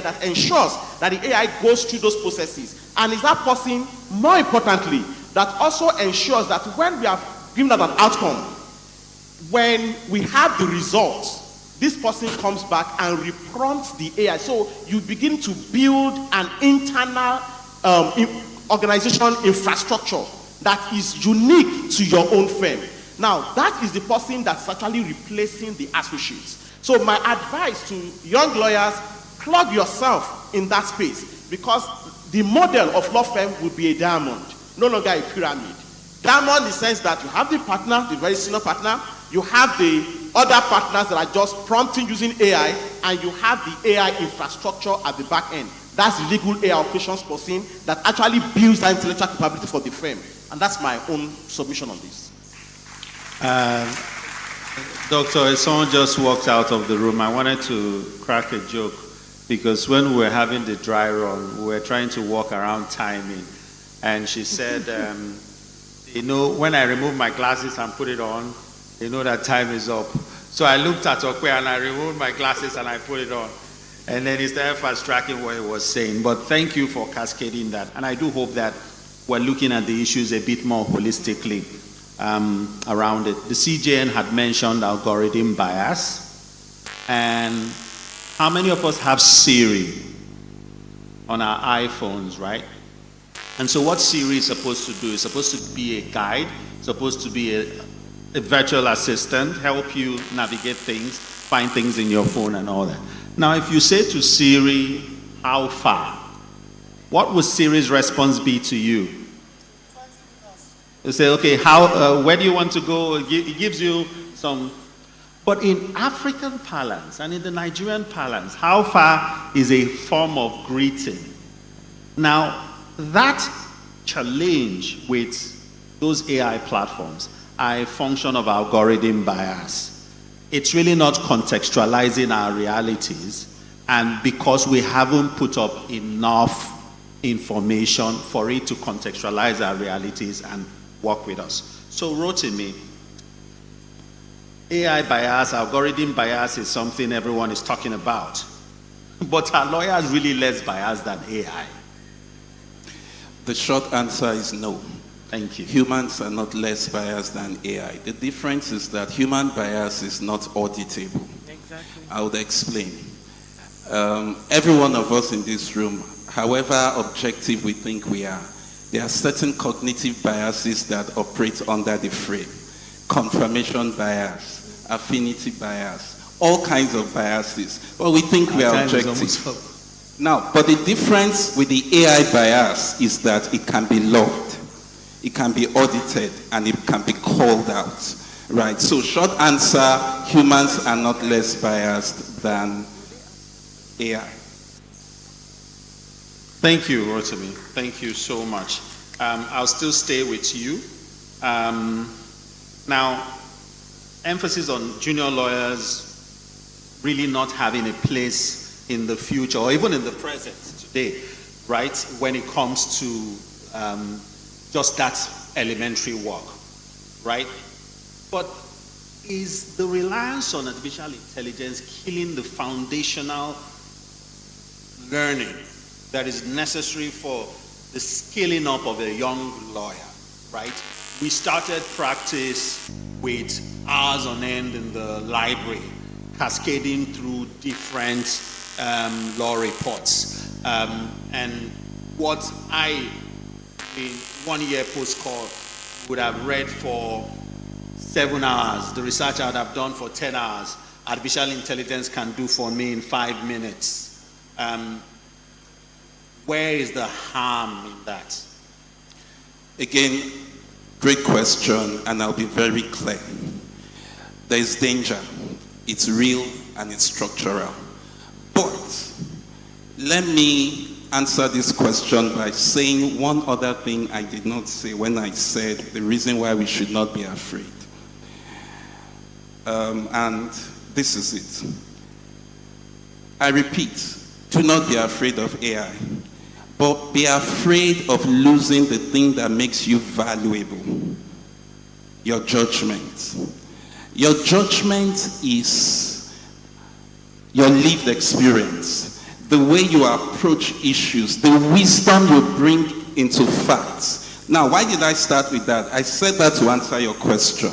that ensures that the AI goes through those processes. And is that person, more importantly, that also ensures that when we have given out an outcome, when we have the results, this person comes back and reprompts the AI. So you begin to build an internal organization infrastructure that is unique to your own firm. Now, that is the person that's actually replacing the associates. So my advice to young lawyers, plug yourself in that space, because the model of law firm would be a diamond, no longer a pyramid. Diamond in the sense that you have the partner, the very senior partner, you have the other partners that are just prompting using AI, and you have the AI infrastructure at the back end. That's the legal AI operations person that actually builds that intellectual capability for the firm. And that's my own submission on this. Doctor, someone just walked out of the room. I wanted to crack a joke, because when we were having the dry run, we were trying to walk around timing. And she said, you know, when I remove my glasses and put it on, you know that time is up. So I looked at Okwe and I removed my glasses and I put it on. And then he started fast tracking what he was saying. But thank you for cascading that. And I do hope that we're looking at the issues a bit more holistically around it. The CJN had mentioned algorithm bias. And how many of us have Siri on our iPhones, right? And so what Siri is supposed to do is supposed to be a guide, supposed to be a virtual assistant, help you navigate things, find things in your phone and all that. Now, if you say to Siri, how far? What would Siri's response be to you? You say, okay, where do you want to go? It gives you some. But in African parlance and in the Nigerian parlance, how far is a form of greeting. Now, that challenge with those AI platforms are a function of algorithm bias. It's really not contextualizing our realities, and because we haven't put up enough information for it to contextualize our realities and work with us. So Rotimi, AI bias, algorithm bias is something everyone is talking about. But are lawyers really less biased than AI? The short answer is no. Thank you. Humans are not less biased than AI. The difference is that human bias is not auditable. Exactly. I would explain. Every one of us in this room, however objective we think we are, there are certain cognitive biases that operate under the frame. Confirmation bias, affinity bias, all kinds of biases. But we think we are objective. Now, but the difference with the AI bias is that it can be logged, it can be audited, and it can be called out. Right? So short answer, humans are not less biased than AI. Thank you, Rotimi. Thank you so much. I'll still stay with you. Now, emphasis on junior lawyers really not having a place in the future or even in the present today, right? When it comes to just that elementary work, right? But is the reliance on artificial intelligence killing the foundational learning that is necessary for the scaling up of a young lawyer, right? We started practice with hours on end in the library, cascading through different law reports. And what I, in 1 year post-call, would have read for 7 hours, the research I would have done for 10 hours, artificial intelligence can do for me in 5 minutes. Where is the harm in that? Again, great question, and I'll be very clear. There is danger. It's real and it's structural. But let me answer this question by saying one other thing I did not say when I said the reason why we should not be afraid. And this is it. I repeat, do not be afraid of AI, but be afraid of losing the thing that makes you valuable, your judgment. Your judgment is your lived experience. the way you approach issues, the wisdom you bring into facts. Now, why did I start with that? I said that to answer your question.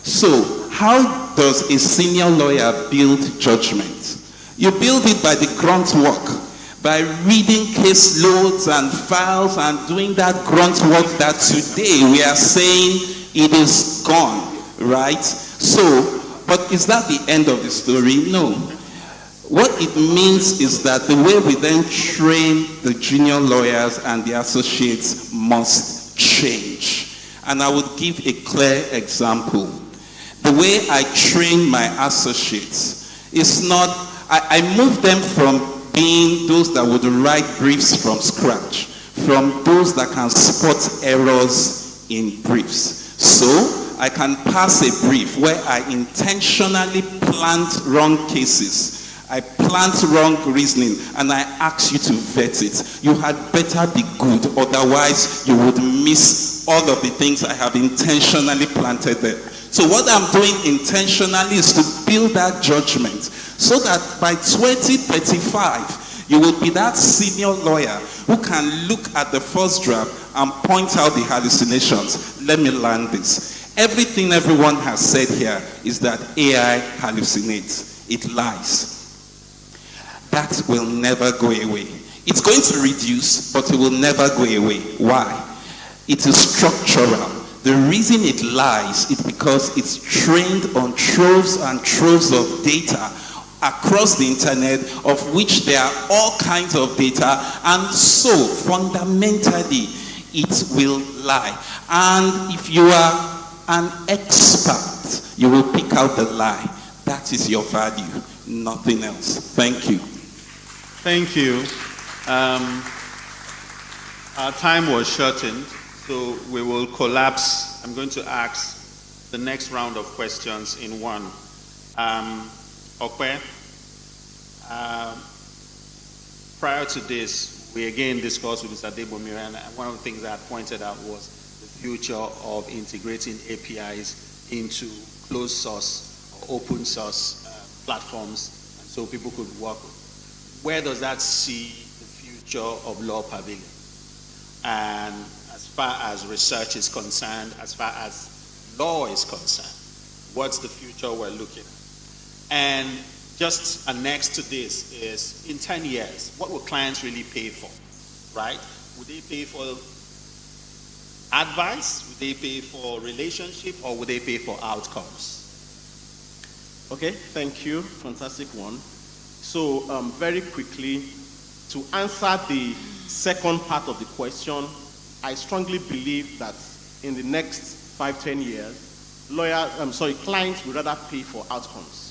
So, how does a senior lawyer build judgment? You build it by the grunt work, by reading case loads and files and doing that grunt work that today we are saying it is gone, right? So, but is that the end of the story? No. What it means is that the way we then train the junior lawyers and the associates must change. And I would give a clear example. The way I train my associates is not, I move them from being those that would write briefs from scratch, from those that can spot errors in briefs. So I can pass a brief where I intentionally plant wrong cases. I plant wrong reasoning and I ask you to vet it. You had better be good, otherwise you would miss all of the things I have intentionally planted there. So what I'm doing intentionally is to build that judgment so that by 2035, you will be that senior lawyer who can look at the first draft and point out the hallucinations. Let me land this. Everything everyone has said here is that AI hallucinates. It lies. That will never go away. It's going to reduce, but it will never go away. Why? It is structural. The reason it lies is because it's trained on troves and troves of data across the internet, of which there are all kinds of data, and so fundamentally it will lie. And if you are an expert, you will pick out the lie. That is your value, nothing else. Thank you. Thank you. Our time was shortened, so we will collapse. I'm going to ask the next round of questions in one. Okwe, prior to this, we again discussed with Mr. Debomir, and one of the things that I pointed out was the future of integrating APIs into closed source or open source platforms, and so people could work. Where does that see the future of Law Pavilion? And as far as research is concerned, as far as law is concerned, what's the future we're looking at? And just annexed to this is, in 10 years, what will clients really pay for, right? Would they pay for advice? Would they pay for relationship? Or would they pay for outcomes? Okay, thank you. Fantastic one. So very quickly, to answer the second part of the question, I strongly believe that in the next 5-10 years, clients will rather pay for outcomes,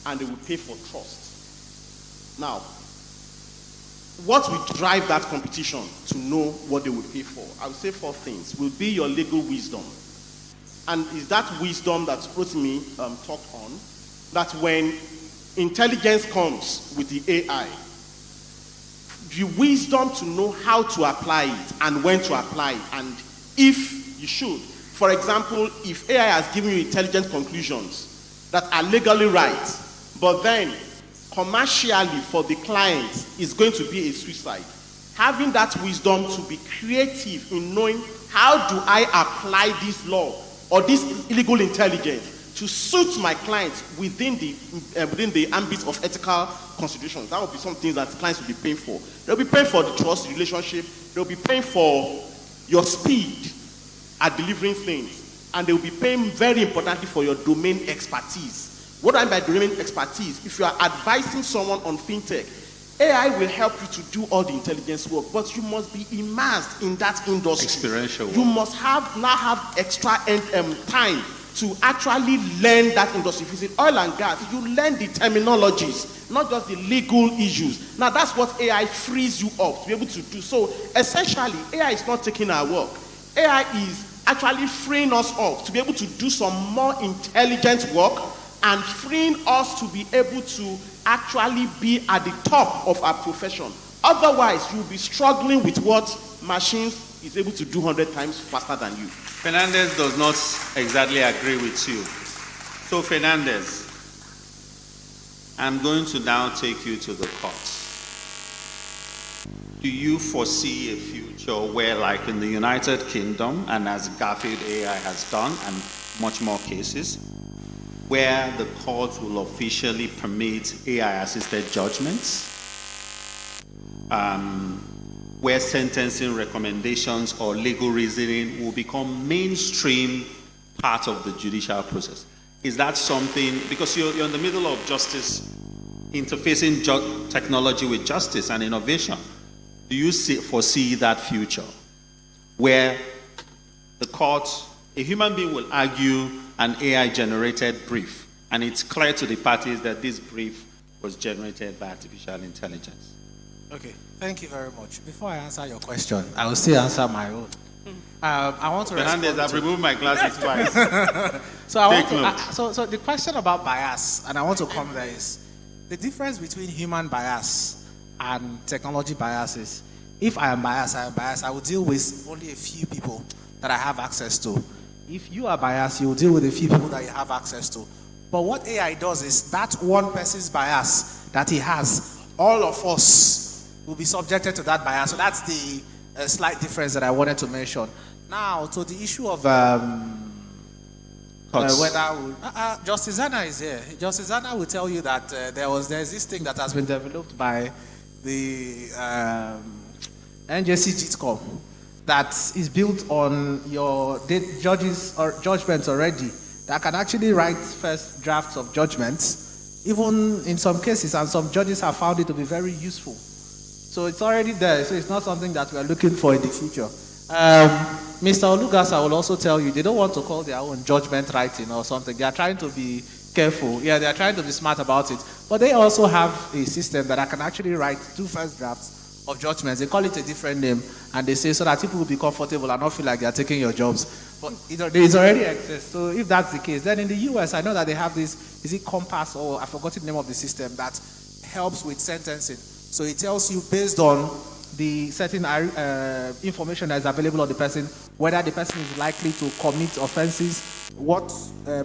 and they will pay for trust. Now, what will drive that competition to know what they will pay for? I would say 4 things. Will be your legal wisdom. And is that wisdom that Rotimi talked on, that when intelligence comes with the AI, the wisdom to know how to apply it and when to apply it, and if you should. For example, if AI has given you intelligent conclusions that are legally right, but then commercially for the client is going to be a suicide, having that wisdom to be creative in knowing how do I apply this law or this illegal intelligence to suit my clients within the ambit of ethical considerations. That will be some things that clients will be paying for. They'll be paying for the trust relationship. They'll be paying for your speed at delivering things. And they'll be paying, very importantly, for your domain expertise. What I mean by domain expertise, if you are advising someone on fintech, AI will help you to do all the intelligence work, but you must be immersed in that industry. Experiential work. You must now have extra time to actually learn that industry. If it's in oil and gas, you learn the terminologies, not just the legal issues. Now that's what AI frees you up to be able to do. So essentially, AI is not taking our work. AI is actually freeing us up to be able to do some more intelligent work and freeing us to be able to actually be at the top of our profession. Otherwise, you'll be struggling with what machines is able to do 100 times faster than you. Fernandez does not exactly agree with you. So Fernandez, I'm going to now take you to the courts. Do you foresee a future where, like in the United Kingdom, and as Garfield AI has done, and much more cases, where the courts will officially permit AI-assisted judgments, where sentencing recommendations or legal reasoning will become mainstream part of the judicial process? Is that something, because you're in the middle of justice, interfacing technology with justice and innovation, do you foresee that future where the court, a human being will argue an AI-generated brief, and it's clear to the parties that this brief was generated by artificial intelligence? Okay, thank you very much. Before I answer your question, I will still answer my own. I want to Fernandez, I've removed my glasses twice. So the question about bias, and I want to come there, is the difference between human bias and technology biases. If I am biased, I will deal with only a few people that I have access to. If you are biased, you will deal with a few people that you have access to. But what AI does is that one person's bias that he has, all of us will be subjected to that bias. So that's the slight difference that I wanted to mention. Now, to the issue of whether Justice Zana is here. Justice Zana will tell you that there's this thing that has been developed by the NJC GITCOM that is built on your judges or judgments already, that can actually write first drafts of judgments, even in some cases, and some judges have found it to be very useful. So it's already there, so it's not something that we are looking for in the future. Mr. Olugasa will also tell you they don't want to call their own judgment writing or something. They are trying to be careful. Yeah, they are trying to be smart about it. But they also have a system that I can actually write 2 first drafts of judgments. They call it a different name, and they say so that people will be comfortable and not feel like they are taking your jobs. But there is already access. So if that's the case, then in the US, I know that they have this, is it Compass, or I forgot the name of the system, that helps with sentencing. So it tells you based on the certain information that is available on the person, whether the person is likely to commit offenses, what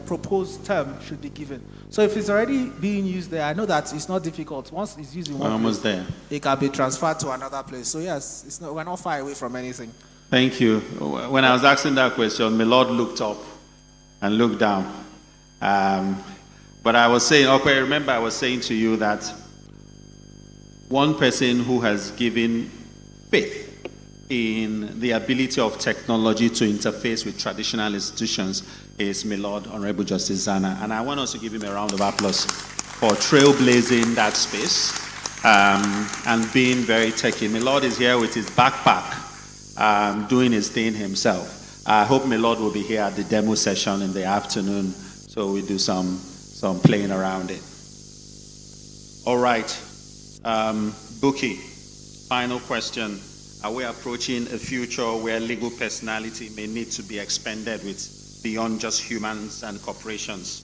proposed term should be given. So if it's already being used there, I know that it's not difficult. Once it's used in one almost place, there. It can be transferred to another place. So yes, we're not far away from anything. Thank you. When I was asking that question, my Lord looked up and looked down. But I was saying, okay, remember I was saying to you that one person who has given faith in the ability of technology to interface with traditional institutions is my Lord Honorable Justice Zana. And I want us to give him a round of applause for trailblazing that space and being very techy. My Lord is here with his backpack, doing his thing himself. I hope my Lord will be here at the demo session in the afternoon, so we do some playing around it. All right. Buki, final question. Are we approaching a future where legal personality may need to be expanded with beyond just humans and corporations?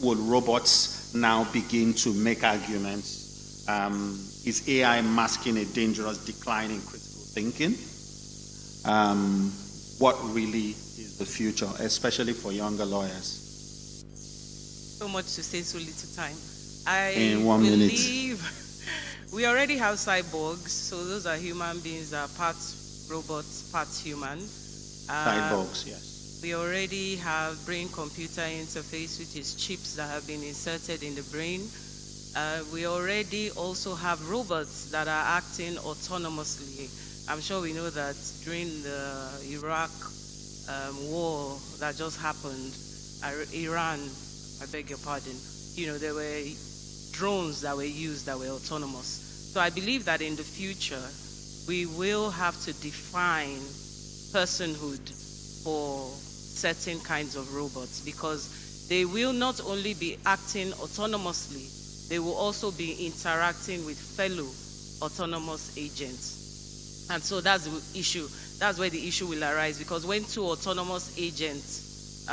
Will robots now begin to make arguments? Is AI masking a dangerous decline in critical thinking? What really is the future, especially for younger lawyers? So much to say, so little time. In 1 minute. We already have cyborgs, so those are human beings that are parts robots, parts human. Cyborgs, yes. We already have brain-computer interface, which is chips that have been inserted in the brain. We already also have robots that are acting autonomously. I'm sure we know that during the Iraq war that just happened, Iran, I beg your pardon, there were drones that were used that were autonomous. So I believe that in the future, we will have to define personhood for certain kinds of robots, because they will not only be acting autonomously, they will also be interacting with fellow autonomous agents. And so that's the issue. That's where the issue will arise, because when 2 autonomous agents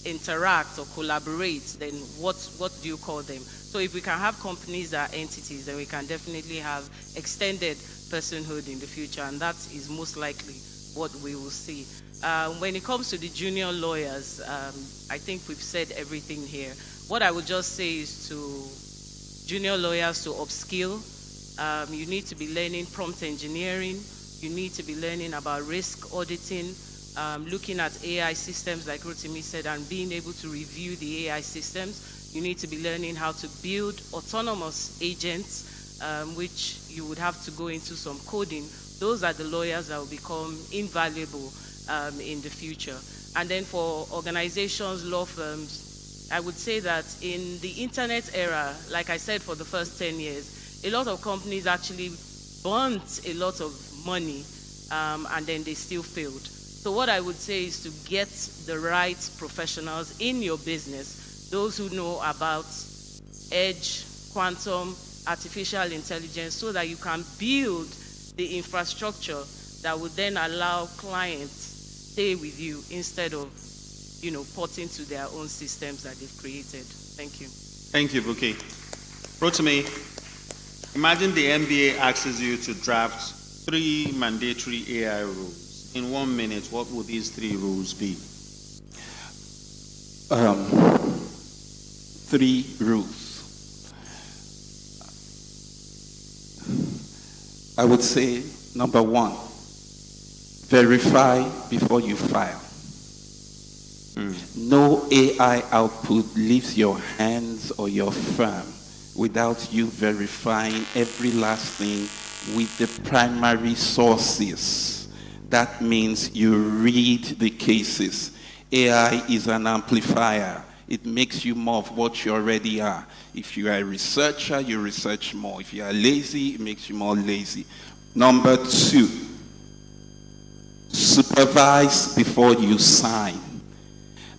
interact or collaborate, then what do you call them? So if we can have companies that are entities, then we can definitely have extended personhood in the future, and that is most likely what we will see. When it comes to the junior lawyers, I think we've said everything here. what I would just say is to junior lawyers to upskill. You need to be learning prompt engineering. You need to be learning about risk auditing, looking at AI systems like Rotimi said, and being able to review the AI systems. You need to be learning how to build autonomous agents, which you would have to go into some coding. Those are the lawyers that will become invaluable in the future. And then for organizations, law firms, I would say that in the internet era, like I said, for the first 10 years, a lot of companies actually burnt a lot of money and then they still failed. So what I would say is to get the right professionals in your business, those who know about edge, quantum, artificial intelligence, so that you can build the infrastructure that would then allow clients stay with you instead of, porting to their own systems that they've created. Thank you. Thank you, Buki. Rotimi, imagine the NBA asks you to draft 3 mandatory AI rules. In 1 minute, what would these 3 rules be? 3 rules. I would say, number 1, verify before you file. No AI output leaves your hands or your firm without you verifying every last thing with the primary sources. That means you read the cases. AI is an amplifier. It makes you more of what you already are. If you are a researcher, you research more. If you are lazy, it makes you more lazy. Number 2, supervise before you sign.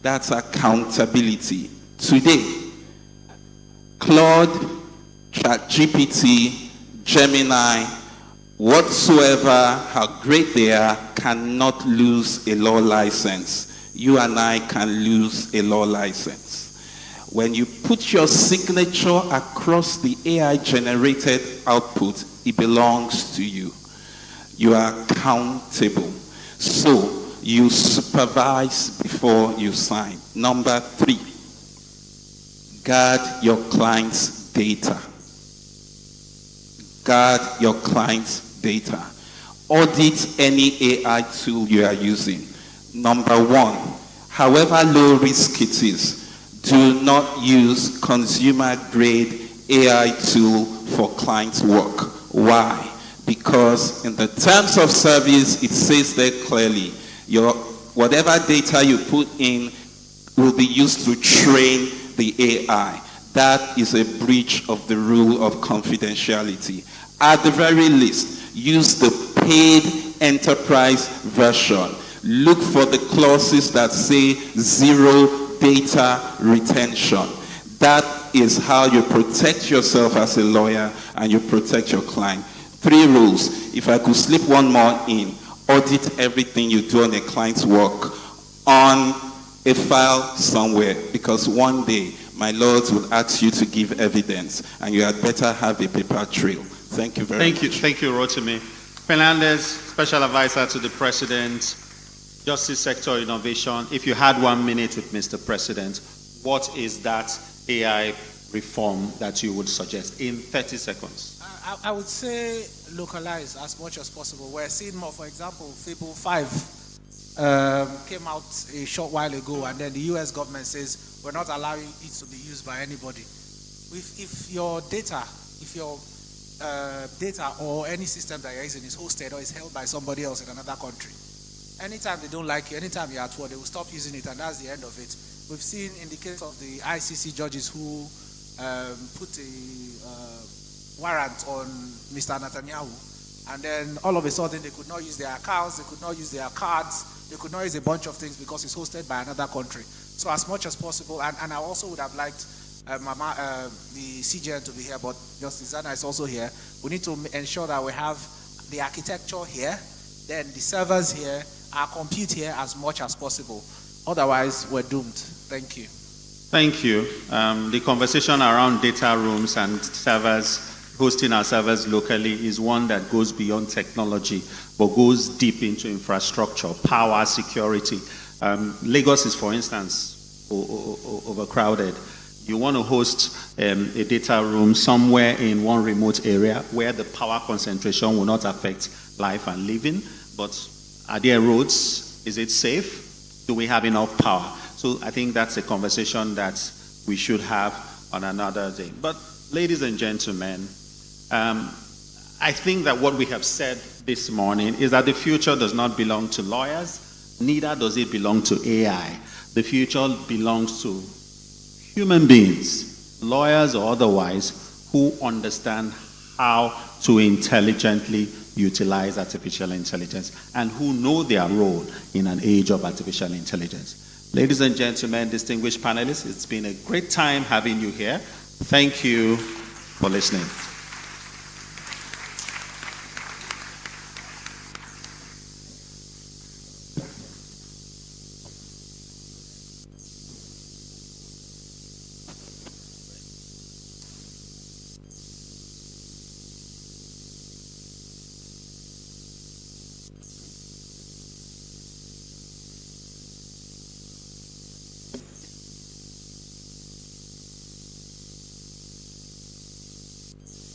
That's accountability. Today, Claude, ChatGPT, Gemini, whatsoever, how great they are, cannot lose a law license. You and I can lose a law license. When you put your signature across the AI-generated output, it belongs to you. You are accountable. So, you supervise before you sign. Number 3, guard your client's data. Guard your client's data. Audit any AI tool you are using. Number 1, however low risk it is, do not use consumer-grade AI tool for client work. Why? Because in the terms of service, it says there clearly, whatever data you put in will be used to train the AI. That is a breach of the rule of confidentiality. At the very least, use the paid enterprise version. Look for the clauses that say 0 data retention. That is how you protect yourself as a lawyer and you protect your client. 3 rules. If I could slip one more in, audit everything you do on a client's work on a file somewhere, because one day my lords will ask you to give evidence and you had better have a paper trail. Thank you very much. Thank you, Rotimi. Fernandez, Special Advisor to the President, Justice Sector Innovation. If you had 1 minute with Mr. President, what is that AI reform that you would suggest in 30 seconds? I would say localize as much as possible. We're seeing more, for example, Fable 5 came out a short while ago, and then the US government says we're not allowing it to be used by anybody. If your data or any system that you're using is hosted or is held by somebody else in another country, anytime they don't like you, anytime you're at war, they will stop using it, and that's the end of it. We've seen in the case of the ICC judges who put a warrant on Mr. Netanyahu, and then all of a sudden they could not use their accounts, they could not use their cards, they could not use a bunch of things because it's hosted by another country. So as much as possible, and I also would have liked the CGN to be here, but Justice Zana is also here. We need to ensure that we have the architecture here, then the servers here, our compute here as much as possible. Otherwise, we're doomed. Thank you. Thank you. The conversation around data rooms and servers, hosting our servers locally, is one that goes beyond technology, but goes deep into infrastructure, power, security. Lagos is, for instance, overcrowded. You want to host a data room somewhere in one remote area where the power concentration will not affect life and living. But are there roads? Is it safe? Do we have enough power? So I think that's a conversation that we should have on another day. But ladies and gentlemen, I think that what we have said this morning is that the future does not belong to lawyers, neither does it belong to AI. The future belongs to human beings, lawyers or otherwise, who understand how to intelligently utilize artificial intelligence and who know their role in an age of artificial intelligence. Ladies and gentlemen, distinguished panelists, it's been a great time having you here. Thank you for listening.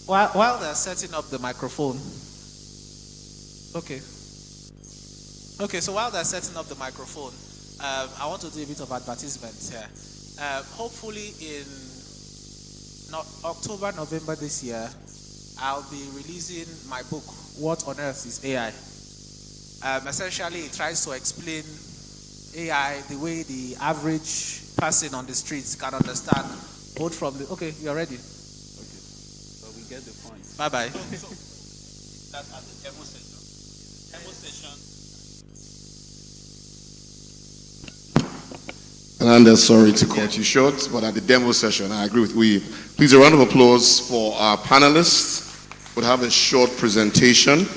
While they're setting up the microphone, okay. So while they're setting up the microphone, I want to do a bit of advertisement here. Hopefully in October, November this year, I'll be releasing my book, What on Earth is AI? Essentially, it tries to explain AI the way the average person on the streets can understand, both from the... Okay, you're ready. Get the point. Bye-bye. That's at the demo session. Demo session. And sorry to cut you short, but at the demo session, I agree with you. Please, a round of applause for our panelists. We'll have a short presentation.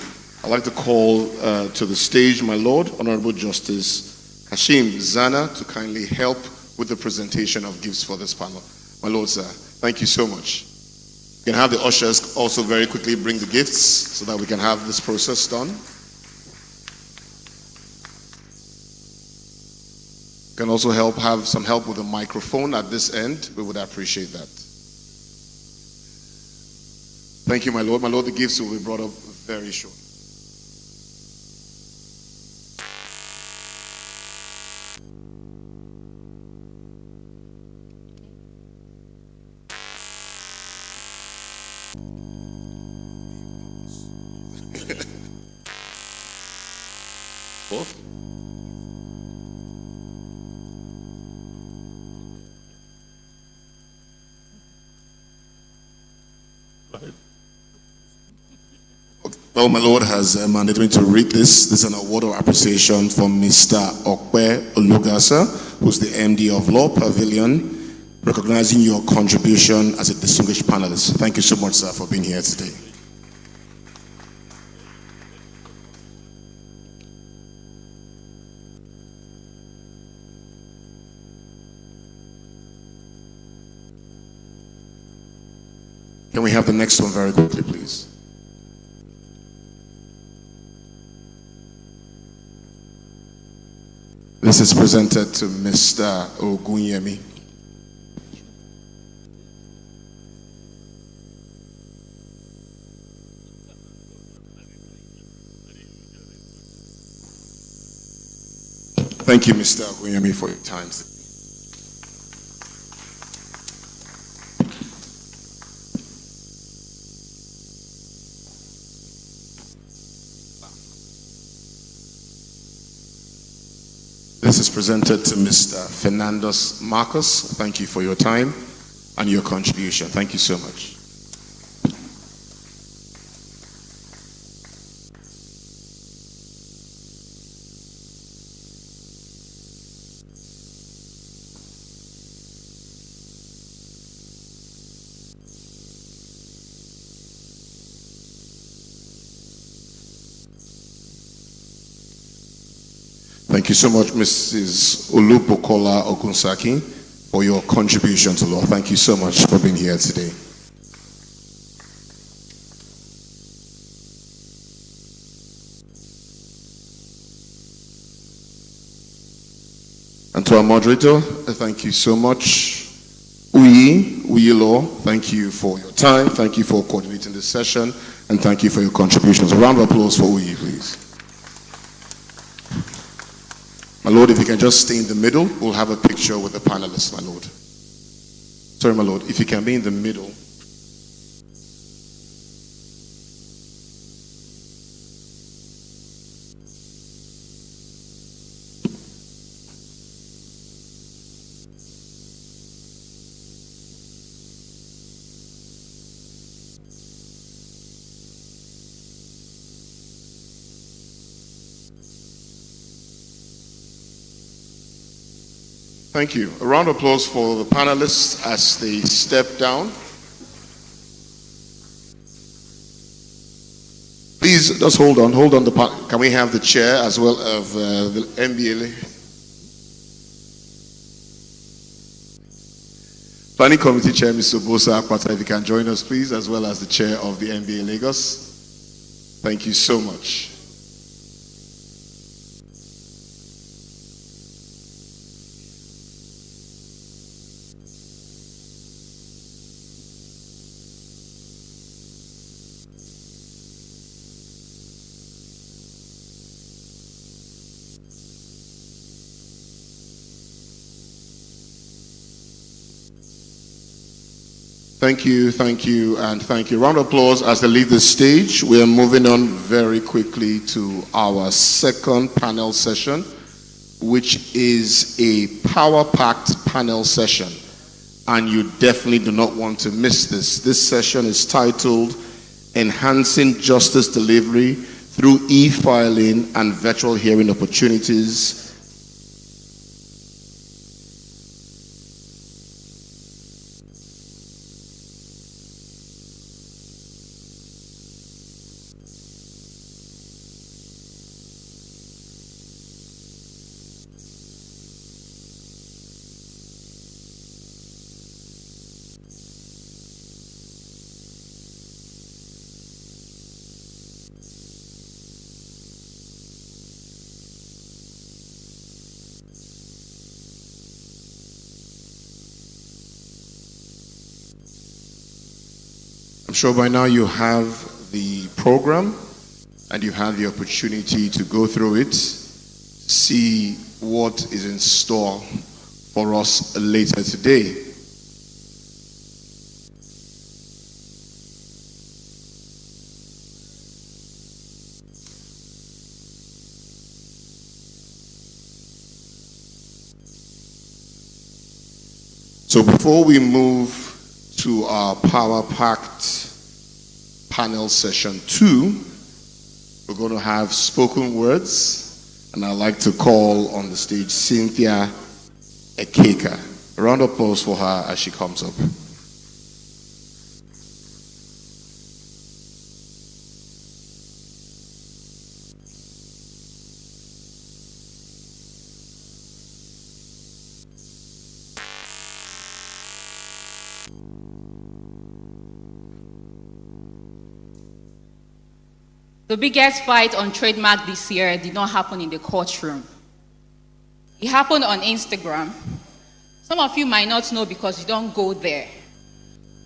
I'd like to call to the stage my Lord, Honorable Justice Hashim Zana, to kindly help with the presentation of gifts for this panel. My Lord, sir, thank you so much. We can have the ushers also very quickly bring the gifts so that we can have this process done. Can also have some help with the microphone at this end. We would appreciate that. Thank you, my Lord. My Lord, the gifts will be brought up very short. Well, my Lord has mandated me to read this. This is an award of appreciation from Mr. Okwe Olugasa, who's the MD of Law Pavilion, recognizing your contribution as a distinguished panelist. Thank you so much, sir, for being here today. Can we have the next one very quickly, please? This is presented to Mr. Ogunyemi. Thank you, Mr. Ogunyemi, for your time. This is presented to Mr. Fernandos Marcos. Thank you for your time and your contribution. Thank you so much. Thank you so much, Mrs. Olubukola Okunsaki, for your contribution to law. Thank you so much for being here today. And to our moderator, thank you so much. Uyi Uyi Law, thank you for your time, thank you for coordinating this session, and thank you for your contributions. A round of applause for Uyi, please. My Lord, if you can just stay in the middle, we'll have a picture with the panelists, my Lord. Sorry, my Lord, if you can be in the middle. Thank you. A round of applause for the panelists as they step down. Please just hold on. Can we have the chair as well of the MBLA? Planning Committee Chair, Mr. Bosa Akwata, if you can join us, please, as well as the chair of the MBA Lagos. Thank you so much. Thank you, and thank you. Round of applause as they leave the stage. We are moving on very quickly to our second panel session, which is a power-packed panel session. And you definitely do not want to miss this. This session is titled Enhancing Justice Delivery Through E-Filing and Virtual Hearing Opportunities. I'm sure by now you have the program and you have the opportunity to go through it, see what is in store for us later today. So before we move to our power-packed panel session 2, we're going to have spoken words, and I'd like to call on the stage Cynthia Ekeka. A round of applause for her as she comes up. The biggest fight on trademark this year did not happen in the courtroom. It happened on Instagram. Some of you might not know because you don't go there.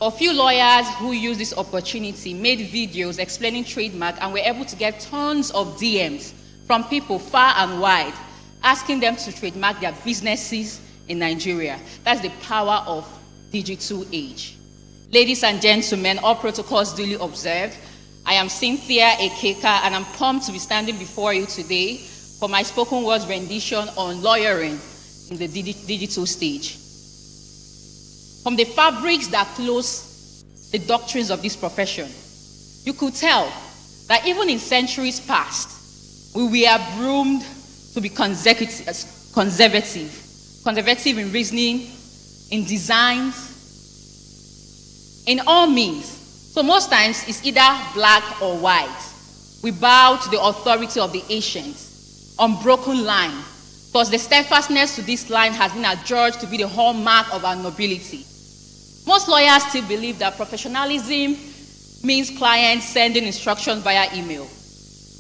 A few lawyers who used this opportunity made videos explaining trademark and were able to get tons of DMs from people far and wide asking them to trademark their businesses in Nigeria. That's the power of digital age. Ladies and gentlemen, all protocols duly observed. I am Cynthia Ekeka, and I'm pumped to be standing before you today for my spoken words rendition on lawyering in the digital stage. From the fabrics that close the doctrines of this profession, you could tell that even in centuries past, we were groomed to be conservative in reasoning, in designs, in all means. So most times it's either black or white. We bow to the authority of the ancients, unbroken line, because the steadfastness to this line has been adjudged to be the hallmark of our nobility. Most lawyers still believe that professionalism means clients sending instructions via email,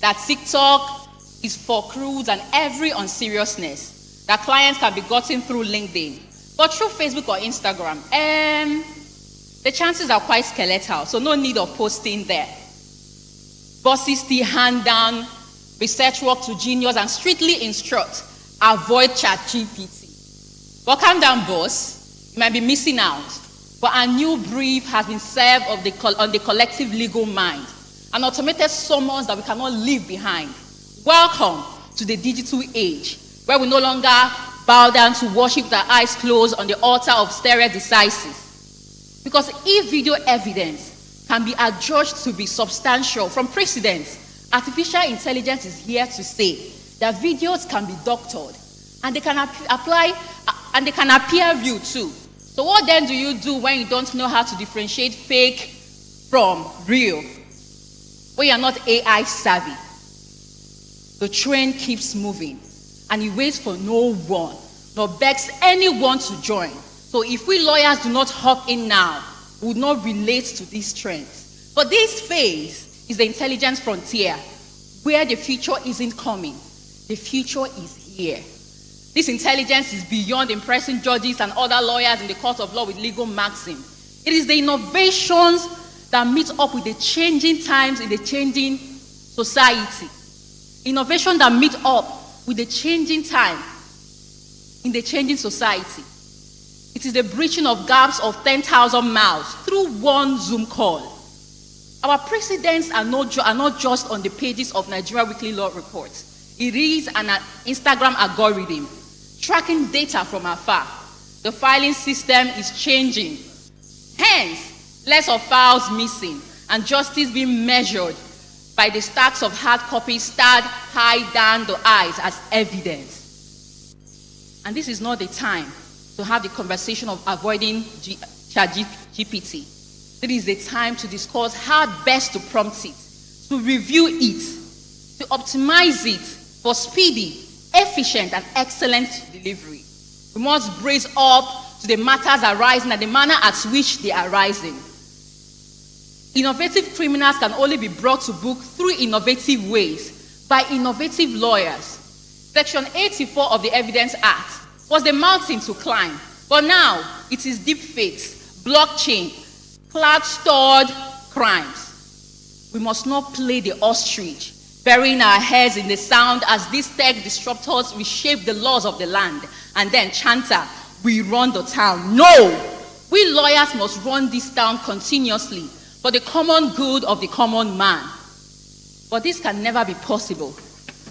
that TikTok is for crude and every unseriousness, that clients can be gotten through LinkedIn, but through Facebook or Instagram, the chances are quite skeletal, so no need of posting there. Bosses still hand down research work to juniors and strictly instruct, avoid ChatGPT. But calm down, boss. You might be missing out. But a new brief has been served on the collective legal mind. An automated summons that we cannot leave behind. Welcome to the digital age, where we no longer bow down to worship with our eyes closed on the altar of stereo decisis. Because if video evidence can be adjudged to be substantial from precedents, artificial intelligence is here to say that videos can be doctored and they can appear real too. So what then do you do when you don't know how to differentiate fake from real? When you're not AI savvy. The train keeps moving and it waits for no one, nor begs anyone to join. So if we lawyers do not hop in now, we would not relate to these trends. But this phase is the intelligence frontier, where the future isn't coming. The future is here. This intelligence is beyond impressing judges and other lawyers in the court of law with legal maxim. It is the innovations that meet up with the changing times in the changing society. Innovation that meet up with the changing time in the changing society. It is the breaching of gaps of 10,000 miles through one Zoom call. Our precedents are not just on the pages of Nigeria Weekly Law Reports. It is an Instagram algorithm tracking data from afar. The filing system is changing. Hence, less of files missing and justice being measured by the stacks of hard copies stacked high down the eyes as evidence. And this is not the time to have the conversation of avoiding ChatGPT. It is the time to discuss how best to prompt it, to review it, to optimize it for speedy, efficient, and excellent delivery. We must brace up to the matters arising and the manner at which they are arising. Innovative criminals can only be brought to book through innovative ways by innovative lawyers. Section 84 of the Evidence Act was the mountain to climb, but now it is deepfakes, blockchain, cloud-stored crimes. We must not play the ostrich, burying our heads in the sound as these tech disruptors reshape the laws of the land and then chanter, we run the town. No! We lawyers must run this town continuously for the common good of the common man. But this can never be possible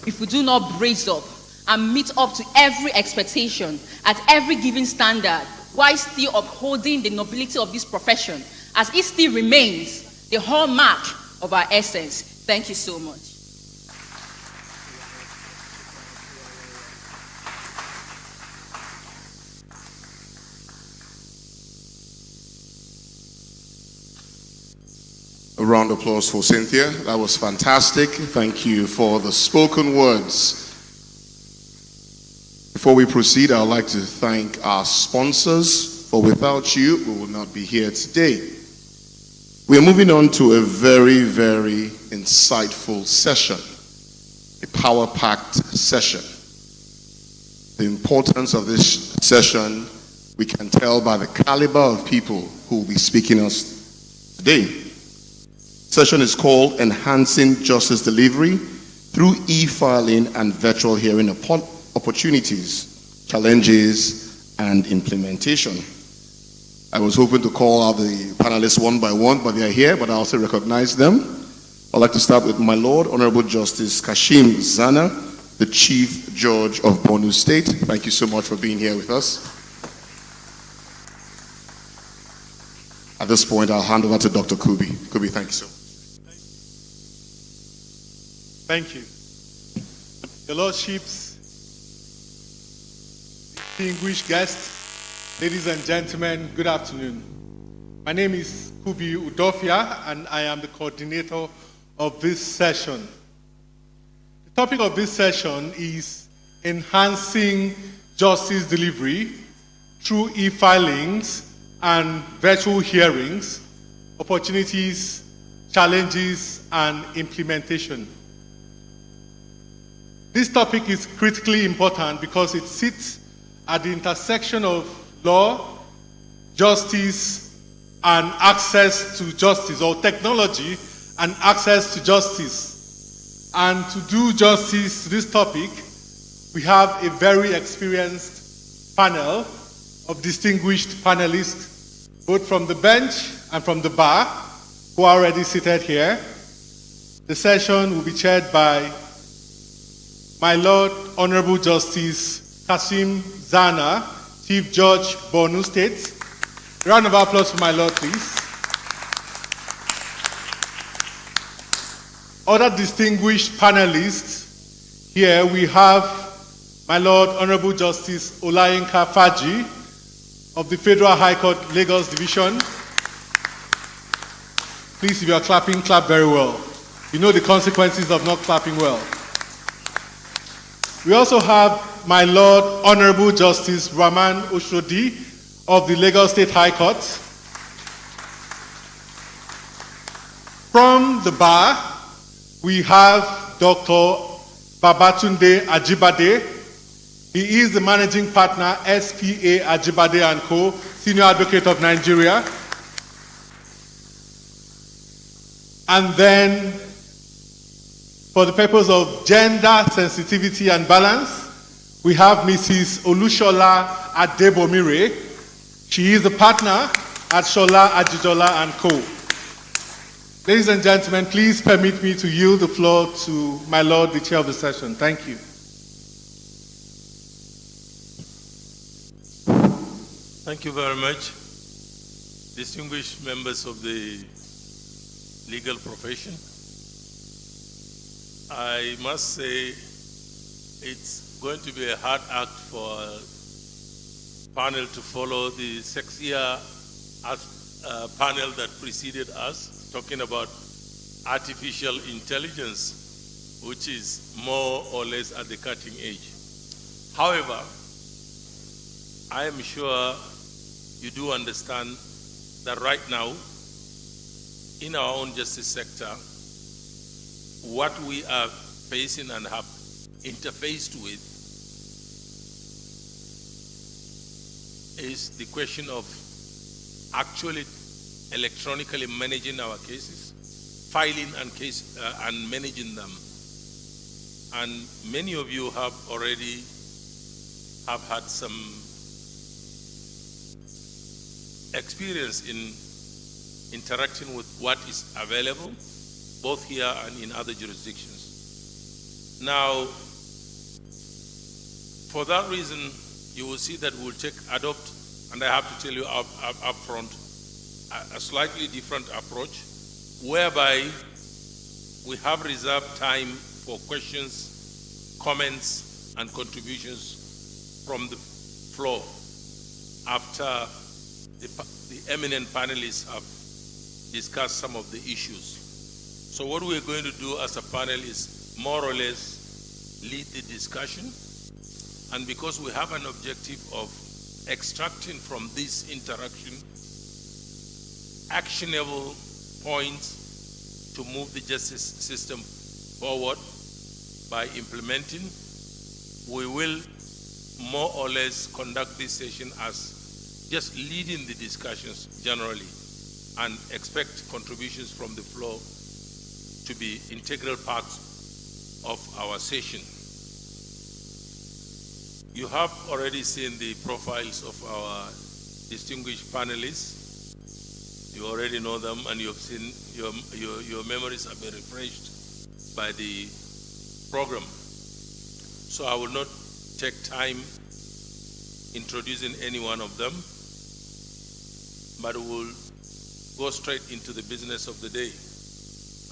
if we do not brace up and meet up to every expectation at every given standard while still upholding the nobility of this profession as it still remains the hallmark of our essence. Thank you so much. A round of applause for Cynthia. That was fantastic. Thank you for the spoken words. Before we proceed, I would like to thank our sponsors, for without you, we would not be here today. We are moving on to a very, very insightful session, a power-packed session. The importance of this session, we can tell by the caliber of people who will be speaking us today. The session is called Enhancing Justice Delivery through E-Filing and Virtual Hearing Opportunities, Challenges, and Implementation. I was hoping to call out the panelists one by one, but they are here, but I also recognize them. I'd like to start with my Lord, Honorable Justice Kashim Zana, the Chief Judge of Borno State. Thank you so much for being here with us. At this point, I'll hand over to Dr. Kubi. Kubi, thank you so much. Thank you. Your Lordships, distinguished guests, ladies and gentlemen, good afternoon. My name is Kubi Udofia, and I am the coordinator of this session. The topic of this session is enhancing justice delivery through e-filings and virtual hearings, opportunities, challenges, and implementation. This topic is critically important because it sits at the intersection of law, justice, and access to justice, or technology and access to justice. And to do justice to this topic, we have a very experienced panel of distinguished panelists, both from the bench and from the bar, who are already seated here. The session will be chaired by my Lord Honorable Justice Kasim Zana, Chief Judge, Borno State. Round of applause for my Lord, please. Other distinguished panelists here, we have my Lord Honorable Justice Olayinka Faji of the Federal High Court, Lagos Division. Please, if you are clapping, clap very well. You know the consequences of not clapping well. We also have my Lord Honorable Justice Raman Oshodi of the Lagos State High Court. From the bar, we have Dr. Babatunde Ajibade. He is the managing partner, SPA Ajibade & Co., Senior Advocate of Nigeria. And then, for the purpose of gender sensitivity and balance, we have Mrs. Olushola Adebomire. She is the partner at Shola Ajijola & Co. Ladies and gentlemen, please permit me to yield the floor to my Lord, the chair of the session. Thank you. Thank you very much. Distinguished members of the legal profession, I must say it's going to be a hard act for a panel to follow the sexier panel that preceded us, talking about artificial intelligence, which is more or less at the cutting edge. However, I am sure you do understand that right now, in our own justice sector, what we are facing and have interfaced with is the question of actually electronically managing our cases, filing and managing them. And many of you have already had some experience in interacting with what is available, both here and in other jurisdictions. Now, for that reason, you will see that we'll adopt, and I have to tell you up front, a slightly different approach, whereby we have reserved time for questions, comments, and contributions from the floor after the eminent panelists have discussed some of the issues. So what we're going to do as a panel is more or less lead the discussion. And because we have an objective of extracting from this interaction actionable points to move the justice system forward by implementing, we will more or less conduct this session as just leading the discussions generally and expect contributions from the floor to be integral parts of our session. You have already seen the profiles of our distinguished panelists. You already know them, and you have seen your memories have been refreshed by the program. So I will not take time introducing any one of them, but we will go straight into the business of the day.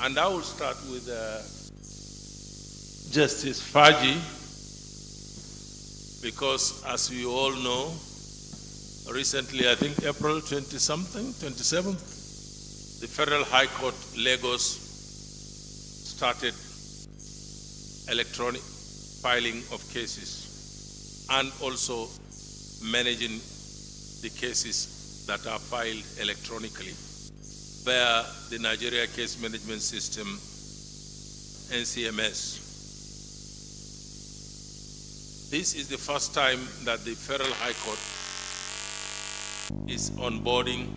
And I will start with Justice Faji, because as we all know, recently, I think April 27th, the Federal High Court, Lagos, started electronic filing of cases and also managing the cases that are filed electronically via the Nigeria Case Management System, NCMS. This is the first time that the Federal High Court is onboarding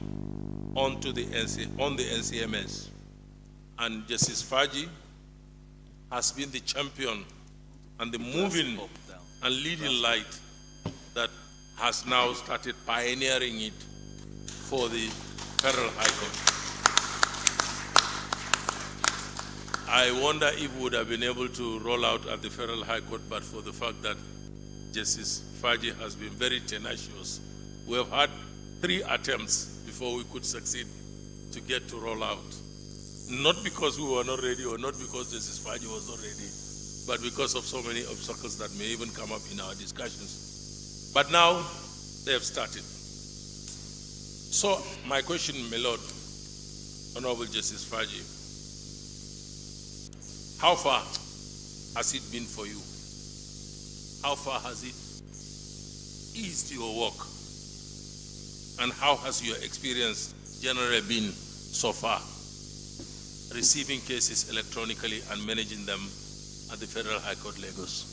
on the NCMS. And Justice Faji has been the champion and the moving and leading light that has now started pioneering it for the Federal High Court. I wonder if we would have been able to roll out at the Federal High Court, but for the fact that Justice Faji has been very tenacious. We have had 3 attempts before we could succeed to get to roll out. Not because we were not ready or not because Justice Faji was not ready, but because of so many obstacles that may even come up in our discussions. But now they have started. So my question, my Lord, Honorable Justice Faji, how far has it been for you? How far has it eased your work? And how has your experience generally been so far, receiving cases electronically and managing them at the Federal High Court, Lagos?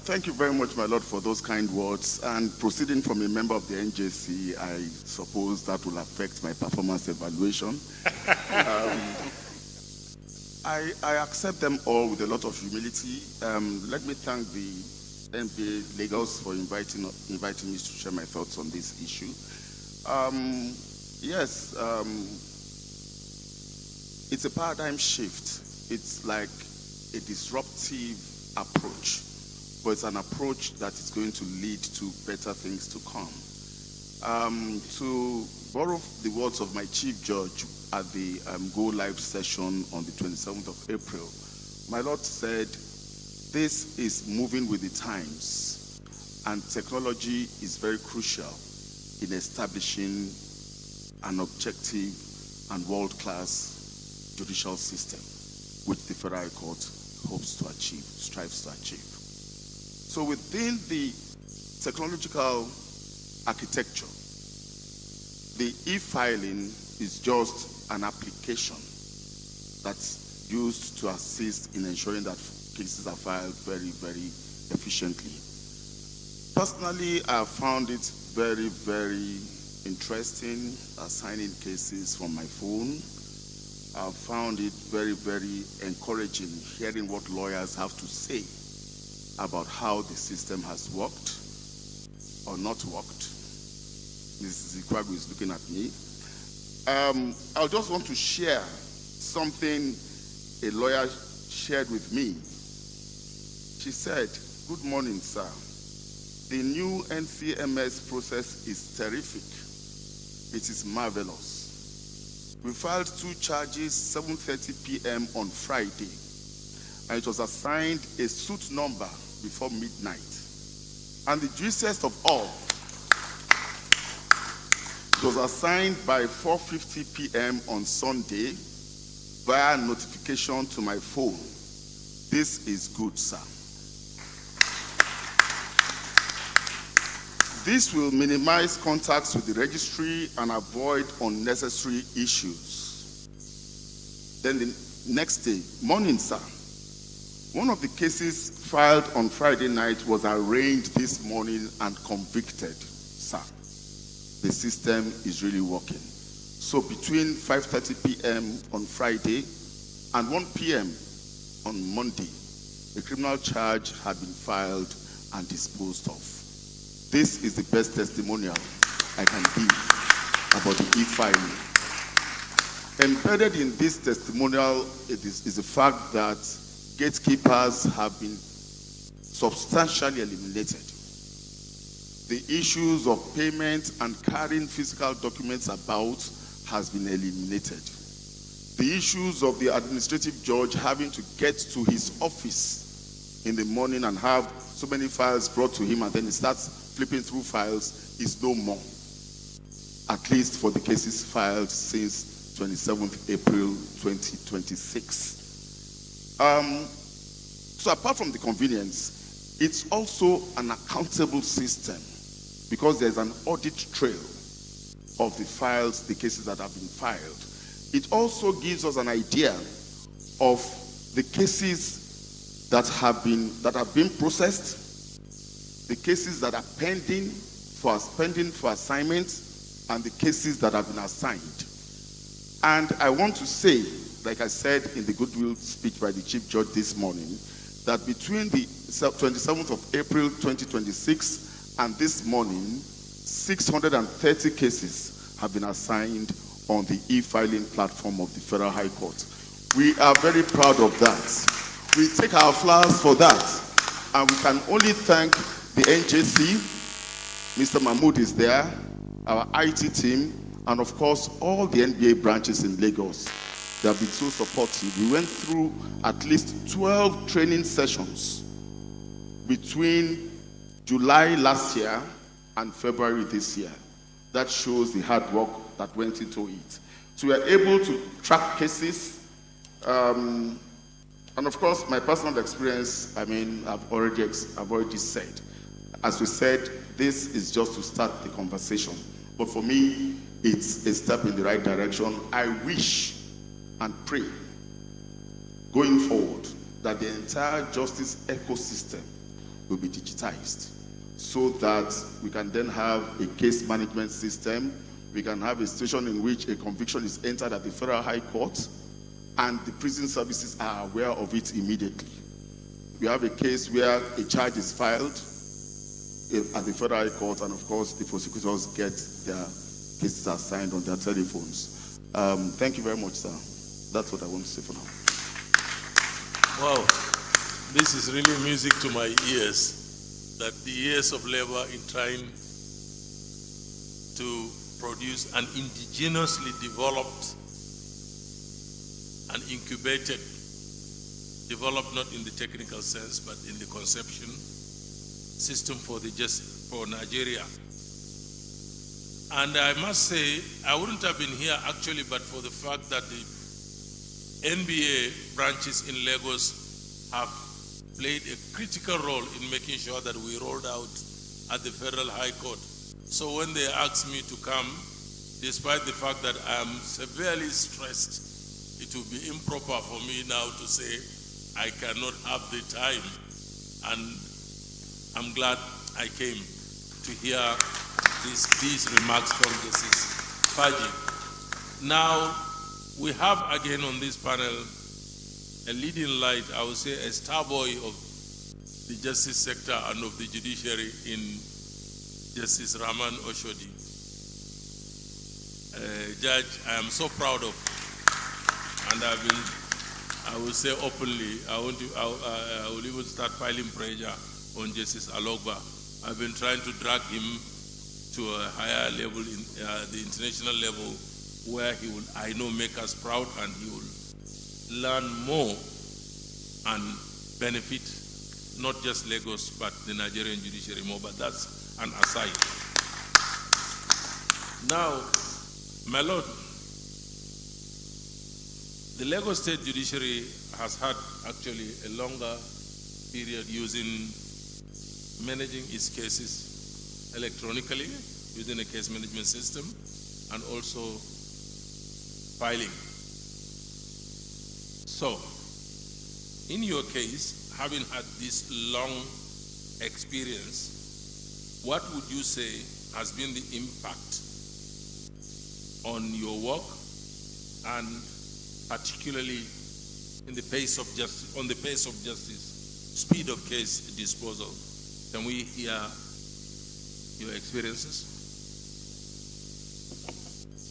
Thank you very much, my Lord, for those kind words. And proceeding from a member of the NJC, I suppose that will affect my performance evaluation. I accept them all with a lot of humility. Let me thank the NBA Lagos for inviting me to share my thoughts on this issue. Yes, it's a paradigm shift. It's like a disruptive approach, but it's an approach that is going to lead to better things to come. To borrow the words of my chief judge at the Go Live session on the 27th of April, my Lord said, this is moving with the times, and technology is very crucial in establishing an objective and world-class judicial system, which the Federal High Court hopes to achieve, strives to achieve. So within the technological architecture, the e-filing is just an application that's used to assist in ensuring that cases are filed very, very efficiently. Personally, I found it very, very interesting assigning cases from my phone. I found it very, very encouraging hearing what lawyers have to say about how the system has worked or not worked. Mrs. Ikwagu is looking at me. I just want to share something a lawyer shared with me. She said, "Good morning, sir. The new NCMS process is terrific. It is marvelous. We filed 2 charges 7:30 p.m. on Friday, and it was assigned a suit number before midnight. And the juiciest of all, it was assigned by 4:50 p.m. on Sunday via notification to my phone. This is good, sir. This will minimize contacts with the registry and avoid unnecessary issues." Then the next day, "Morning, sir. One of the cases filed on Friday night was arraigned this morning and convicted, sir. The system is really working." So between 5:30 p.m. on Friday and 1 p.m. on Monday, a criminal charge had been filed and disposed of. This is the best testimonial I can give about the e-filing. Embedded in this testimonial is the fact that gatekeepers have been substantially eliminated. The issues of payment and carrying physical documents about has been eliminated. The issues of the administrative judge having to get to his office in the morning and have so many files brought to him and then he starts flipping through files is no more, at least for the cases filed since 27th April 2026. So apart from the convenience, it's also an accountable system because there's an audit trail of the files, the cases that have been filed. It also gives us an idea of the cases that have been processed, the cases that are pending for assignment, and the cases that have been assigned. And I want to say, like I said in the goodwill speech by the Chief Judge this morning, that between the 27th of April 2026 and this morning, 630 cases have been assigned on the e-filing platform of the Federal High Court. We are very proud of that. We take our flowers for that. And we can only thank the NJC, Mr. Mahmood is there, our IT team, and of course, all the NBA branches in Lagos. They have been so supportive. We went through at least 12 training sessions between July last year and February this year. That shows the hard work that went into it. So we are able to track cases. And of course, my personal experience, I've already said. As we said, this is just to start the conversation. But for me, it's a step in the right direction. I wish and pray, going forward, that the entire justice ecosystem will be digitized so that we can then have a case management system. We can have a situation in which a conviction is entered at the Federal High Court and the prison services are aware of it immediately. We have a case where a charge is filed at the Federal High Court, and of course the prosecutors get their cases assigned on their telephones. Thank you very much, sir. That's what I want to say for now. Wow, this is really music to my ears, that the years of labor in trying to produce an indigenously developed and incubated, developed not in the technical sense, but in the conception, system for Nigeria. And I must say, I wouldn't have been here actually, but for the fact that the NBA branches in Lagos have played a critical role in making sure that we rolled out at the Federal High Court. So when they asked me to come, despite the fact that I am severely stressed, it would be improper for me now to say I cannot have the time. And I'm glad I came to hear these remarks from Justice Faji. Now, we have again on this panel a leading light, I would say a star boy of the justice sector and of the judiciary in Justice Rahman Oshodi. Judge, I am so proud of, and I will say openly, I will even start filing pressure on Justice Alogba. I've been trying to drag him to a higher level, in the international level, where he will, I know, make us proud, and he will learn more and benefit not just Lagos, but the Nigerian judiciary more. But that's an aside. Now, my Lord, the Lagos State Judiciary has had actually a longer period managing its cases electronically, using a case management system, and also filing. So, in your case, having had this long experience, what would you say has been the impact on your work, and particularly in the pace of justice, speed of case disposal? Can we hear your experiences?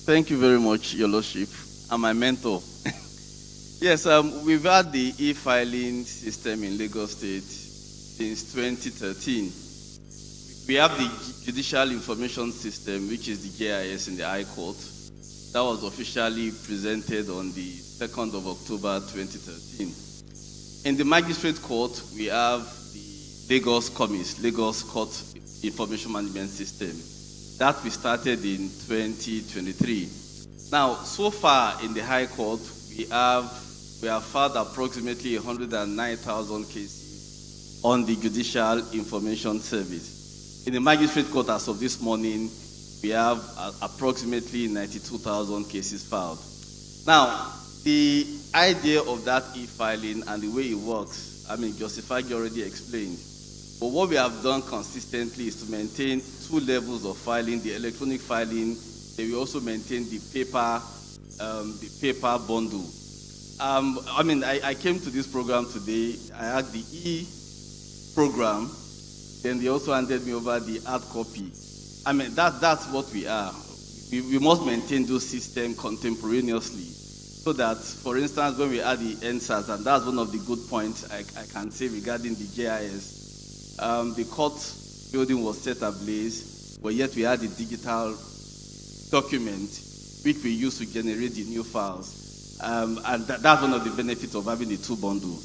Thank you very much, Your Lordship, and my mentor. Yes, we've had the e-filing system in Lagos State since 2013. We have the Judicial Information System, which is the JIS in the High Court. That was officially presented on the 2nd of October 2013. In the Magistrate Court, we have the Lagos COMIS, Lagos Court Information Management System. That we started in 2023. Now, so far in the High Court, we have filed approximately 109,000 cases on the Judicial Information Service. In the Magistrate Court, as of this morning, we have approximately 92,000 cases filed. Now, the idea of that e-filing and the way it works, Justified already explained. But what we have done consistently is to maintain two levels of filing, the electronic filing Then we also maintain the paper bundle. I came to this program today. I had the program. Then they also handed me over the hard copy. That's what we are. We must maintain those systems contemporaneously, so that, for instance, when we add the NSAS, and that's one of the good points I can say regarding the JIS, the court building was set ablaze, but yet we had the digital document which we use to generate the new files. That's one of the benefits of having the two bundles.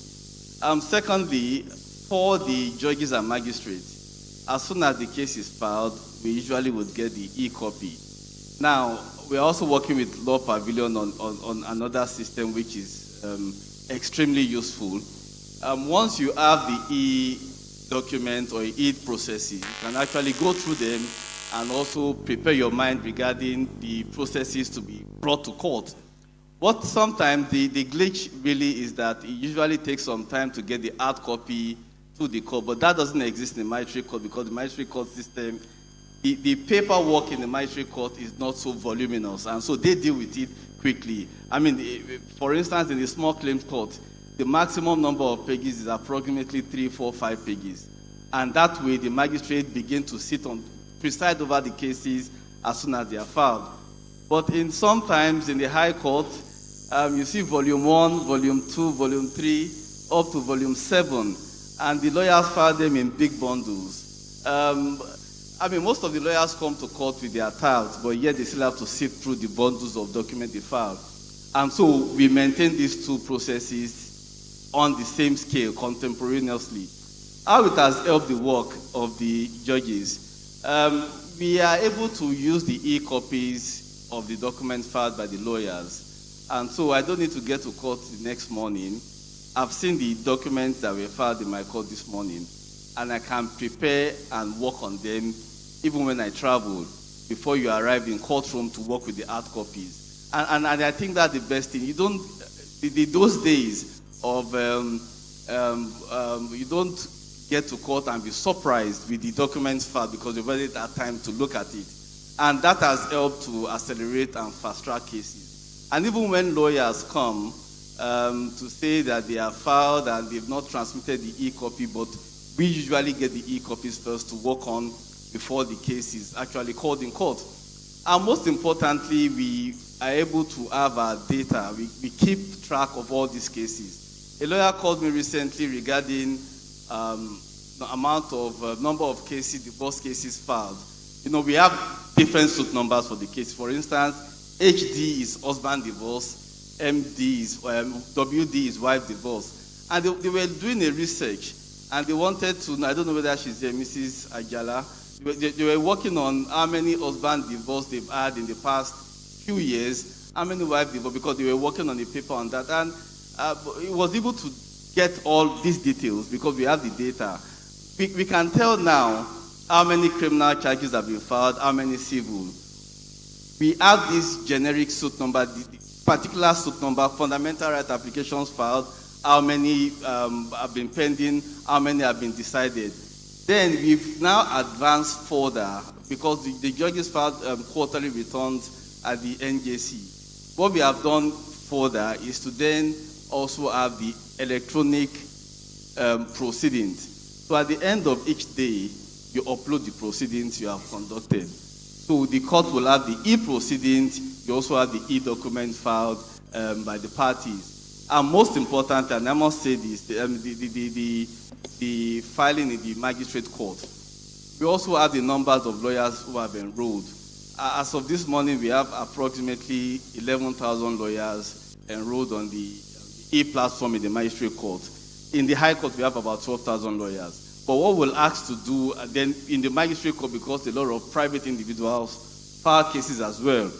Secondly, for the judges and magistrates, as soon as the case is filed, we usually would get the e-copy. Now, we're also working with Law Pavilion on another system which is extremely useful. Once you have the e-document or e-processes, you can actually go through them and also prepare your mind regarding the processes to be brought to court. What sometimes the glitch really is that it usually takes some time to get the hard copy to the court, but that doesn't exist in the magistrate court, because the magistrate court system, the paperwork in the magistrate court is not so voluminous, and so they deal with it quickly. For instance, in the small claims court, the maximum number of pages is approximately 3, 4, 5 pages. And that way, the magistrate begin to preside over the cases as soon as they are filed. But sometimes in the high court, you see volume 1, volume 2, volume 3, up to volume 7, and the lawyers file them in big bundles. Most of the lawyers come to court with their files, but yet they still have to sift through the bundles of documents they filed. And so we maintain these two processes on the same scale, contemporaneously. How it has helped the work of the judges, we are able to use the e-copies of the documents filed by the lawyers. And so I don't need to get to court the next morning. I've seen the documents that were filed in my court this morning, and I can prepare and work on them even when I travel, before you arrive in courtroom to work with the hard copies. And I think that's the best thing. You don't, those days of, you don't get to court and be surprised with the documents filed because you've already had time to look at it. And that has helped to accelerate and fast track cases. And even when lawyers come to say that they are filed and they've not transmitted the e-copy, but we usually get the e-copies first to work on before the case is actually called in court. And most importantly, we are able to have our data. We keep track of all these cases. A lawyer called me recently regarding the amount of number of cases, divorce cases filed. We have different suit numbers for the case. For instance, HD is husband divorce, MD is WD is wife divorce. And they were doing a research, and they wanted to know, I don't know whether she's there, Mrs. Ajala. They were working on how many husband divorce they've had in the past few years, how many wife divorce, because they were working on the paper on that. And it was able to get all these details because we have the data. We can tell now how many criminal charges have been filed, how many civil. We have this generic suit number, the particular suit number, fundamental right applications filed, how many have been pending, how many have been decided. Then we've now advanced further because the judges filed quarterly returns at the NJC. What we have done further is to then also have the electronic proceedings. So at the end of each day, you upload the proceedings you have conducted. So the court will have the e-proceedings, you also have the e-documents filed by the parties. And most important, and I must say this, the filing in the magistrate court. We also have the numbers of lawyers who have enrolled. As of this morning, we have approximately 11,000 lawyers enrolled on the e-platform in the magistrate court. In the high court, we have about 12,000 lawyers. But what we'll ask to do, then in the magistrate court, because a lot of private individuals file cases as well,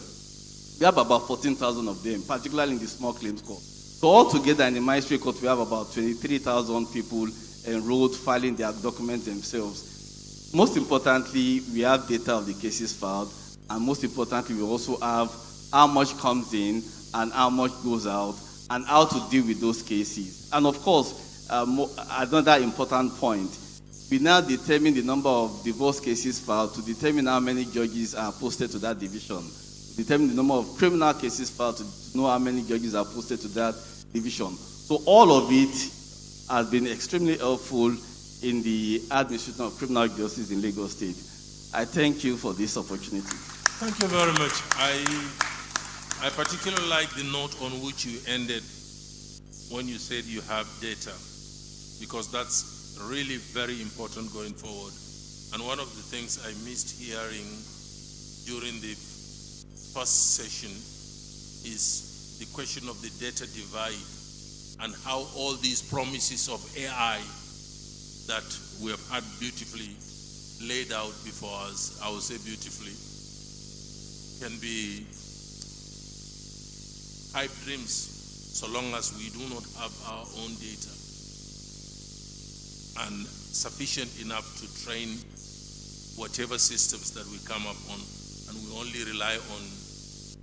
we have about 14,000 of them, particularly in the small claims court. So altogether in the magistrate court, we have about 23,000 people enrolled filing their documents themselves. Most importantly, we have data of the cases filed, and most importantly, we also have how much comes in and how much goes out, and how to deal with those cases. And of course, another important point, we now determine the number of divorce cases filed to determine how many judges are posted to that division. determine the number of criminal cases filed, to know how many judges are posted to that division. So all of it has been extremely helpful in the administration of criminal justice in Lagos State. I thank you for this opportunity. Thank you very much. I particularly like the note on which you ended when you said you have data, because that's really very important going forward. And one of the things I missed hearing during the first session is the question of the data divide and how all these promises of AI that we have had beautifully laid out before us, I will say beautifully, can be pipe dreams so long as we do not have our own data and sufficient enough to train whatever systems that we come up on, and we only rely on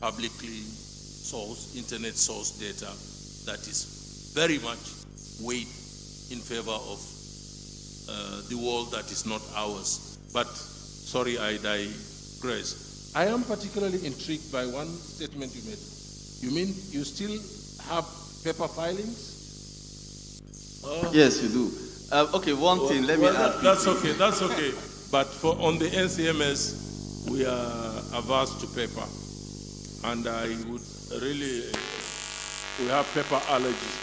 publicly sourced, internet source data that is very much weighed in favor of the world that is not ours. But sorry, I digress. I am particularly intrigued by one statement you made. You mean you still have paper filings? Yes, we do. Okay, one thing, let me add. That's okay, that's okay. But on the NCMS, we are averse to paper. And I would really, we have paper allergies.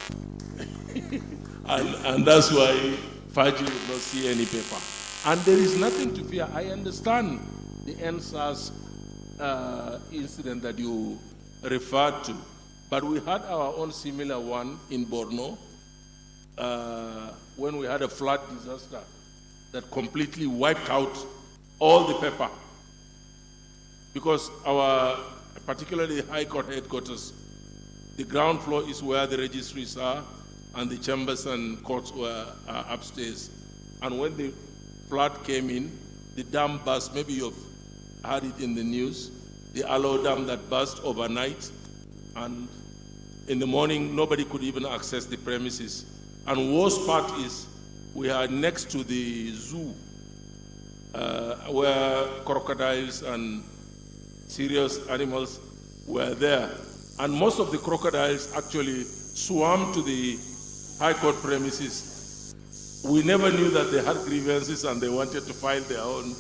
and that's why Faji would not see any paper. And there is nothing to fear. I understand the NSAS incident that you referred to, but we had our own similar one in Borno when we had a flood disaster that completely wiped out all the paper. Because our, particularly High Court headquarters, the ground floor is where the registries are, and the chambers and courts were upstairs. And when the flood came in, the dam burst. Maybe you've heard it in the news, the Aloe Dam that burst overnight, and in the morning, nobody could even access the premises. And worst part is, we are next to the zoo, where crocodiles and serious animals were there. And most of the crocodiles actually swam to the High Court premises. We never knew that they had grievances and they wanted to file their own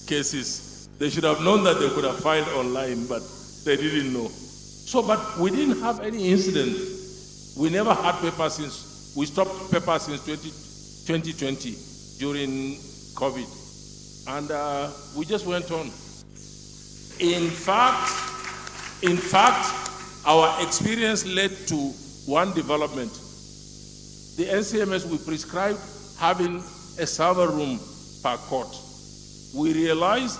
cases. They should have known that they could have filed online, but they didn't know. So, but we didn't have any incident. We never had paper since, we stopped paper since 2020 during COVID. And we just went on. In fact, our experience led to one development. The NCMS, we prescribed having a server room per court. We realized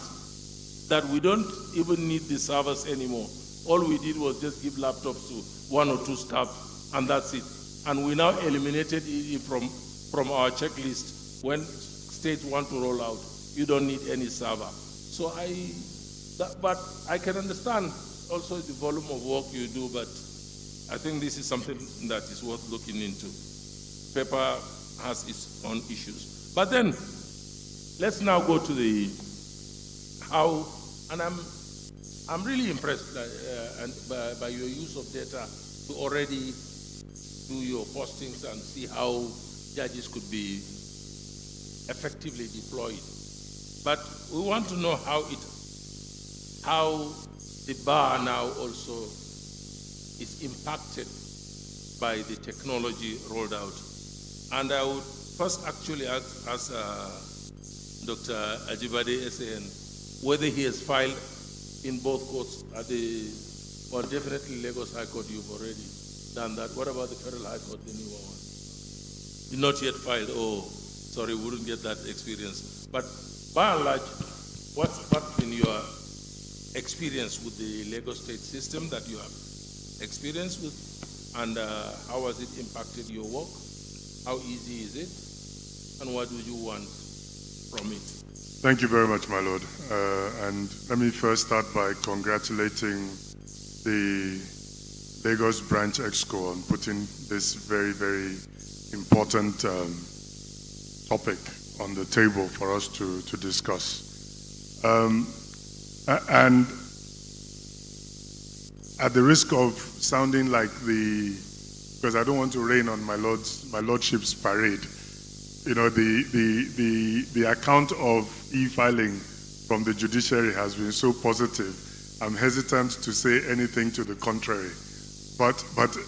that we don't even need the servers anymore. All we did was just give laptops to one or two staff, and that's it. And we now eliminated it from our checklist. When states want to roll out, you don't need any server. So but I can understand also the volume of work you do, but I think this is something that is worth looking into. Paper has its own issues. But then, let's now go to the how, and I'm really impressed by your use of data to already do your postings and see how judges could be effectively deployed. But we want to know how the bar now also is impacted by the technology rolled out. And I would first actually ask Dr. Ajibade SAN whether he has filed in both courts well, definitely Lagos High Court, you've already done that. What about the Federal High Court, the newer one? You're not yet filed. Oh, sorry, we wouldn't get that experience. But by and large, what's been your experience with the Lagos State system that you have experience with, and how has it impacted your work? How easy is it, and what do you want from it? Thank you very much, my lord. And let me first start by congratulating the Lagos Branch Exco on putting this very, very important topic on the table for us to discuss. And at the risk of sounding like because I don't want to rain on my lordship's parade, the account of e-filing from the judiciary has been so positive, I'm hesitant to say anything to the contrary. But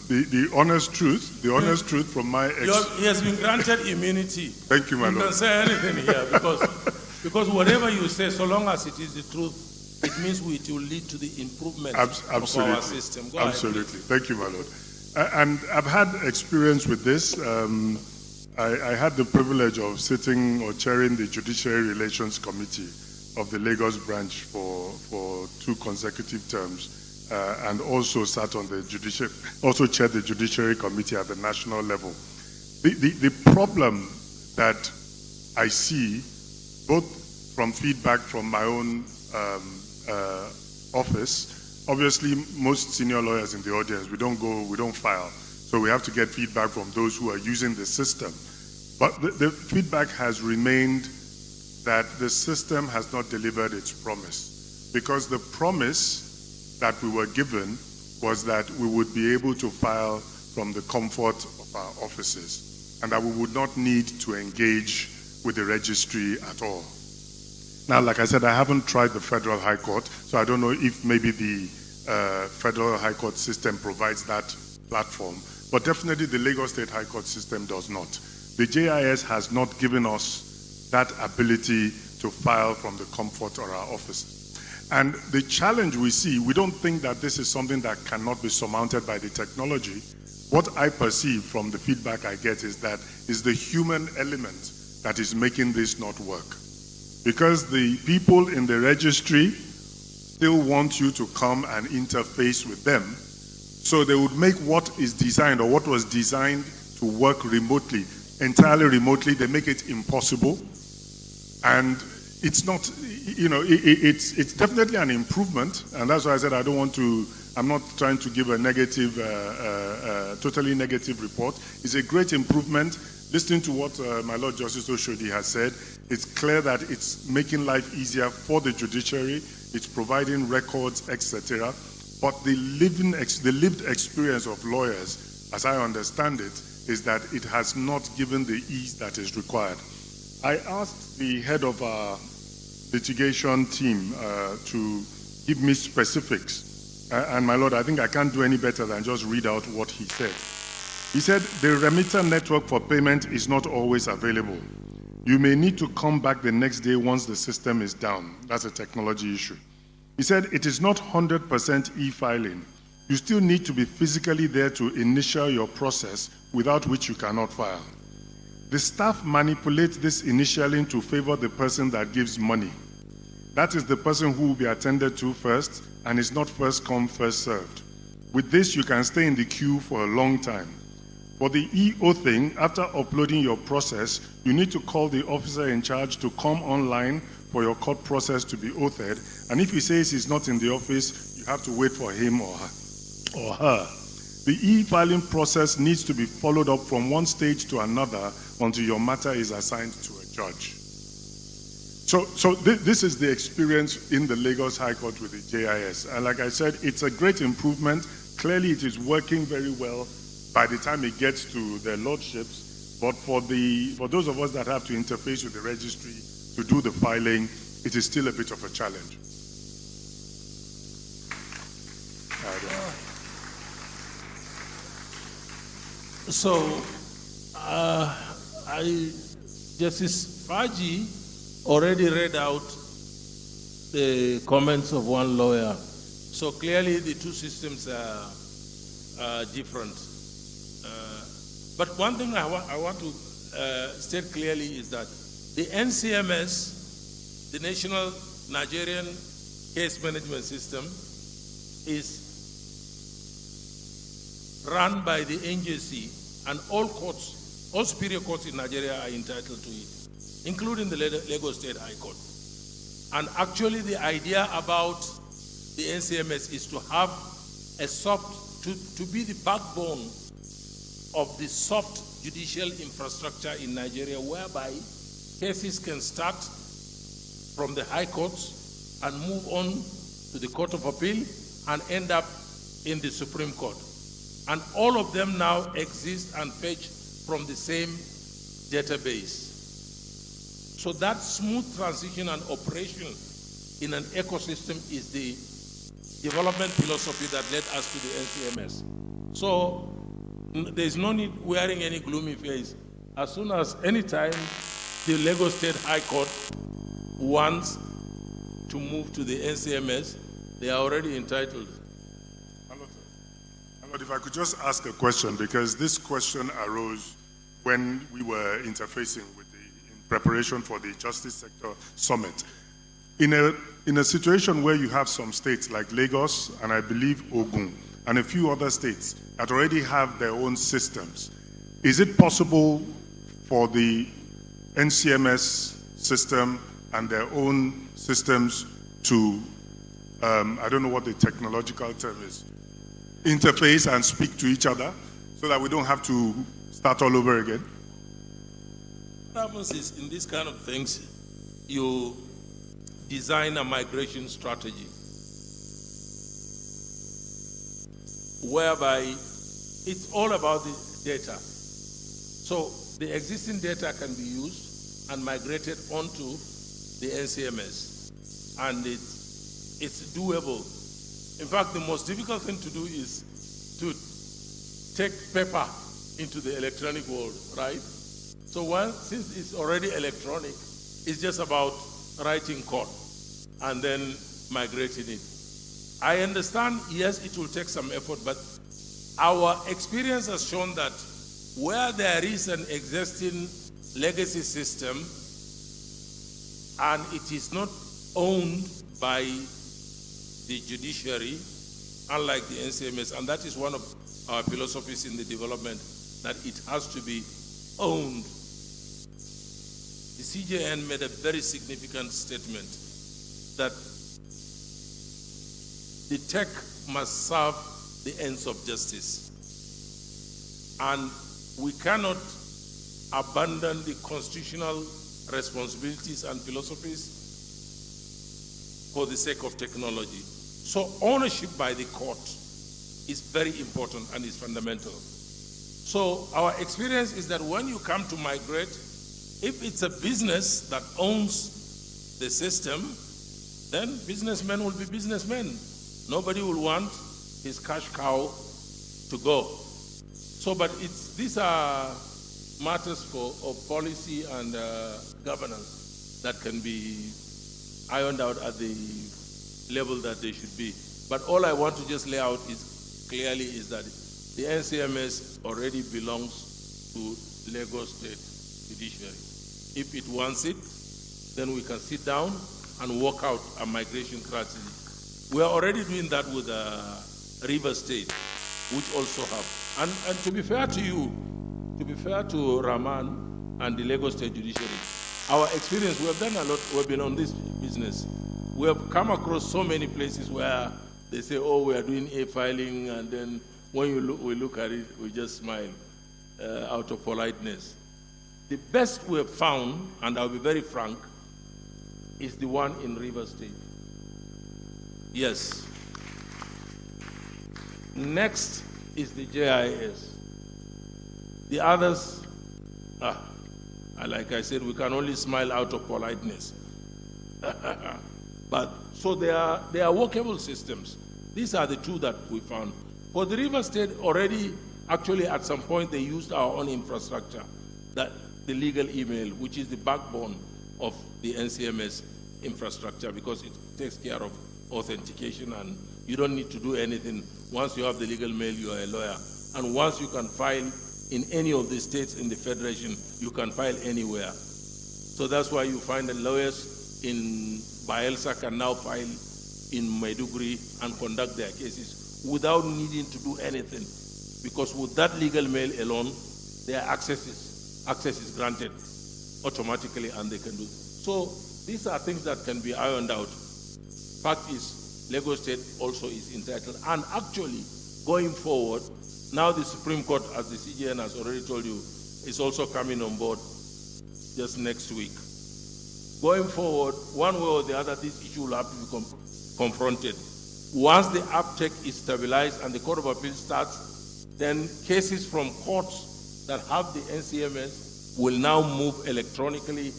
the honest truth from my He has been granted immunity. Thank you, my lord. You can say anything here because whatever you say, so long as it is the truth, it means it will lead to the improvement of our system. Go Absolutely. ahead, Thank you, my lord. And I've had experience with this. I had the privilege of sitting or chairing the Judiciary Relations Committee of the Lagos branch for 2 consecutive terms, and also sat on the chaired the Judiciary Committee at the national level. The problem that I see, both from feedback from my own office, obviously most senior lawyers in the audience, we don't file, so we have to get feedback from those who are using the system. But the feedback has remained that the system has not delivered its promise, because the promise that we were given was that we would be able to file from the comfort of our offices and that we would not need to engage with the registry at all. Now, like I said, I haven't tried the Federal High Court, so I don't know if maybe the Federal High Court system provides that platform, but definitely the Lagos State High Court system does not. The JIS has not given us that ability to file from the comfort of our offices. And the challenge we see, we don't think that this is something that cannot be surmounted by the technology. What I perceive from the feedback I get is that is the human element that is making this not work. Because the people in the registry still want you to come and interface with them. So they would make what is designed or what was designed to work remotely, entirely remotely. They make it impossible. And it's not, it's definitely an improvement. And that's why I said I'm not trying to give a negative, totally negative report. It's a great improvement. Listening to what my Lord Justice Oshodi has said, it's clear that it's making life easier for the judiciary. It's providing records, etc. But the lived experience of lawyers, as I understand it, is that it has not given the ease that is required. I asked the head of our litigation team to give me specifics. And my Lord, I think I can't do any better than just read out what he said. He said, the remitter network for payment is not always available. You may need to come back the next day once the system is down. That's a technology issue. He said, it is not 100% e-filing. You still need to be physically there to initial your process, without which you cannot file. The staff manipulates this initialing to favor the person that gives money. That is the person who will be attended to first, and is not first come, first served. With this, you can stay in the queue for a long time. For the EO thing, after uploading your process, you need to call the officer in charge to come online for your court process to be authored. And if he says he's not in the office, you have to wait for him or her. The e-filing process needs to be followed up from one stage to another until your matter is assigned to a judge. So this is the experience in the Lagos High Court with the JIS. And like I said, it's a great improvement. Clearly, it is working very well by the time it gets to their lordships. But for those of us that have to interface with the registry to do the filing, it is still a bit of a challenge. So, Justice Faji already read out the comments of one lawyer. So clearly the two systems are different. But one thing I want to state clearly is that the NCMS, the National Nigerian Case Management System, is run by the NJC, and all courts, all superior courts in Nigeria are entitled to it, including the Lagos State High Court. And actually the idea about the NCMS is to have a to be the backbone of the soft judicial infrastructure in Nigeria, whereby cases can start from the high courts and move on to the Court of Appeal and end up in the Supreme Court. And all of them now exist and fetch from the same database. So that smooth transition and operation in an ecosystem is the development philosophy that led us to the NCMS. So there's no need wearing any gloomy face. As soon as any time the Lagos State High Court wants to move to the NCMS, they are already entitled. But if I could just ask a question, because this question arose when we were interfacing with in preparation for the Justice Sector Summit. In a situation where you have some states like Lagos and I believe Ogun and a few other states that already have their own systems, is it possible for the NCMS system and their own systems to, I don't know what the technological term is, interface and speak to each other so that we don't have to start all over again? What happens is, in these kind of things, you design a migration strategy whereby it's all about the data. So the existing data can be used and migrated onto the NCMS, and it's doable. In fact, the most difficult thing to do is to take paper into the electronic world, right? So since it's already electronic, it's just about writing code and then migrating it. I understand, yes, it will take some effort, but our experience has shown that where there is an existing legacy system and it is not owned by the judiciary, unlike the NCMS, and that is one of our philosophies in the development, that it has to be owned. The CJN made a very significant statement that the tech must serve the ends of justice. And we cannot abandon the constitutional responsibilities and philosophies for the sake of technology. So ownership by the court is very important and is fundamental. So our experience is that when you come to migrate, if it's a business that owns the system, then businessmen will be businessmen. Nobody will want his cash cow to go. So, but these are matters of policy and governance that can be ironed out at the level that they should be. But all I want to just lay out clearly is that the NCMS already belongs to Lagos State Judiciary. If it wants it, then we can sit down and work out a migration strategy. We are already doing that with River State, which also have. And to be fair to you, to be fair to Rahman and the Lagos State Judiciary, our experience, we have done a lot, we've been on this business. We have come across so many places where they say, oh, we are doing e-filing, and then when we look at it, we just smile out of politeness. The best we have found, and I'll be very frank, is the one in River State. Yes. Next is the JIS. The others, like I said, we can only smile out of politeness. But so they are workable systems. These are the two that we found. For the River State, already, actually, at some point, they used our own infrastructure, the legal email, which is the backbone of the NCMS infrastructure, because it takes care of authentication and you don't need to do anything. Once you have the legal mail, you are a lawyer. And once you can file in any of the states in the Federation, you can file anywhere. So that's why you find that lawyers in Bayelsa can now file in Maiduguri and conduct their cases without needing to do anything. Because with that legal mail alone, their access is granted automatically and they can do it. So these are things that can be ironed out. Fact is, Lagos State also is entitled. And actually, going forward, now the Supreme Court, as the CJN has already told you, is also coming on board just next week. Going forward, one way or the other, this issue will have to be confronted. Once the uptake is stabilized and the Court of Appeal starts, then cases from courts that have the NCMS will now move electronically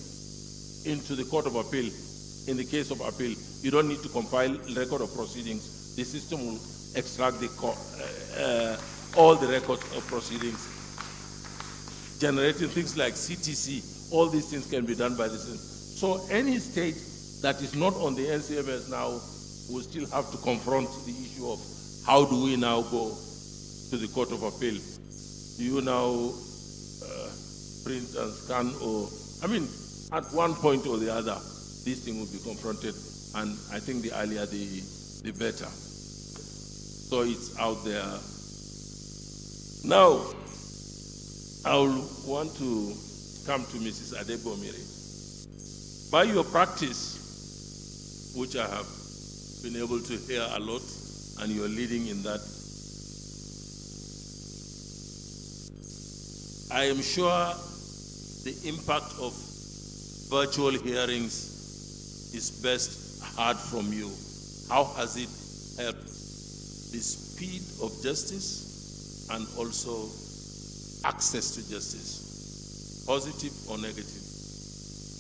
into the Court of Appeal. In the case of appeal, you don't need to compile record of proceedings. The system will extract all the records of proceedings, generating things like CTC. All these things can be done by the system. So any state that is not on the NCMS now will still have to confront the issue of how do we now go to the Court of Appeal? Do you now print and scan, or, I mean, at one point or the other, this thing will be confronted, and I think the earlier the better. So it's out there. Now, I will want to come to Mrs. Adebomire. By your practice, which I have been able to hear a lot, and you're leading in that, I am sure the impact of virtual hearings is best heard from you. How has it helped the speed of justice and also access to justice? Positive or negative?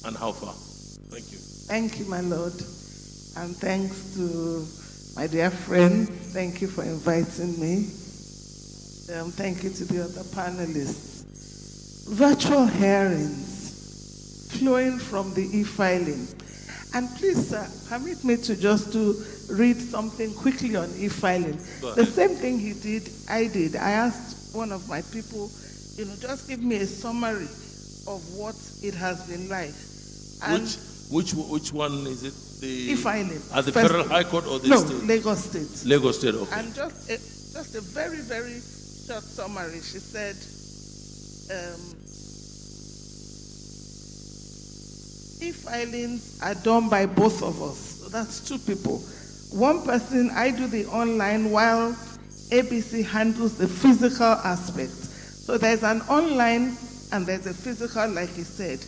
And how far? Thank you. Thank you, my Lord. And thanks to my dear friends. Thank you for inviting me. Thank you to the other panelists. Virtual hearings flowing from the e-filing. And please, sir, permit me to just read something quickly on e-filing. The same thing I did. I asked one of my people, just give me a summary of what it has been like. And which one is it? The e-filing. At the Federal High Court or the state? No, Lagos State. Lagos State, okay. And just a very, very short summary. She said, e-filings are done by both of us. So that's two people. One person, I do the online while ABC handles the physical aspect. So there's an online and there's a physical, like he said.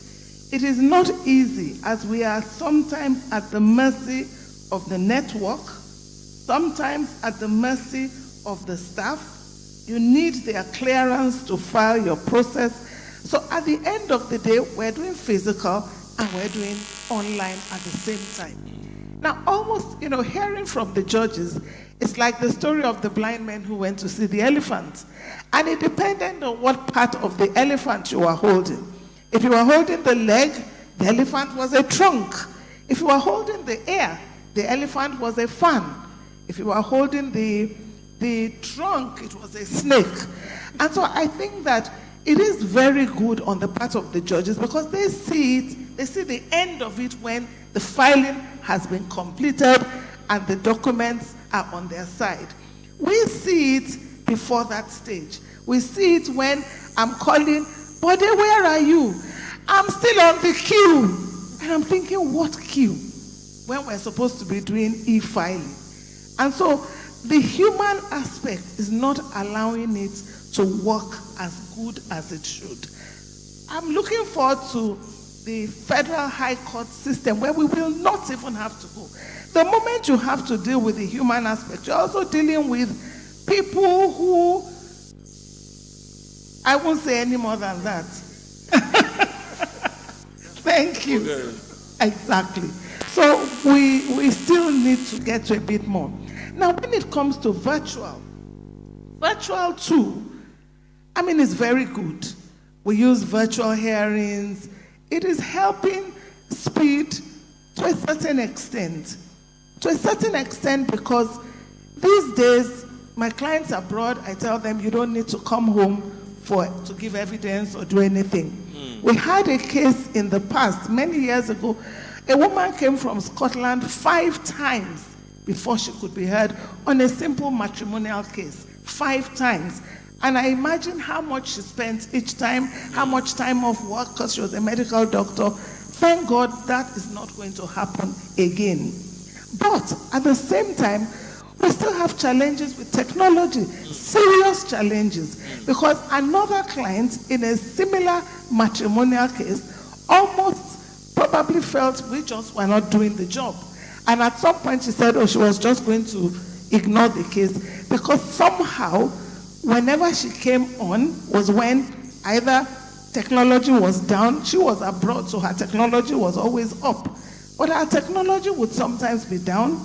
It is not easy, as we are sometimes at the mercy of the network, sometimes at the mercy of the staff. You need their clearance to file your process. So at the end of the day, we're doing physical and we're doing online at the same time. Now, almost, hearing from the judges, it's like the story of the blind man who went to see the elephant. And it depended on what part of the elephant you were holding. If you were holding the leg, the elephant was a trunk. If you were holding the ear, the elephant was a fan. If you were holding the trunk, it was a snake. And so I think that it is very good on the part of the judges because they see the end of it when the filing has been completed and the documents are on their side. We see it before that stage. We see it when I'm calling, Bode, where are you? I'm still on the queue. And I'm thinking, what queue? When we're supposed to be doing e-filing. And so the human aspect is not allowing it to work as good as it should. I'm looking forward to the Federal High Court system where we will not even have to go. The moment you have to deal with the human aspect, you're also dealing with people who, I won't say any more than that. Thank you. Okay. Exactly. So we still need to get to a bit more. Now, when it comes to virtual too, it's very good. We use virtual hearings. It is helping speed to a certain extent. To a certain extent, because these days, my clients abroad, I tell them you don't need to come home to give evidence or do anything. We had a case in the past, many years ago. A woman came from Scotland 5 times before she could be heard on a simple matrimonial case. 5 times. And I imagine how much she spent each time, how much time off work, because she was a medical doctor. Thank God that is not going to happen again. But at the same time, we still have challenges with technology, serious challenges, because another client in a similar matrimonial case almost probably felt we just were not doing the job. And at some point she said, she was just going to ignore the case, because somehow, whenever she came on was when either technology was down, she was abroad, so her technology was always up. But our technology would sometimes be down,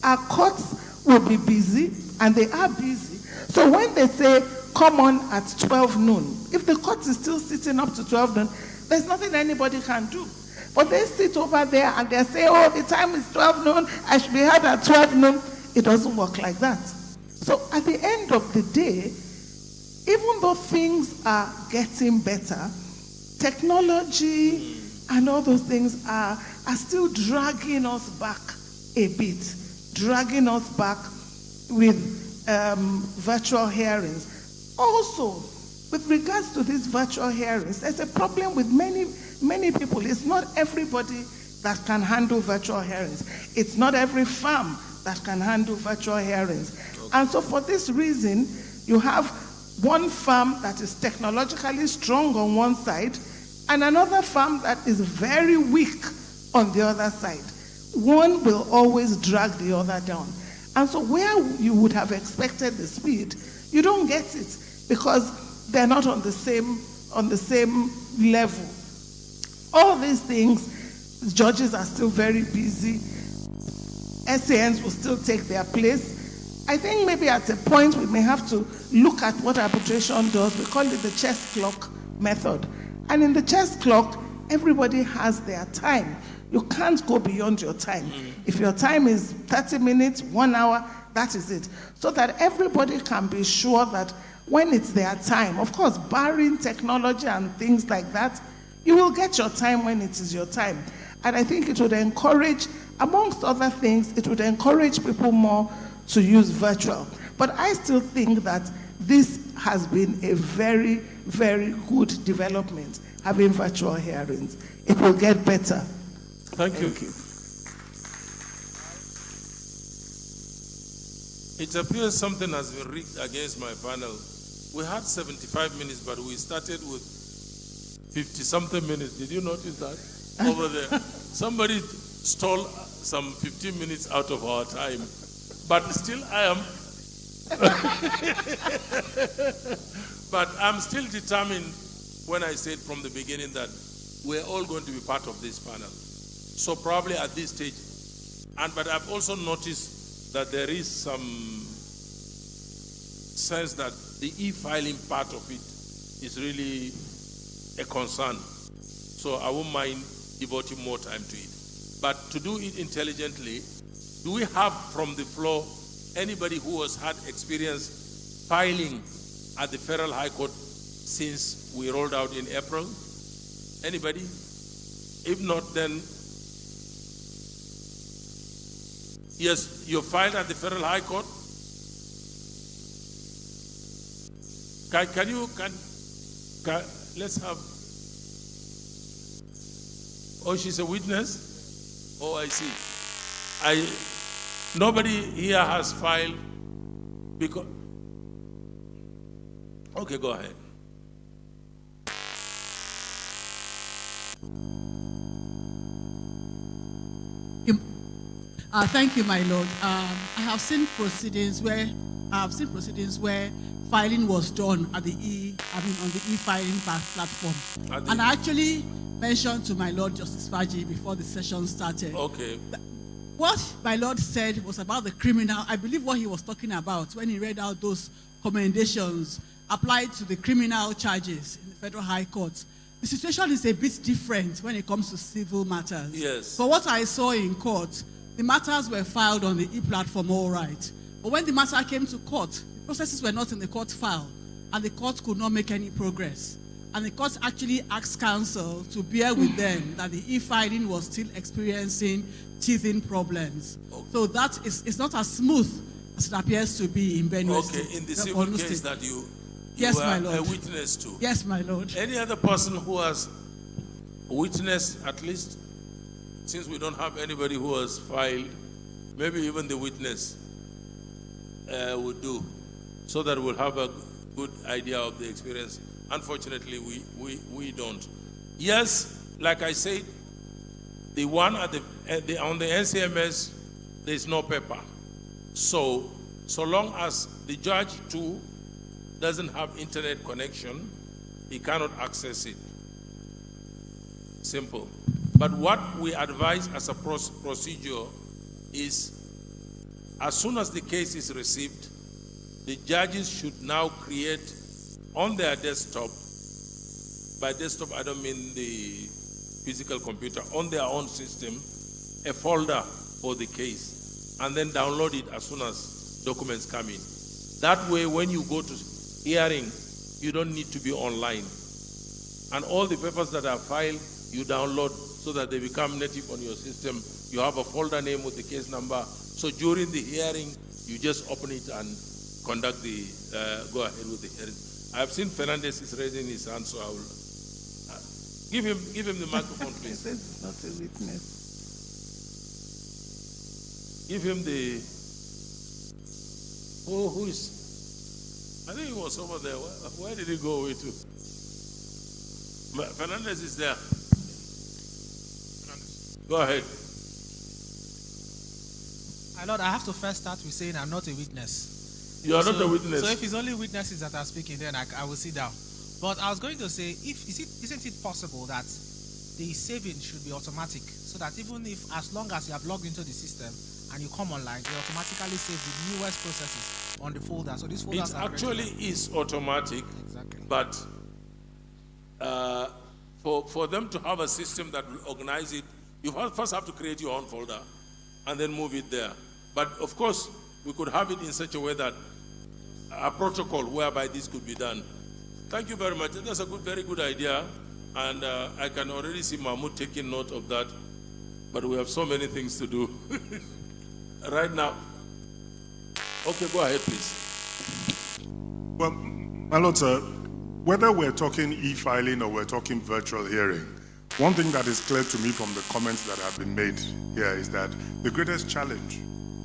our courts will be busy, and they are busy. So when they say, come on at 12 noon, if the court is still sitting up to 12 noon, there's nothing anybody can do. But they sit over there and they say, oh, the time is 12 noon, I should be heard at 12 noon. It doesn't work like that. So at the end of the day, even though things are getting better, technology and all those things are still dragging us back a bit, dragging us back with virtual hearings. Also, with regards to these virtual hearings, there's a problem with many people. It's not everybody that can handle virtual hearings. It's not every firm that can handle virtual hearings. Okay. And so for this reason, you have one firm that is technologically strong on one side and another firm that is very weak on the other side. One will always drag the other down. And so where you would have expected the speed, you don't get it because they're not on the same level. All these things, judges are still very busy. SANs will still take their place. I think maybe at a point we may have to look at what arbitration does. We call it the chess clock method. And in the chess clock, everybody has their time. You can't go beyond your time. If your time is 30 minutes, 1 hour, that is it. So that everybody can be sure that when it's their time, of course, barring technology and things like that, you will get your time when it is your time. And I think it would encourage, amongst other things, it would encourage people more to use virtual. But I still think that this has been a very, very good development, having virtual hearings. It will get better. Thank you. It appears something has been rigged against my panel. We had 75 minutes, but we started with 50-something minutes. Did you notice that? Over there. Somebody stole some 15 minutes out of our time. But still I am. But I'm still determined when I said from the beginning that we're all going to be part of this panel. So probably at this stage, but I've also noticed that there is some sense that the e-filing part of it is really a concern. So I won't mind devoting more time to it. But to do it intelligently, do we have from the floor anybody who has had experience filing at the Federal High Court since we rolled out in April? Anybody? If not, then yes, you filed at the Federal High Court. Can let's have. Oh, she's a witness? Oh, I see. Nobody here has filed because. Okay, go ahead. Thank you, my lord. I have seen proceedings where filing was done at the on the e-filing platform. And I actually mentioned to my lord Justice Faji before the session started. Okay. What my lord said was about the criminal. I believe what he was talking about when he read out those commendations applied to the criminal charges in the Federal High Court. The situation is a bit different when it comes to civil matters. Yes. For what I saw in court, the matters were filed on the e-platform, all right. But when the matter came to court, the processes were not in the court file, and the court could not make any progress. And the court actually asked counsel to bear with them that the e-filing was still experiencing teething problems. Okay. So that is not as smooth as it appears to be in Benue State. Okay, in the civil case that you yes, were my lord. A witness to. Yes, my lord. Any other person who has witnessed, at least, since we don't have anybody who has filed, maybe even the witness would do, so that we'll have a good idea of the experience. Unfortunately, we don't. Yes, like I said, the one on the NCMS, there's no paper. So So long as the judge too doesn't have internet connection, he cannot access it. Simple. But what we advise as a procedure is, as soon as the case is received, the judges should now create on their desktop, by desktop I don't mean the physical computer, on their own system, a folder for the case, and then download it as soon as documents come in. That way, when you go to hearing, you don't need to be online. And all the papers that are filed, you download so that they become native on your system. You have a folder name with the case number. So during the hearing, you just open it and conduct the, go ahead with the hearing. I have seen Fernandez is raising his hand, so I will give him the microphone, please. He says it's not a witness. Give him the, who is, I think he was over there. Where did he go away to? Fernandez is there. Go ahead. My Lord, I have to first start with saying I'm not a witness. You are not a witness. So if it's only witnesses that are speaking, then I will sit down. But I was going to say, isn't it possible that the saving should be automatic, so that even if, as long as you have logged into the system and you come online, they automatically save the newest processes on the folder. So these folders It actually is automatic, exactly. But for them to have a system that will organize it, you first have to create your own folder and then move it there. But of course, we could have it in such a way that a protocol whereby this could be done. Thank you very much. That's a very good idea. And I can already see Mahmoud taking note of that. But we have so many things to do right now. Okay, go ahead, please. Well, my Lord, sir, whether we're talking e-filing or we're talking virtual hearing, one thing that is clear to me from the comments that have been made here is that the greatest challenge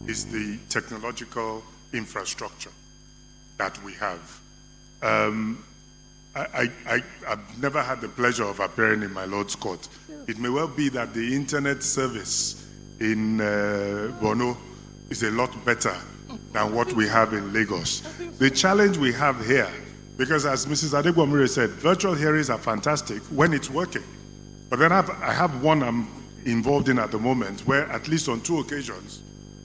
is the technological infrastructure that we have. I've never had the pleasure of appearing in my Lord's court. It may well be that the internet service in Bono is a lot better than what we have in Lagos. The challenge we have here, because as Mrs. Adegbomire said, virtual hearings are fantastic when it's working. But then I have one I'm involved in at the moment where at least on 2 occasions,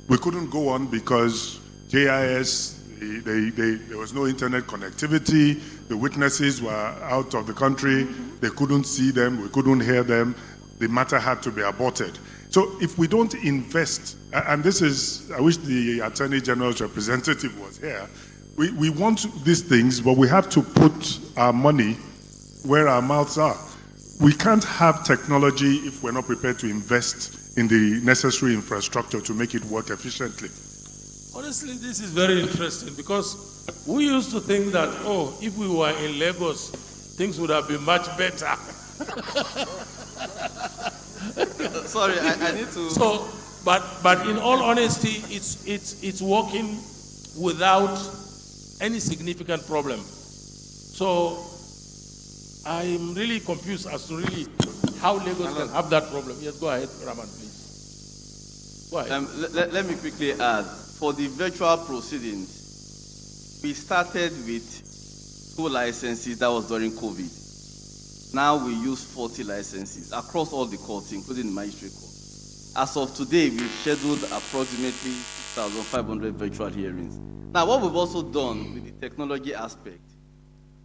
we couldn't go on because JIS, there was no internet connectivity, the witnesses were out of the country, they couldn't see them, we couldn't hear them, the matter had to be aborted. So if we don't invest, and this is, I wish the Attorney General's representative was here, we want these things, but we have to put our money where our mouths are. We can't have technology if we're not prepared to invest in the necessary infrastructure to make it work efficiently. Honestly, this is very interesting because we used to think that, oh, if we were in Lagos, things would have been much better. Sorry, I need to. So, but in all honesty, it's working without any significant problem. So I'm really confused as to really how Lagos can have that problem. Yes, go ahead, Raman, please. Go ahead. Let me quickly add. For the virtual proceedings, we started with 2 licenses. That was during COVID. Now we use 40 licenses across all the courts, including the magistrate court. As of today, we've scheduled approximately 6,500 virtual hearings. Now, what we've also done with the technology aspect,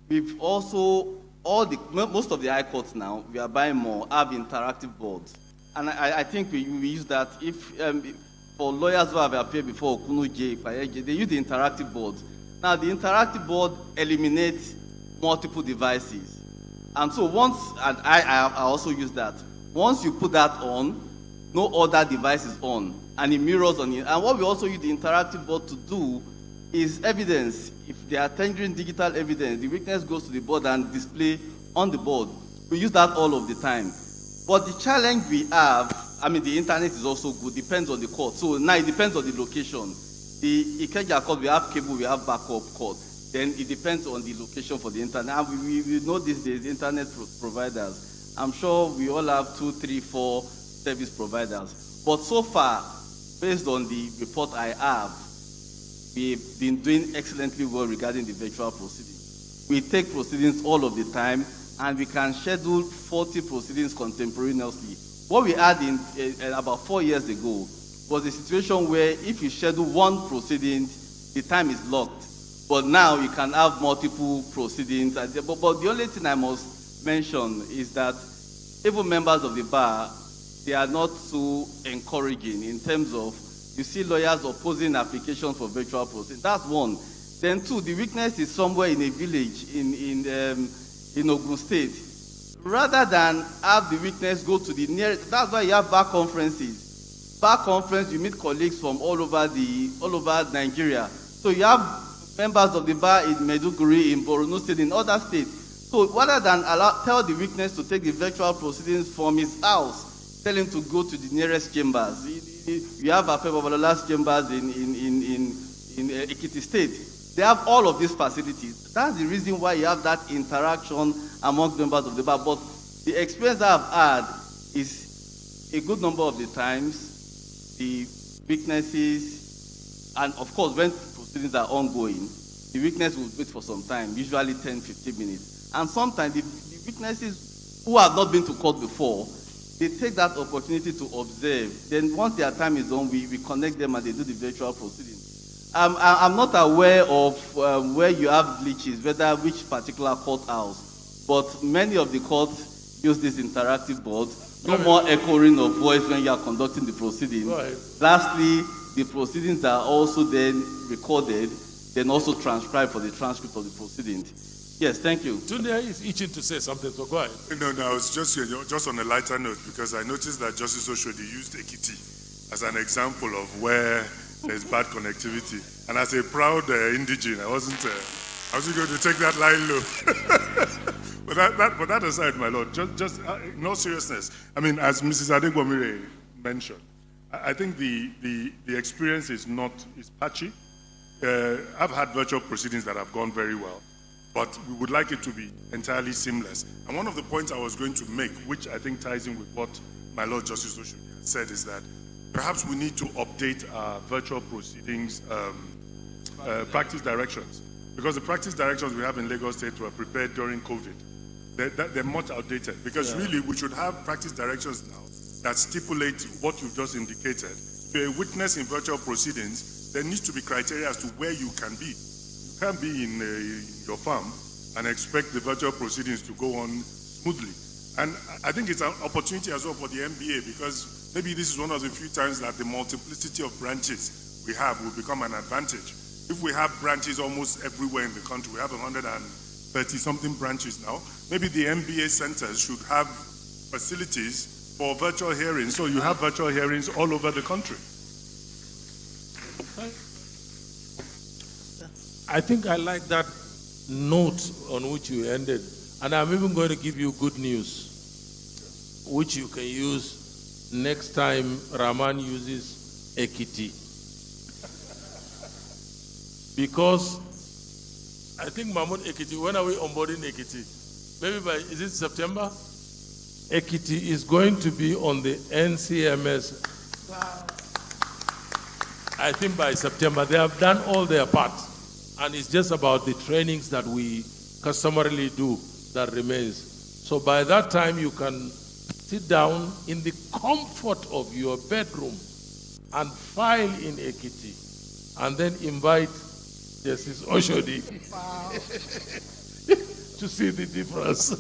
we've also, most of the high courts now, we are buying more, have interactive boards. And I think we use that for lawyers who have appeared before, Okunuje, they use the interactive board. Now, the interactive board eliminates multiple devices. And so and I also use that. Once you put that on, no other device is on, and it mirrors on it. And what we also use the interactive board to do is evidence. If they are tendering digital evidence, the witness goes to the board and display on the board. We use that all of the time. But the challenge we have, the internet is also good, depends on the court. So now it depends on the location. The Ikeja court, we have cable, we have backup court. Then it depends on the location for the internet. And we know these days, internet providers. I'm sure we all have 2, 3, 4 service providers. But so far, based on the report I have, we've been doing excellently well regarding the virtual proceedings. We take proceedings all of the time, and we can schedule 40 proceedings contemporaneously. What we had in about 4 years ago was a situation where if you schedule one proceeding, the time is locked. But now you can have multiple proceedings. But the only thing I must mention is that even members of the bar, they are not so encouraging in terms of, you see lawyers opposing applications for virtual proceedings. That's one. Then two, the weakness is somewhere in a village in Ogun State. Rather than have the weakness go to the nearest, that's why you have bar conferences. Bar conference, you meet colleagues from all over Nigeria. So you have members of the bar in Maiduguri, in Borno State, in other states. So rather than tell the witness to take the virtual proceedings from his house, tell him to go to the nearest chambers. You have Afe Babalola's chambers in Ekiti State. They have all of these facilities. That's the reason why you have that interaction amongst members of the bar. But the experience I've had is a good number of the times, the weaknesses, and of course, when proceedings are ongoing, the witness will wait for some time, usually 10, 15 minutes. And sometimes the witnesses who have not been to court before, they take that opportunity to observe. Then once their time is on, we connect them and they do the virtual proceedings. I'm not aware of where you have glitches, whether which particular courthouse, but many of the courts use this interactive board. No more echoing of voice when you are conducting the proceedings. Right. Lastly, the proceedings are also then recorded, then also transcribed for the transcript of the proceedings. Yes, thank you. Tunde is itching to say something, so go ahead. No, I was just on a lighter note, because I noticed that Justice Oshodi used Ekiti as an example of where there's bad connectivity. And as a proud indigene, I wasn't going to take that line low. But that aside, my lord, just in all seriousness, I mean, as Mrs. Adegwamire mentioned, I think the experience is patchy. I've had virtual proceedings that have gone very well, but we would like it to be entirely seamless. And one of the points I was going to make, which I think ties in with what my Lord Justice Oshodi said, is that perhaps we need to update our virtual proceedings practice directions, because the practice directions we have in Lagos State were prepared during COVID. They're much outdated, because really we should have practice directions now that stipulate what you've just indicated. If you're a witness in virtual proceedings, there needs to be criteria as to where you can be. You can't be in your farm and expect the virtual proceedings to go on smoothly. And I think it's an opportunity as well for the NBA, because maybe this is one of the few times that the multiplicity of branches we have will become an advantage. If we have branches almost everywhere in the country, we have 130-something branches now, maybe the NBA centers should have facilities for virtual hearings, so you have virtual hearings all over the country. I think I like that note on which you ended, and I'm even going to give you good news, which you can use next time Rahman uses Ekiti. Because I think Mahmoud Ekiti, when are we onboarding Ekiti? Maybe is it September? Ekiti is going to be on the NCMS. Wow. I think by September. They have done all their part. And it's just about the trainings that we customarily do that remains. So by that time, you can sit down in the comfort of your bedroom and file in Ekiti, and then invite Justice Oshodi to see the difference,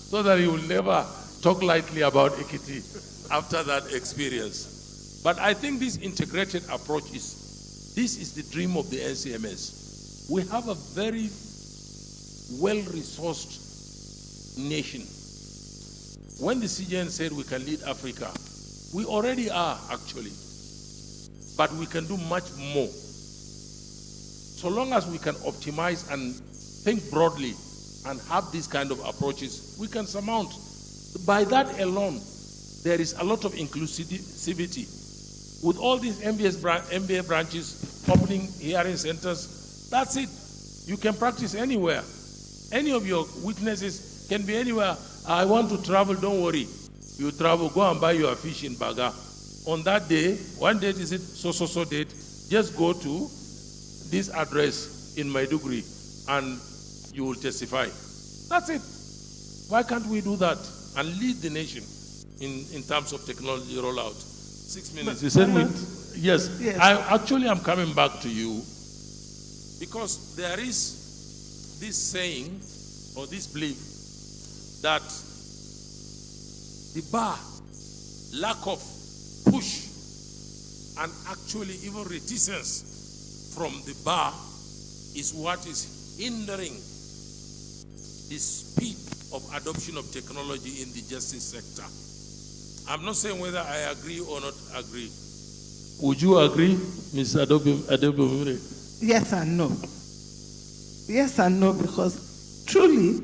so that he will never talk lightly about Ekiti after that experience. But I think this integrated approach this is the dream of the NCMS. We have a very well-resourced nation. When the CGN said we can lead Africa, we already are actually, but we can do much more. So long as we can optimize and think broadly and have these kind of approaches, we can surmount. By that alone, there is a lot of inclusivity. With all these MBA branches, opening hearing centers, that's it. You can practice anywhere. Any of your witnesses can be anywhere. I want to travel, don't worry. You travel, go and buy your fish in Baga. On that day, one date is it so date, just go to this address in Maiduguri and you will testify. That's it. Why can't we do that and lead the nation in terms of technology rollout? 6 minutes. You said yes. Yes. I actually am coming back to you because there is this saying or this belief that the bar, lack of push, and actually even reticence from the bar is what is hindering the speed of adoption of technology in the justice sector. I'm not saying whether I agree or not agree. Would you agree, Ms. Adebomire? Yes and no. Yes and no, because truly,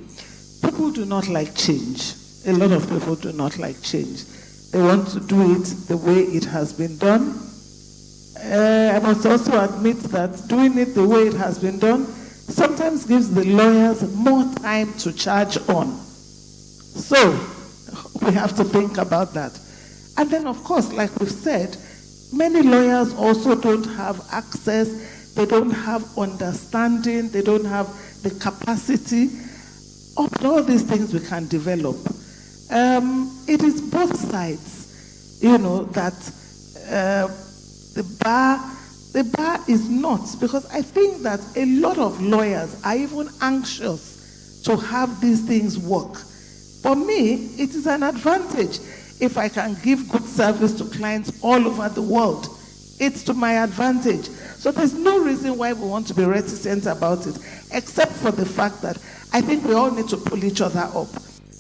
people do not like change. A lot of people do not like change. They want to do it the way it has been done. I must also admit that doing it the way it has been done sometimes gives the lawyers more time to charge on. So, we have to think about that. And then, of course, like we've said, many lawyers also don't have access, they don't have understanding, they don't have the capacity. All these things we can develop. It is both sides, that the bar is not, because I think that a lot of lawyers are even anxious to have these things work. For me, it is an advantage if I can give good service to clients all over the world. It's to my advantage. So there's no reason why we want to be reticent about it, except for the fact that I think we all need to pull each other up.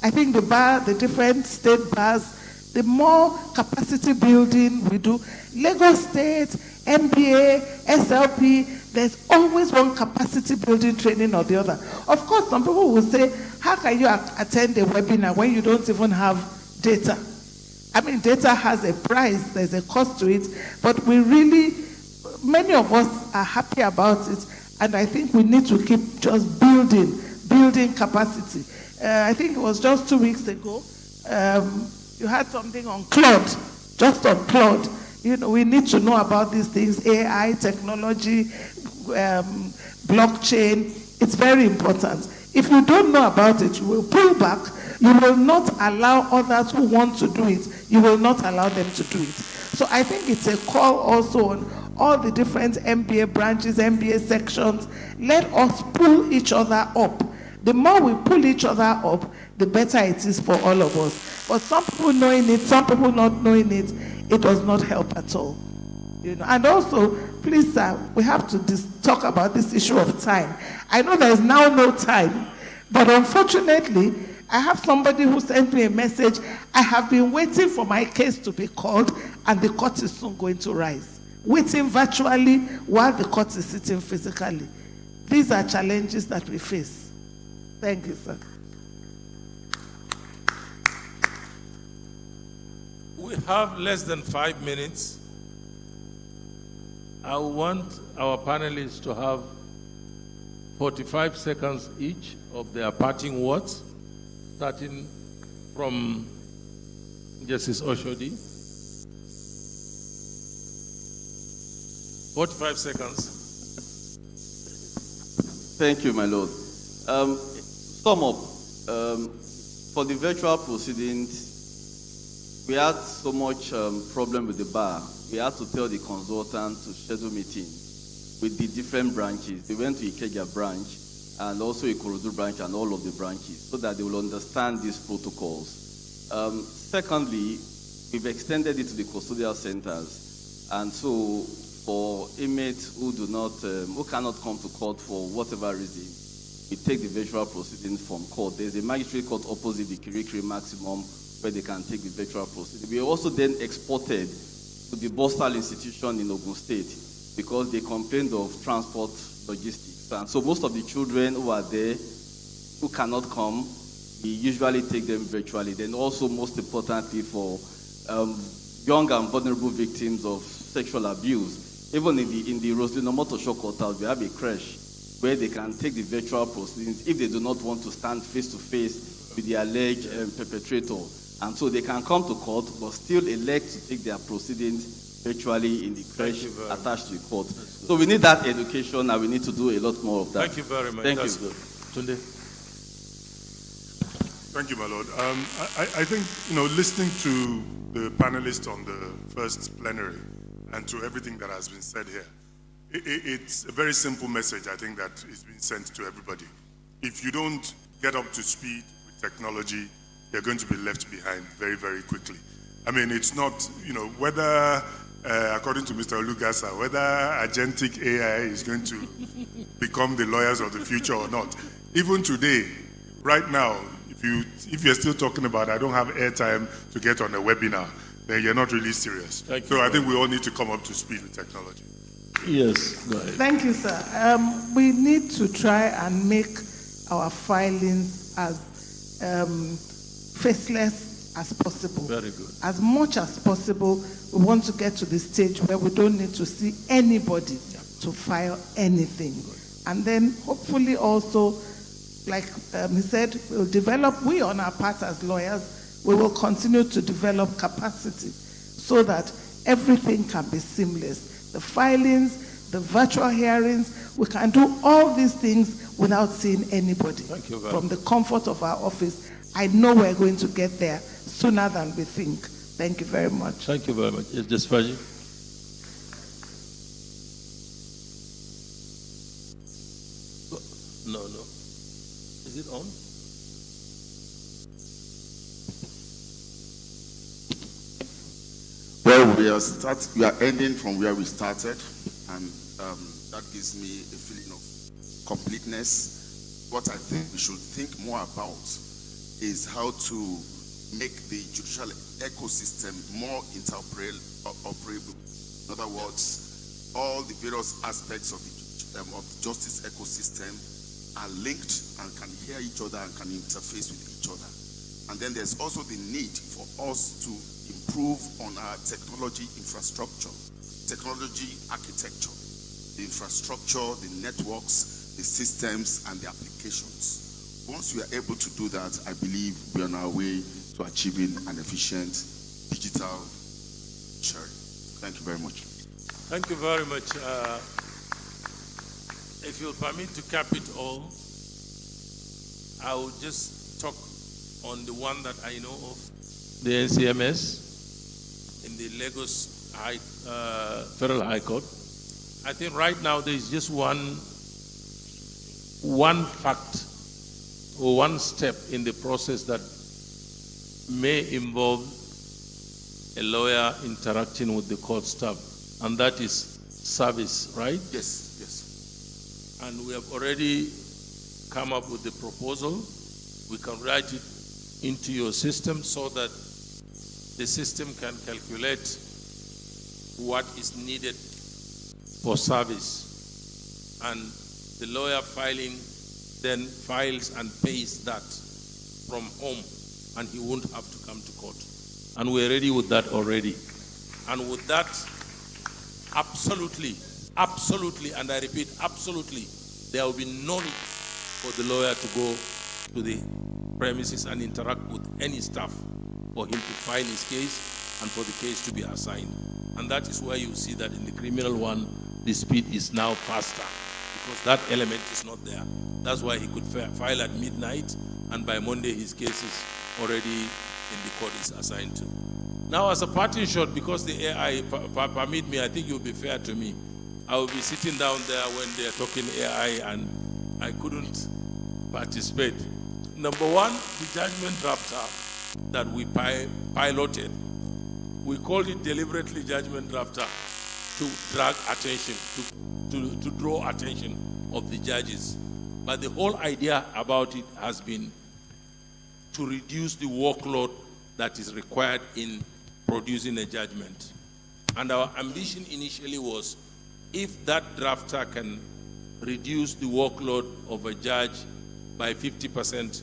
I think the bar, the different state bars, the more capacity building we do, Lagos State, MBA, SLP, there's always one capacity building training or the other. Of course, some people will say, how can you attend a webinar when you don't even have data? I mean, data has a price, there's a cost to it, but many of us are happy about it, and I think we need to keep just building capacity. I think it was just 2 weeks ago, you had something on Claude, just on Claude. We need to know about these things, AI, technology, blockchain. It's very important. If you don't know about it, you will pull back. You will not allow others who want to do it, you will not allow them to do it. So I think it's a call also on all the different MBA branches, MBA sections. Let us pull each other up. The more we pull each other up, the better it is for all of us. But some people knowing it, some people not knowing it, it does not help at all. And also, please, sir, we have to talk about this issue of time. I know there is now no time, but unfortunately, I have somebody who sent me a message. I have been waiting for my case to be called, and the court is soon going to rise. Waiting virtually while the court is sitting physically. These are challenges that we face. Thank you, sir. We have less than 5 minutes. I want our panelists to have 45 seconds each of their parting words, starting from Justice Oshodi. 45 seconds. Thank you, my Lord. Sum up, for the virtual proceedings, we had so much problem with the bar. We had to tell the consultant to schedule meetings with the different branches. They went to Ikeja branch and also Ikorodu branch and all of the branches so that they will understand these protocols. Secondly, we've extended it to the custodial centers. And so for inmates who cannot come to court for whatever reason, we take the virtual proceedings from court. There's a magistrate court opposite the Kirikiri maximum where they can take the virtual proceedings. We also then exported to the Bostal institution in Ogun State because they complained of transport logistics. And so most of the children who are there who cannot come, we usually take them virtually. Then also, most importantly, for young and vulnerable victims of sexual abuse, even in the Roslyn Omotosho courthouse, we have a creche where they can take the virtual proceedings if they do not want to stand face-to-face with the alleged perpetrator. And so they can come to court, but still elect to take their proceedings virtually in the creche attached to the court. So we need that education, and we need to do a lot more of that. Thank you very much. Thank That's you. good. Tunde? Thank you, my lord. I think, listening to the panelists on the first plenary and to everything that has been said here, it's a very simple message, I think, that is being sent to everybody. If you don't get up to speed with technology, you're going to be left behind very, very quickly. I mean, it's not, whether, according to Mr. Olugasa, whether agentic AI is going to become the lawyers of the future or not. Even today, right now, if you're still talking about, I don't have airtime to get on a webinar, then you're not really serious. So I think we all need to come up to speed with technology. Yes, go ahead. Thank you, sir. We need to try and make our filings as faceless as possible. Very good. As much as possible, we want to get to the stage where we don't need to see anybody to file anything. And then hopefully also, like he said, we on our part as lawyers, we will continue to develop capacity so that everything can be seamless. The filings, the virtual hearings, we can do all these things without seeing anybody. Thank you very From the comfort of our office, I know we're going to get there sooner than we think. Thank you very much. Thank you very much. Yes, Desfaji? No. Is it on? Well, we are ending from where we started, and that gives me a feeling of completeness. What I think we should think more about is how to make the judicial ecosystem more interoperable. In other words, all the various aspects of the justice ecosystem are linked and can hear each other and can interface with each other. And then there's also the need for us to improve on our technology infrastructure, technology architecture, the infrastructure, the networks, the systems, and the applications. Once we are able to do that, I believe we are on our way to achieving an efficient digital sharing. Thank you very much. Thank you very much. If you'll permit to cap it all, I will just talk on the one that I know of, the NCMS in the Lagos Federal High Court. I think right now there is just one fact or one step in the process that may involve a lawyer interacting with the court staff, and that is service, right? Yes. And we have already come up with the proposal. We can write it into your system so that the system can calculate what is needed for service. And the lawyer filing then files and pays that from home, and he won't have to come to court. And we're ready with that already. And with that, absolutely, and I repeat, absolutely, there will be no need for the lawyer to go to the premises and interact with any staff for him to file his case and for the case to be assigned. And that is why you see that in the criminal one, the speed is now faster, because that element is not there. That's why he could file at midnight, and by Monday his case is already in the court is assigned to. Now, as a parting shot, because the AI permit me, I think you'll be fair to me. I will be sitting down there when they're talking AI, and I couldn't participate. Number one, the judgment drafter that we piloted, we called it deliberately judgment drafter to drag attention, to draw attention of the judges. But the whole idea about it has been to reduce the workload that is required in producing a judgment. And our ambition initially was, if that drafter can reduce the workload of a judge by 50%,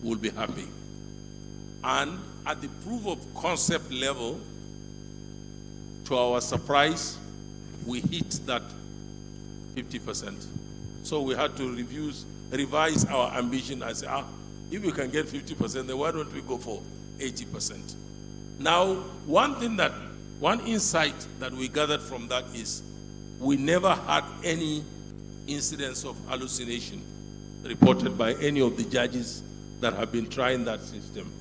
we'll be happy. And at the proof of concept level, to our surprise, we hit that 50%. So we had to revise our ambition and say, if we can get 50%, then why don't we go for 80%? Now, one thing that One insight that we gathered from that is we never had any incidents of hallucination reported by any of the judges that have been trying that system.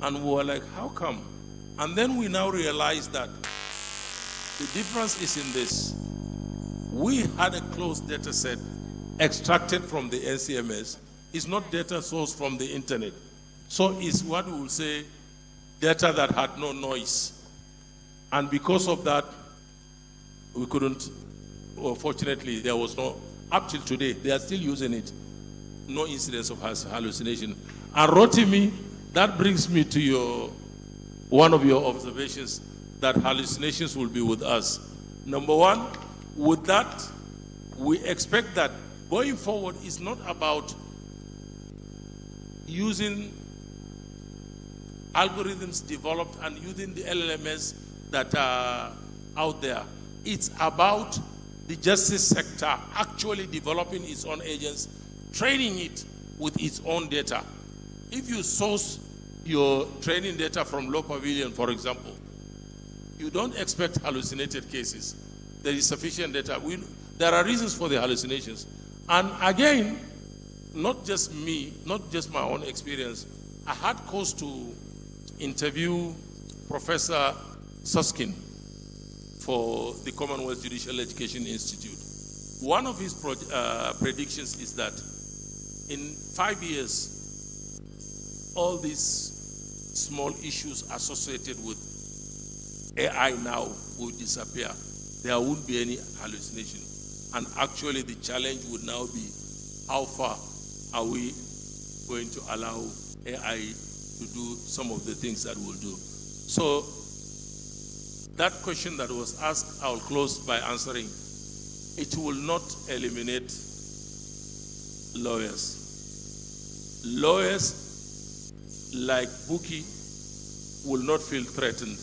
And we were like, how come? And then we now realize that the difference is in this. We had a closed data set extracted from the NCMS. It's not data sourced from the internet. So it's what we will say, data that had no noise. And because of that, we couldn't, or fortunately, there was no, up till today, they are still using it. No incidence of hallucination. And Rotimi, that brings me to one of your observations, that hallucinations will be with us. Number one, with that, we expect that going forward is not about using algorithms developed and using the LLMs that are out there. It's about the justice sector actually developing its own agents, training it with its own data. If you source your training data from Law Pavilion, for example, you don't expect hallucinated cases. There is sufficient data. There are reasons for the hallucinations. And again, not just me, not just my own experience, I had cause to interview Professor Susskind for the Commonwealth Judicial Education Institute. One of his predictions is that in 5 years, all these small issues associated with AI now will disappear. There won't be any hallucination. And actually the challenge would now be, how far are we going to allow AI to do some of the things that we'll do? So that question that was asked, I'll close by answering. It will not eliminate lawyers. Lawyers, like Buki, will not feel threatened.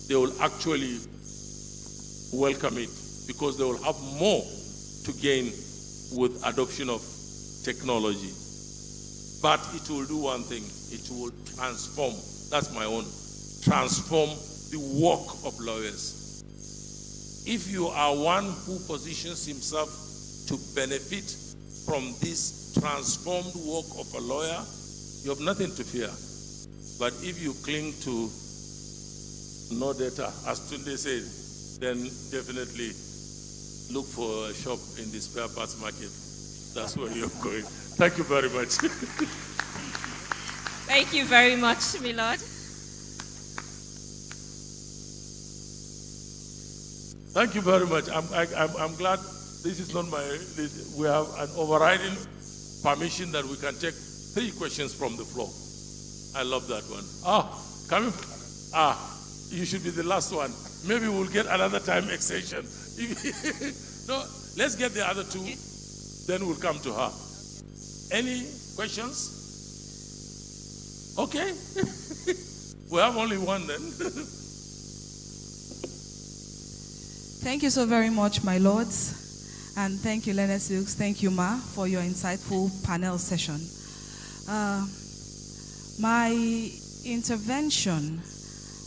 They will actually welcome it because they will have more to gain with adoption of technology. But it will do one thing, it will transform, that's my own, transform the work of lawyers. If you are one who positions himself to benefit from this transformed work of a lawyer, you have nothing to fear. But if you cling to no data, as Tunde said, then definitely look for a shop in the spare parts market. That's where you're going. Thank you very much. Thank you very much, Milord. Thank you very much. I'm glad this is not we have an overriding permission that we can take 3 questions from the floor. I love that one. You should be the last one. Maybe we'll get another time extension. No, let's get the other 2, then we'll come to her. Any questions? Okay. We have only one then. Thank you so very much, my lords. And thank you, Leonard Silks. Thank you, Ma, for your insightful panel session. My intervention,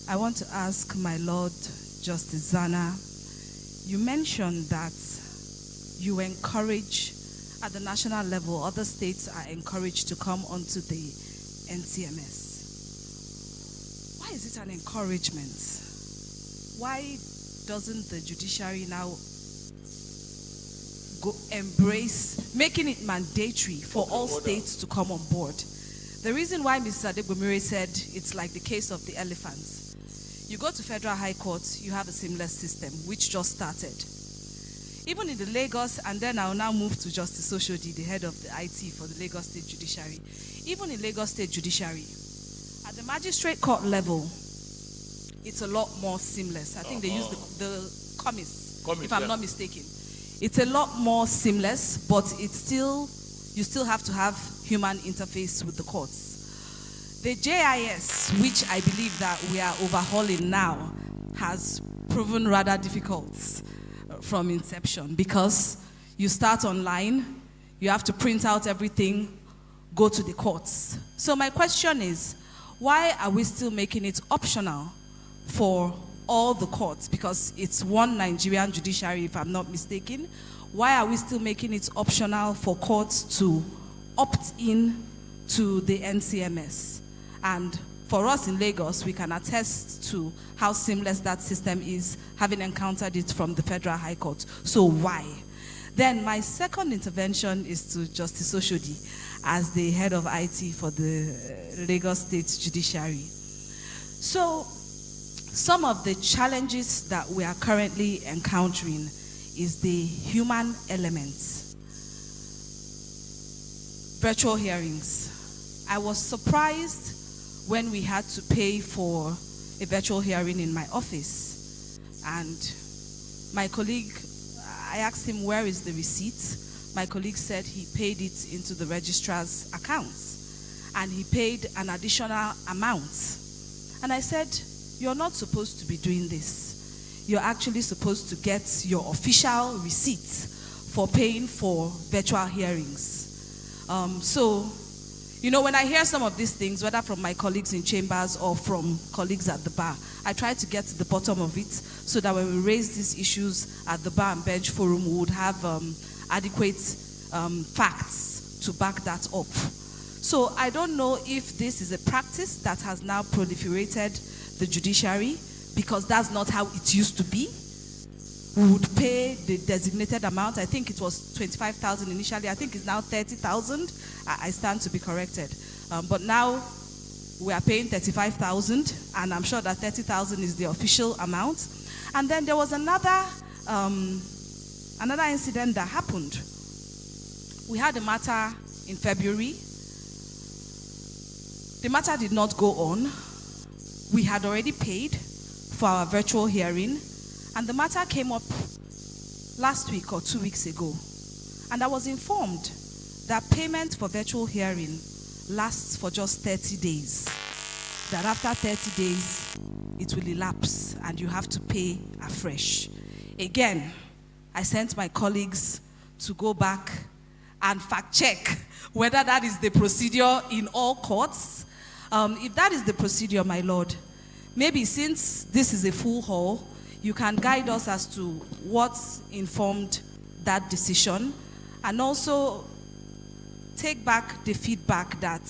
I want to ask my Lord Justice Zana, you mentioned that you encourage, at the national level, other states are encouraged to come onto the NCMS. Why is it an encouragement? Why doesn't the judiciary now embrace making it mandatory for all states to come on board? The reason why Mr. Adegbomire said it's like the case of the elephants. You go to Federal High Court, you have a seamless system, which just started. Even in the Lagos, and then I'll now move to Justice Oshodi, the head of the IT for the Lagos State Judiciary. Even in Lagos State Judiciary, at the magistrate court level, it's a lot more seamless. I think they use the commis, if I'm not mistaken. It's a lot more seamless, but it's still, you still have to have human interface with the courts. The JIS, which I believe that we are overhauling now, has proven rather difficult from inception because you start online, you have to print out everything, go to the courts. So my question is, why are we still making it optional for all the courts, because it's one Nigerian judiciary, if I'm not mistaken, why are we still making it optional for courts to opt in to the NCMS? And for us in Lagos, we can attest to how seamless that system is, having encountered it from the Federal High Court. So why? Then my second intervention is to Justice Oshodi as the head of IT for the Lagos State Judiciary. So some of the challenges that we are currently encountering is the human element. Virtual hearings. I was surprised when we had to pay for a virtual hearing in my office. And my colleague, I asked him, where is the receipt? My colleague said he paid it into the registrar's accounts. And he paid an additional amount. And I said, you're not supposed to be doing this. You're actually supposed to get your official receipt for paying for virtual hearings. So, you know, when I hear some of these things, whether from my colleagues in chambers or from colleagues at the bar, I try to get to the bottom of it so that when we raise these issues at the bar and bench forum, we would have adequate facts to back that up. So I don't know if this is a practice that has now proliferated the judiciary, because that's not how it used to be. We would pay the designated amount. I think it was 25,000 initially. I think it's now 30,000. I stand to be corrected. But now we are paying 35,000, and I'm sure that 30,000 is the official amount. And then there was another incident that happened. We had a matter in February. The matter did not go on. We had already paid for our virtual hearing, and the matter came up last week or 2 weeks ago. And I was informed that payment for virtual hearing lasts for just 30 days. That after 30 days, it will elapse and you have to pay afresh. Again, I sent my colleagues to go back and fact check whether that is the procedure in all courts. If that is the procedure, my lord, maybe since this is a full hall, you can guide us as to what informed that decision, and also take back the feedback that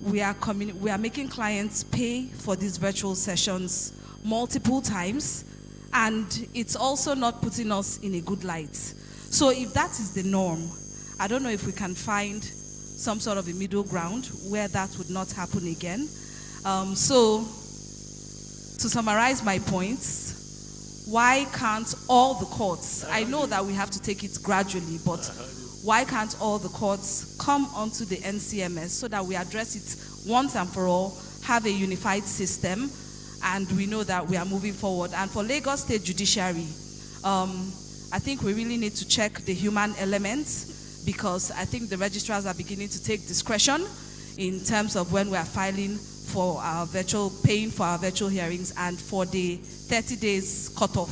we are making clients pay for these virtual sessions multiple times, and it's also not putting us in a good light. So if that is the norm, I don't know if we can find some sort of a middle ground where that would not happen again. So to summarize my points, why can't all the courts, I know that we have to take it gradually, but why can't all the courts come onto the NCMS so that we address it once and for all, have a unified system, and we know that we are moving forward. And for Lagos State Judiciary, I think we really need to check the human element, because I think the registrars are beginning to take discretion in terms of when we are filing for our paying for our virtual hearings, and for the 30 days cutoff.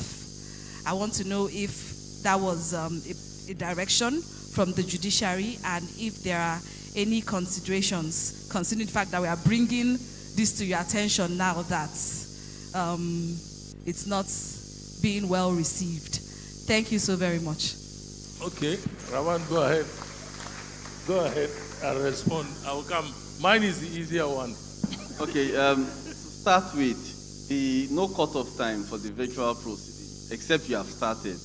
I want to know if that was a direction from the judiciary, and if there are any considerations, considering the fact that we are bringing this to your attention now that it's not being well received. Thank you so very much. Okay, Raman, go ahead. Go ahead and respond. I will come. Mine is the easier one. Okay, to start with, the no cut-off time for the virtual proceeding, except you have started.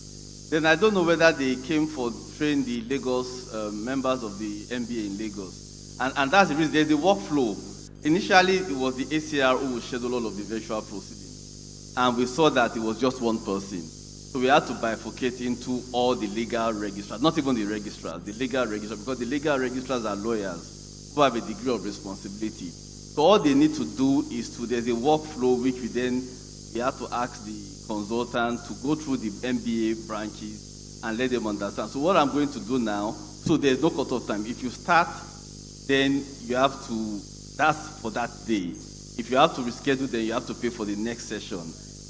Then I don't know whether they came for train the Lagos members of the MBA in Lagos. And that's the reason. There's a workflow. Initially, it was the ACR who would schedule all of the virtual proceedings. And we saw that it was just one person. So we had to bifurcate into all the legal registrars, not even the registrars, the legal registrars, because the legal registrars are lawyers who have a degree of responsibility. So all they need to do is there's a workflow which we have to ask the consultant to go through the MBA branches and let them understand. So what I'm going to do now, so there's no cut-off time. If you start, then you have to, that's for that day. If you have to reschedule, then you have to pay for the next session.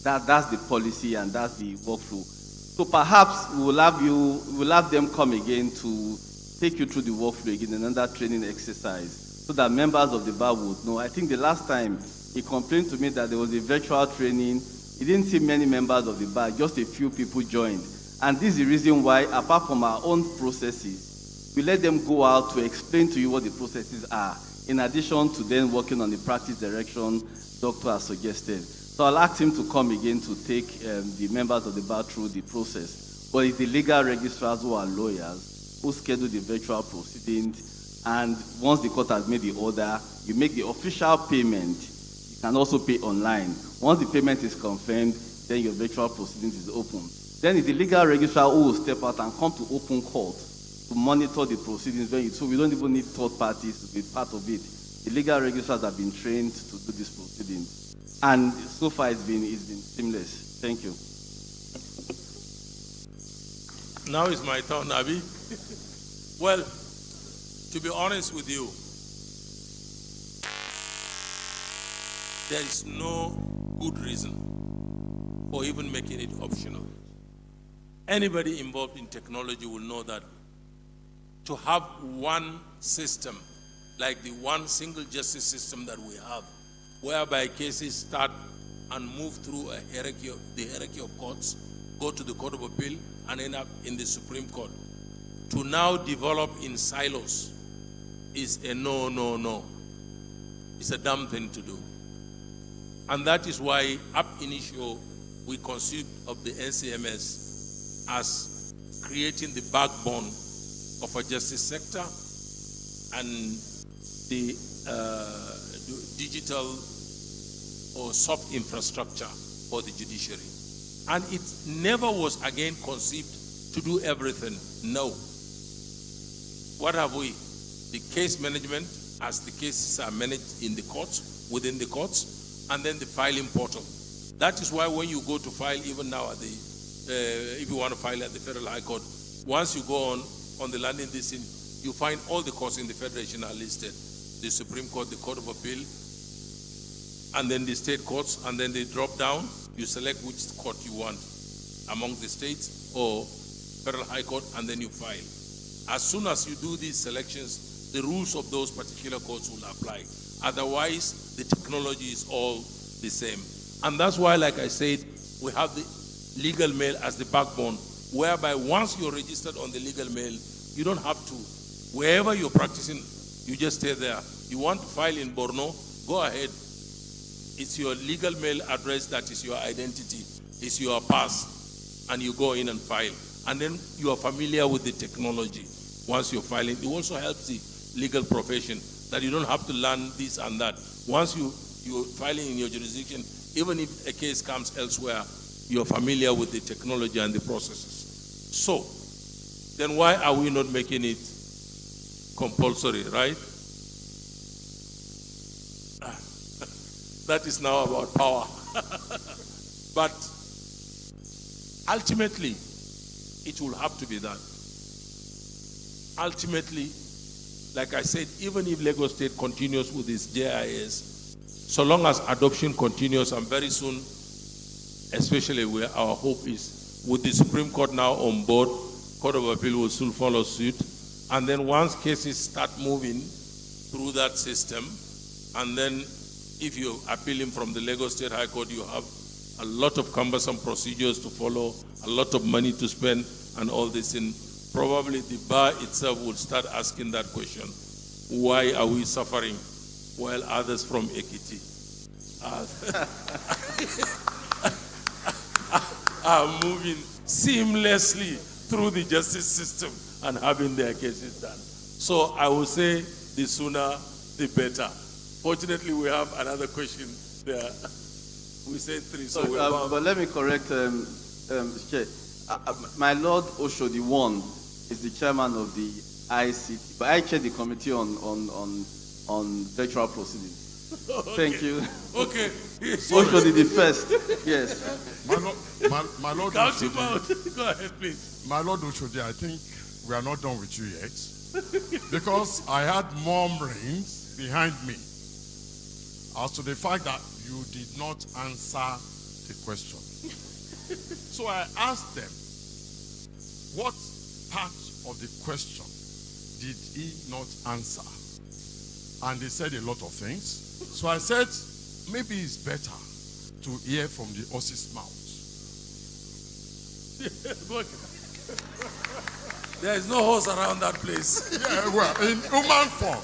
That's the policy and that's the workflow. So perhaps we will have them come again to take you through the workflow again, another training exercise, so that members of the bar would know. I think the last time he complained to me that there was a virtual training. He didn't see many members of the bar, just a few people joined. And this is the reason why, apart from our own processes, we let them go out to explain to you what the processes are, in addition to then working on the practice direction Doctor has suggested. So I'll ask him to come again to take the members of the bar through the process. But it's the legal registrars who are lawyers who schedule the virtual proceedings, and once the court has made the order, you make the official payment. You can also pay online. Once the payment is confirmed, then your virtual proceedings is open. Then it's the legal registrar who will step out and come to open court to monitor the proceedings. So we don't even need third parties to be part of it. The legal registrars have been trained to do these proceedings. And so far it's been seamless. Thank you. Now it's my turn, Abi. Well, to be honest with you, there is no good reason for even making it optional. Anybody involved in technology will know that to have one system, like the one single justice system that we have, whereby cases start and move through the hierarchy of courts, go to the Court of Appeal, and end up in the Supreme Court. To now develop in silos is a no. It's a dumb thing to do. And that is why ab initio we conceived of the NCMS as creating the backbone of a justice sector and the digital or soft infrastructure for the judiciary. And it never was again conceived to do everything. No. What have we? The case management, as the cases are managed in the courts, within the courts, and then the filing portal. That is why when you go to file, even now at the, if you want to file at the Federal High Court, once you go on the landing listing, you find all the courts in the Federation are listed. The Supreme Court, the Court of Appeal, and then the state courts, and then they drop down. You select which court you want among the states or Federal High Court, and then you file. As soon as you do these selections, the rules of those particular courts will apply. Otherwise, the technology is all the same. And that's why, like I said, we have the legal mail as the backbone, whereby once you're registered on the legal mail, you don't have to, wherever you're practicing, you just stay there. You want to file in Borno, go ahead. It's your legal mail address that is your identity. It's your pass. And you go in and file. And then you are familiar with the technology once you're filing. It also helps the legal profession that you don't have to learn this and that. Once you're filing in your jurisdiction, even if a case comes elsewhere, you're familiar with the technology and the processes. So, then why are we not making it compulsory, right? That is now about power. But ultimately, it will have to be done. Ultimately, like I said, even if Lagos State continues with its JIS, so long as adoption continues, and very soon, especially where our hope is, with the Supreme Court now on board, Court of Appeal will soon follow suit. And then once cases start moving through that system, and then if you're appealing from the Lagos State High Court, you have a lot of cumbersome procedures to follow, a lot of money to spend, and all this. And probably the bar itself will start asking that question. Why are we suffering while others from Ekiti are moving seamlessly through the justice system and having their cases done? So I will say the sooner, the better. Fortunately, we have another question there. We said 3, so we're bound. But let me correct, Chair. My Lord Oshodi I is the chairman of the ICT, but I chair the committee on virtual proceedings. Okay. Thank you. Okay. Oshodi the first. Yes. My Lord Count him Oshodi, out. Go ahead, please. My Lord Oshodi, I think we are not done with you yet, because I had murmurings behind me as to the fact that you did not answer the question. So I asked them, what part of the question did he not answer? And they said a lot of things. So I said, maybe it's better to hear from the horse's mouth. There is no horse around that place. Yeah, well, in human form.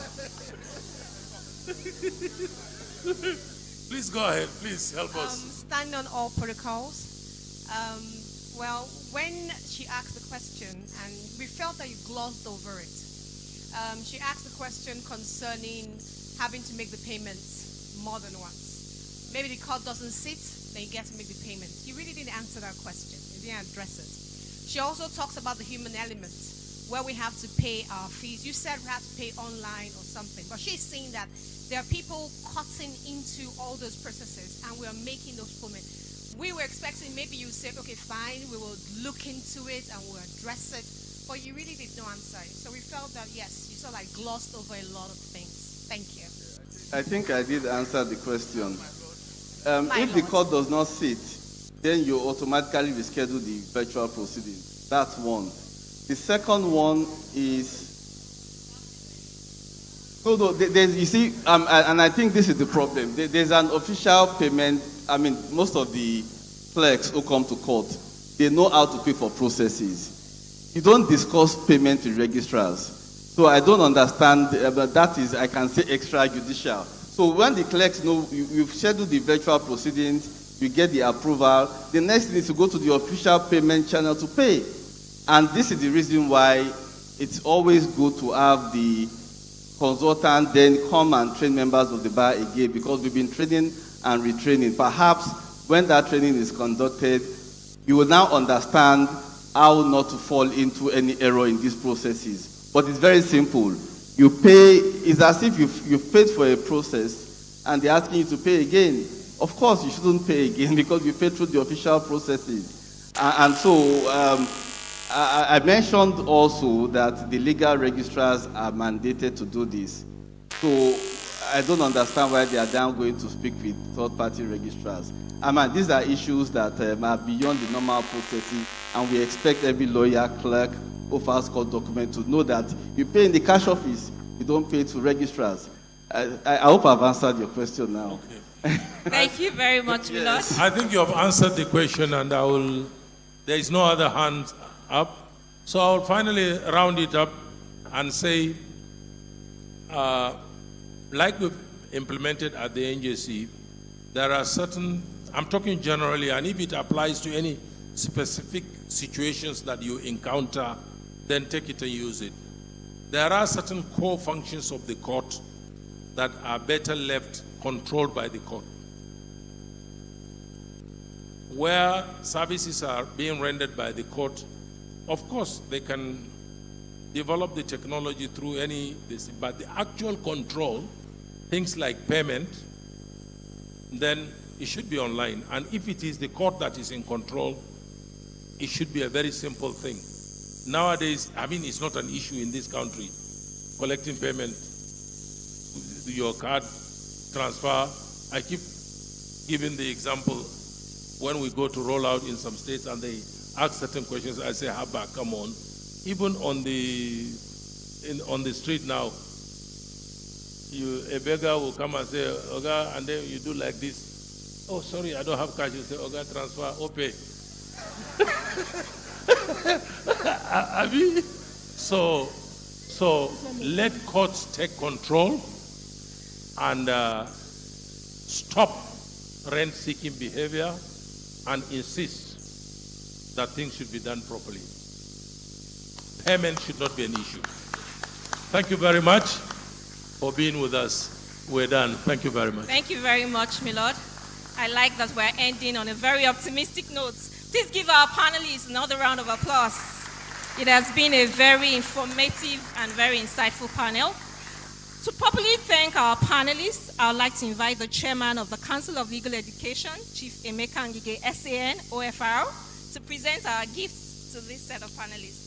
Please go ahead. Please help us. Stand on all protocols. Well, when she asked the question, and we felt that you glossed over it, she asked the question concerning having to make the payments more than once. Maybe the court doesn't sit, then you get to make the payments. You really didn't answer that question. You didn't address it. She also talks about the human element, where we have to pay our fees. You said we have to pay online or something, but she's saying that there are people cutting into all those processes, and we are making those payments. We were expecting maybe you said, okay, fine, we will look into it and we'll address it, but you really did not answer it. So we felt that, yes, you sort of like glossed over a lot of things. Thank you. I think I did answer the question. If the court does not sit, then you automatically reschedule the virtual proceeding. That's one. The second one is, you see, and I think this is the problem. There's an official payment. I mean, most of the clerks who come to court, they know how to pay for processes. You don't discuss payment with registrars. So I don't understand, but that is, I can say, extrajudicial. So when the clerks know you've scheduled the virtual proceedings, you get the approval, the next thing is to go to the official payment channel to pay. And this is the reason why it's always good to have the consultant then come and train members of the bar again, because we've been training and retraining. Perhaps when that training is conducted, you will now understand how not to fall into any error in these processes. But it's very simple. You pay, it's as if you've paid for a process and they're asking you to pay again. Of course, you shouldn't pay again because you paid through the official processes. And so I mentioned also that the legal registrars are mandated to do this. So I don't understand why they are now going to speak with third-party registrars. I mean, these are issues that are beyond the normal processing, and we expect every lawyer, clerk, who files court document to know that you pay in the cash office, you don't pay to registrars. I hope I've answered your question now. Okay. Thank you very much, Milord. I think you have answered the question, and there is no other hand up. So I will finally round it up and say, like we've implemented at the NJC, there are certain, I'm talking generally, and if it applies to any specific situations that you encounter, then take it and use it. There are certain core functions of the court that are better left controlled by the court. Where services are being rendered by the court, of course, they can develop the technology through this, but the actual control, things like payment, then it should be online. And if it is the court that is in control, it should be a very simple thing. Nowadays, I mean, it's not an issue in this country. Collecting payment, your card transfer. I keep giving the example when we go to roll out in some states and they ask certain questions. I say, Haba, come on. Even on the street now, a beggar will come and say, Oga, and then you do like this. Oh, sorry, I don't have cash. You say, Oga, transfer, OPay. So let courts take control and stop rent-seeking behavior and insist that things should be done properly. Payment should not be an issue. Thank you very much for being with us. We're done. Thank you very much. Thank you very much, Milord. I like that we're ending on a very optimistic note. Please give our panelists another round of applause. It has been a very informative and very insightful panel. To properly thank our panelists, I would like to invite the chairman of the Council of Legal Education, Chief Emeka Ngige, SAN, OFR, to present our gifts to this set of panelists.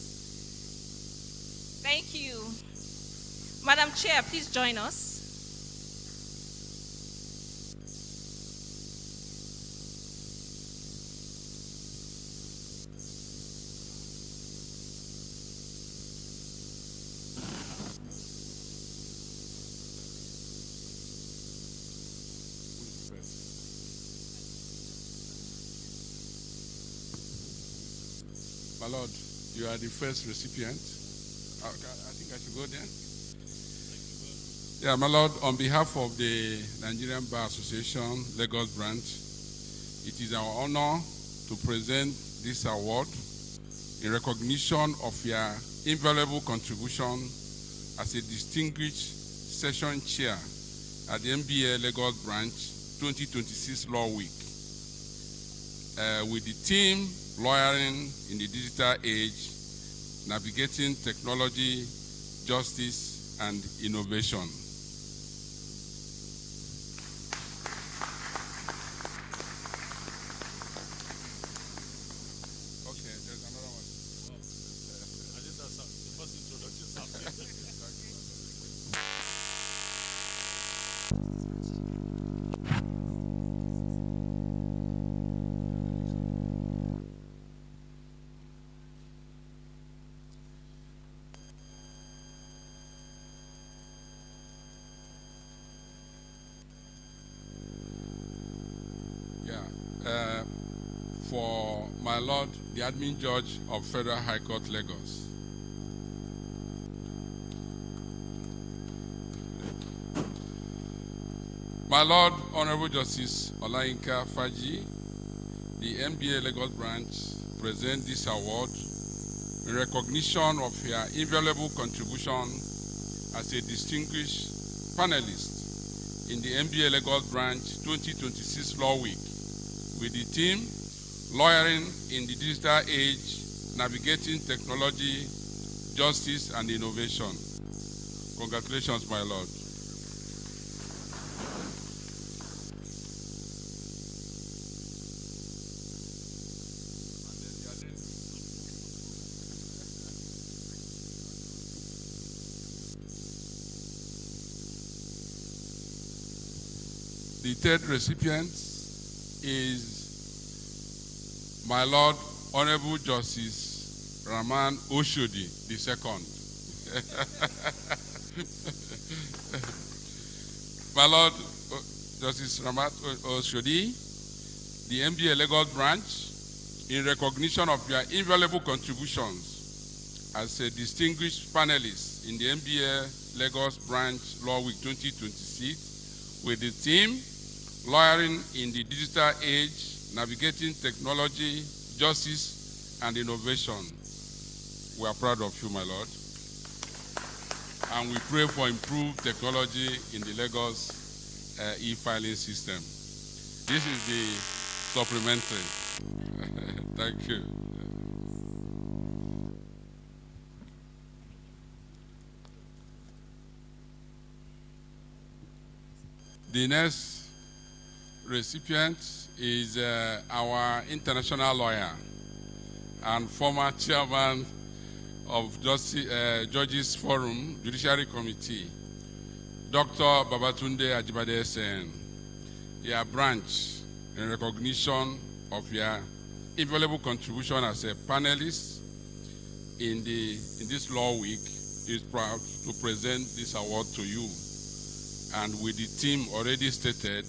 Thank you. Madam Chair, please join us. My Lord, you are the first recipient. I think I should go there. Yeah, my Lord, on behalf of the Nigerian Bar Association, Lagos branch, it is our honor to present this award in recognition of your invaluable contribution as a distinguished session chair at the NBA Lagos branch 2026 Law Week. With the theme, Lawyering in the Digital Age, Navigating Technology, Justice, and Innovation. For my Lord, the Admin Judge of Federal High Court, Lagos. My Lord, Honorable Justice Olayinka Faji, the NBA Lagos branch present this award in recognition of your invaluable contribution as a distinguished panelist in the NBA Lagos branch 2026 Law Week with the theme Lawyering in the Digital Age, Navigating Technology, Justice, and Innovation. Congratulations, my Lord. The third recipient is my Lord, Honorable Justice Rahman Oshodi II. My Lord, Justice Rahman Oshodi, the NBA Lagos branch, in recognition of your invaluable contributions as a distinguished panelist in the NBA Lagos branch Law Week 2026 with the theme, Lawyering in the Digital Age, Navigating Technology, Justice, and Innovation. We are proud of you, my Lord. And we pray for improved technology in the Lagos e-filing system. This is the supplementary. Thank you. The next recipient is our international lawyer and former chairman of Judges Forum Judiciary Committee, Dr. Babatunde Ajibade SN, your branch, in recognition of your invaluable contribution as a panelist in this Law Week, is proud to present this award to you. And with the theme already stated,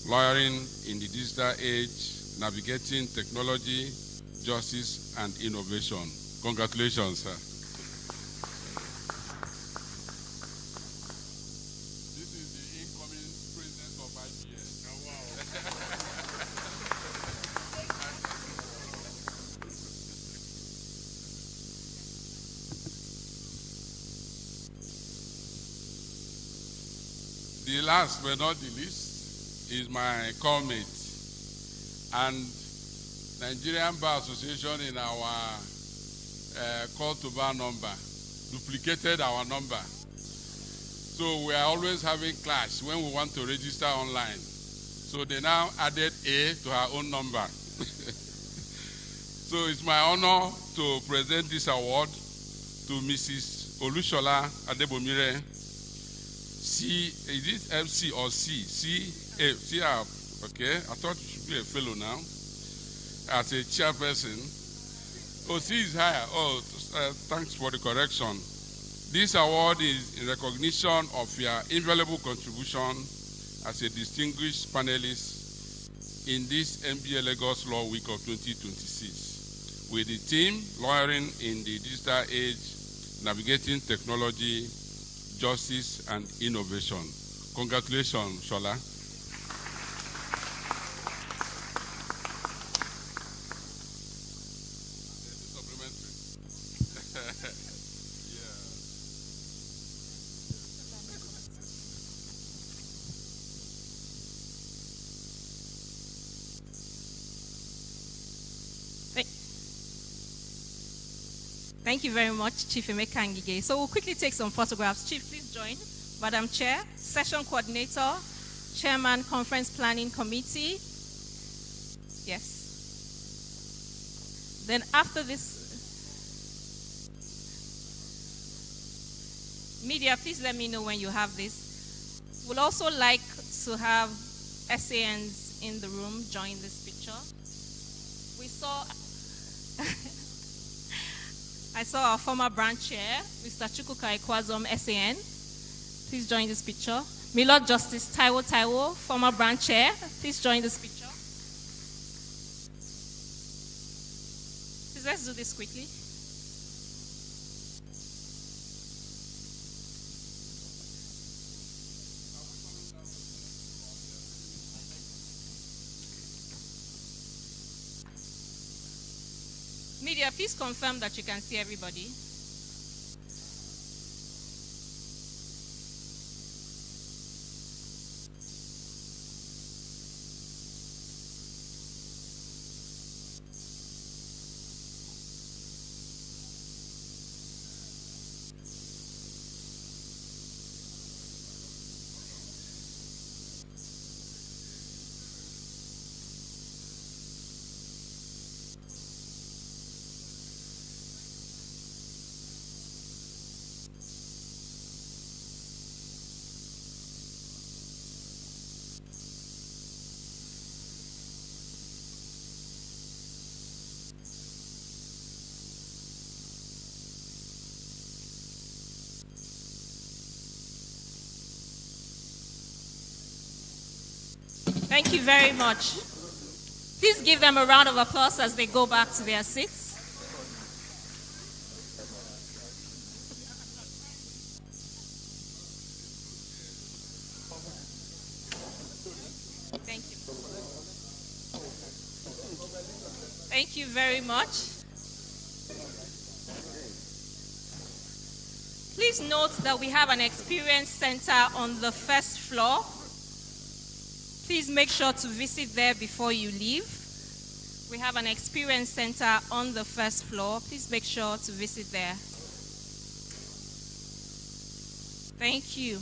Lawyering in the Digital Age, Navigating Technology, Justice, and Innovation. Congratulations, sir. This is the incoming president of IBS. Oh, wow. The last but not the least is my callmate and Nigerian Bar Association in our call to bar number, duplicated our number. So we are always having clash when we want to register online. So they now added A to her own number. So it's my honor to present this award to Mrs. Olushola Adebomire. C, is it MC or C? Okay, I thought you should be a fellow now. As a chairperson. Oh, C is higher. Oh, thanks for the correction. This award is in recognition of your invaluable contribution as a distinguished panelist in this NBA Lagos Law Week of 2026 with the team Lawyering in the Digital Age, Navigating Technology, Justice, and Innovation. Congratulations, Shola. Thank you very much, Chief Emeka Ngige. So we'll quickly take some photographs. Chief, please join. Madam Chair, Session Coordinator, Chairman, Conference Planning Committee. Yes. Then after this, media, please let me know when you have this. We'll also like to have SANs in the room join this picture. We saw... I saw our former branch chair, Mr. Chukwuka Ikwazom, SAN. Please join this picture. Milord Justice Taiwo, former branch chair. Please join this picture. Please, let's do this quickly. Media, please confirm that you can see everybody. Thank you very much. Please give them a round of applause as they go back to their seats. Thank you. Thank you very much. Please note that we have an experience center on the first floor. Please make sure to visit there before you leave. We have an experience center on the first floor. Please make sure to visit there. Thank you.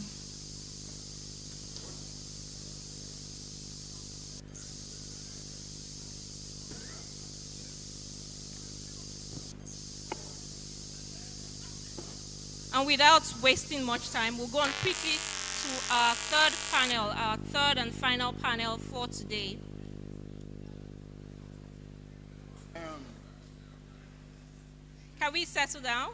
And without wasting much time, we'll go on quickly to our third panel, our third and final panel for today. Can we settle down?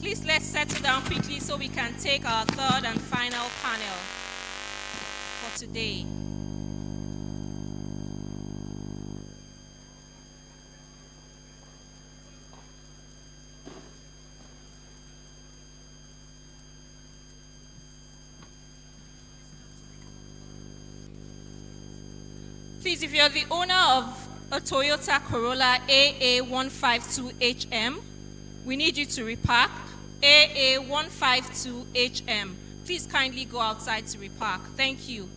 Please let's settle down quickly so we can take our third and final panel for today. Please, if you're the owner of a Toyota Corolla AA152HM, we need you to repark. AA152HM. Please kindly go outside to repark. Thank you.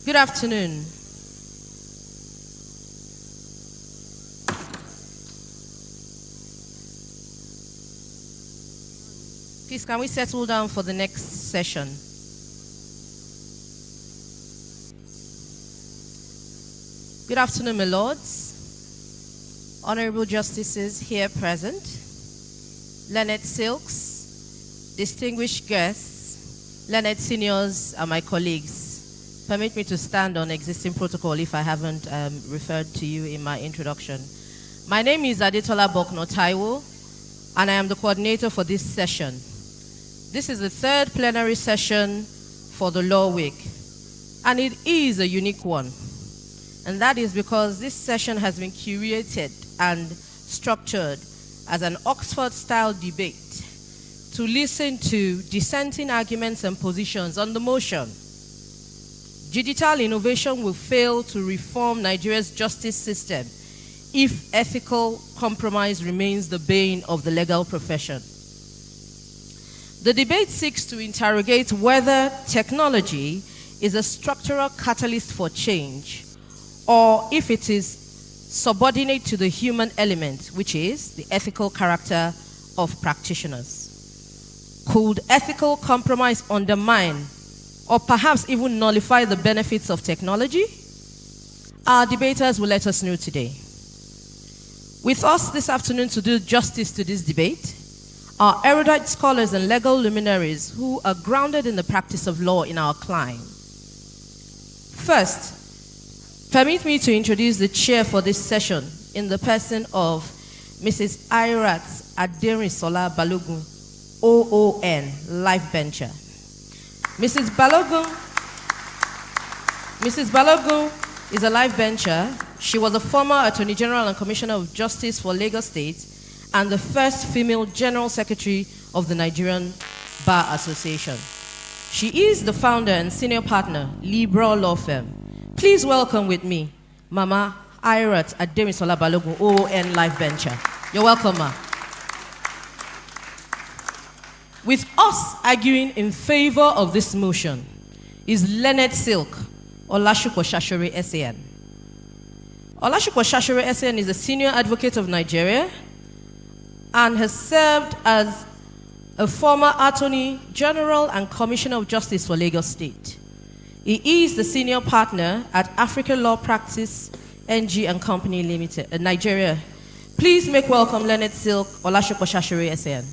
Good afternoon. Please, can we settle down for the next session? Good afternoon, my lords, honorable justices here present, learned silks, distinguished guests, learned seniors, and my colleagues. Permit me to stand on existing protocol if I haven't referred to you in my introduction. My name is Adetola Bokno Taiwo, and I am the coordinator for this session. This is the third plenary session for the Law Week, and it is a unique one. And that is because this session has been curated and structured as an Oxford-style debate to listen to dissenting arguments and positions on the motion. Digital innovation will fail to reform Nigeria's justice system if ethical compromise remains the bane of the legal profession. The debate seeks to interrogate whether technology is a structural catalyst for change, or if it is subordinate to the human element, which is the ethical character of practitioners. Could ethical compromise undermine or perhaps even nullify the benefits of technology? Our debaters will let us know today. With us this afternoon to do justice to this debate are erudite scholars and legal luminaries who are grounded in the practice of law in our clime. First, permit me to introduce the chair for this session in the person of Mrs. Irat Aderisola Balogun, OON, Life Bencher. Mrs. Balogun is a life bencher. She was a former Attorney General and Commissioner of Justice for Lagos State and the first female General Secretary of the Nigerian Bar Association. She is the founder and senior partner, Liberal Law Firm. Please welcome with me, Mama Irat Aderisola Balogun, OON Life Bencher. You're welcome, Ma. With us arguing in favor of this motion is Leonard Silk, Olashukwu Shashore SAN. Olashukwu Shashore SAN is a senior advocate of Nigeria and has served as a former Attorney General and Commissioner of Justice for Lagos State. He is the senior partner at African Law Practice NG and Company Limited, Nigeria. Please make welcome Leonard Silk, Olashukwu Shashore SAN.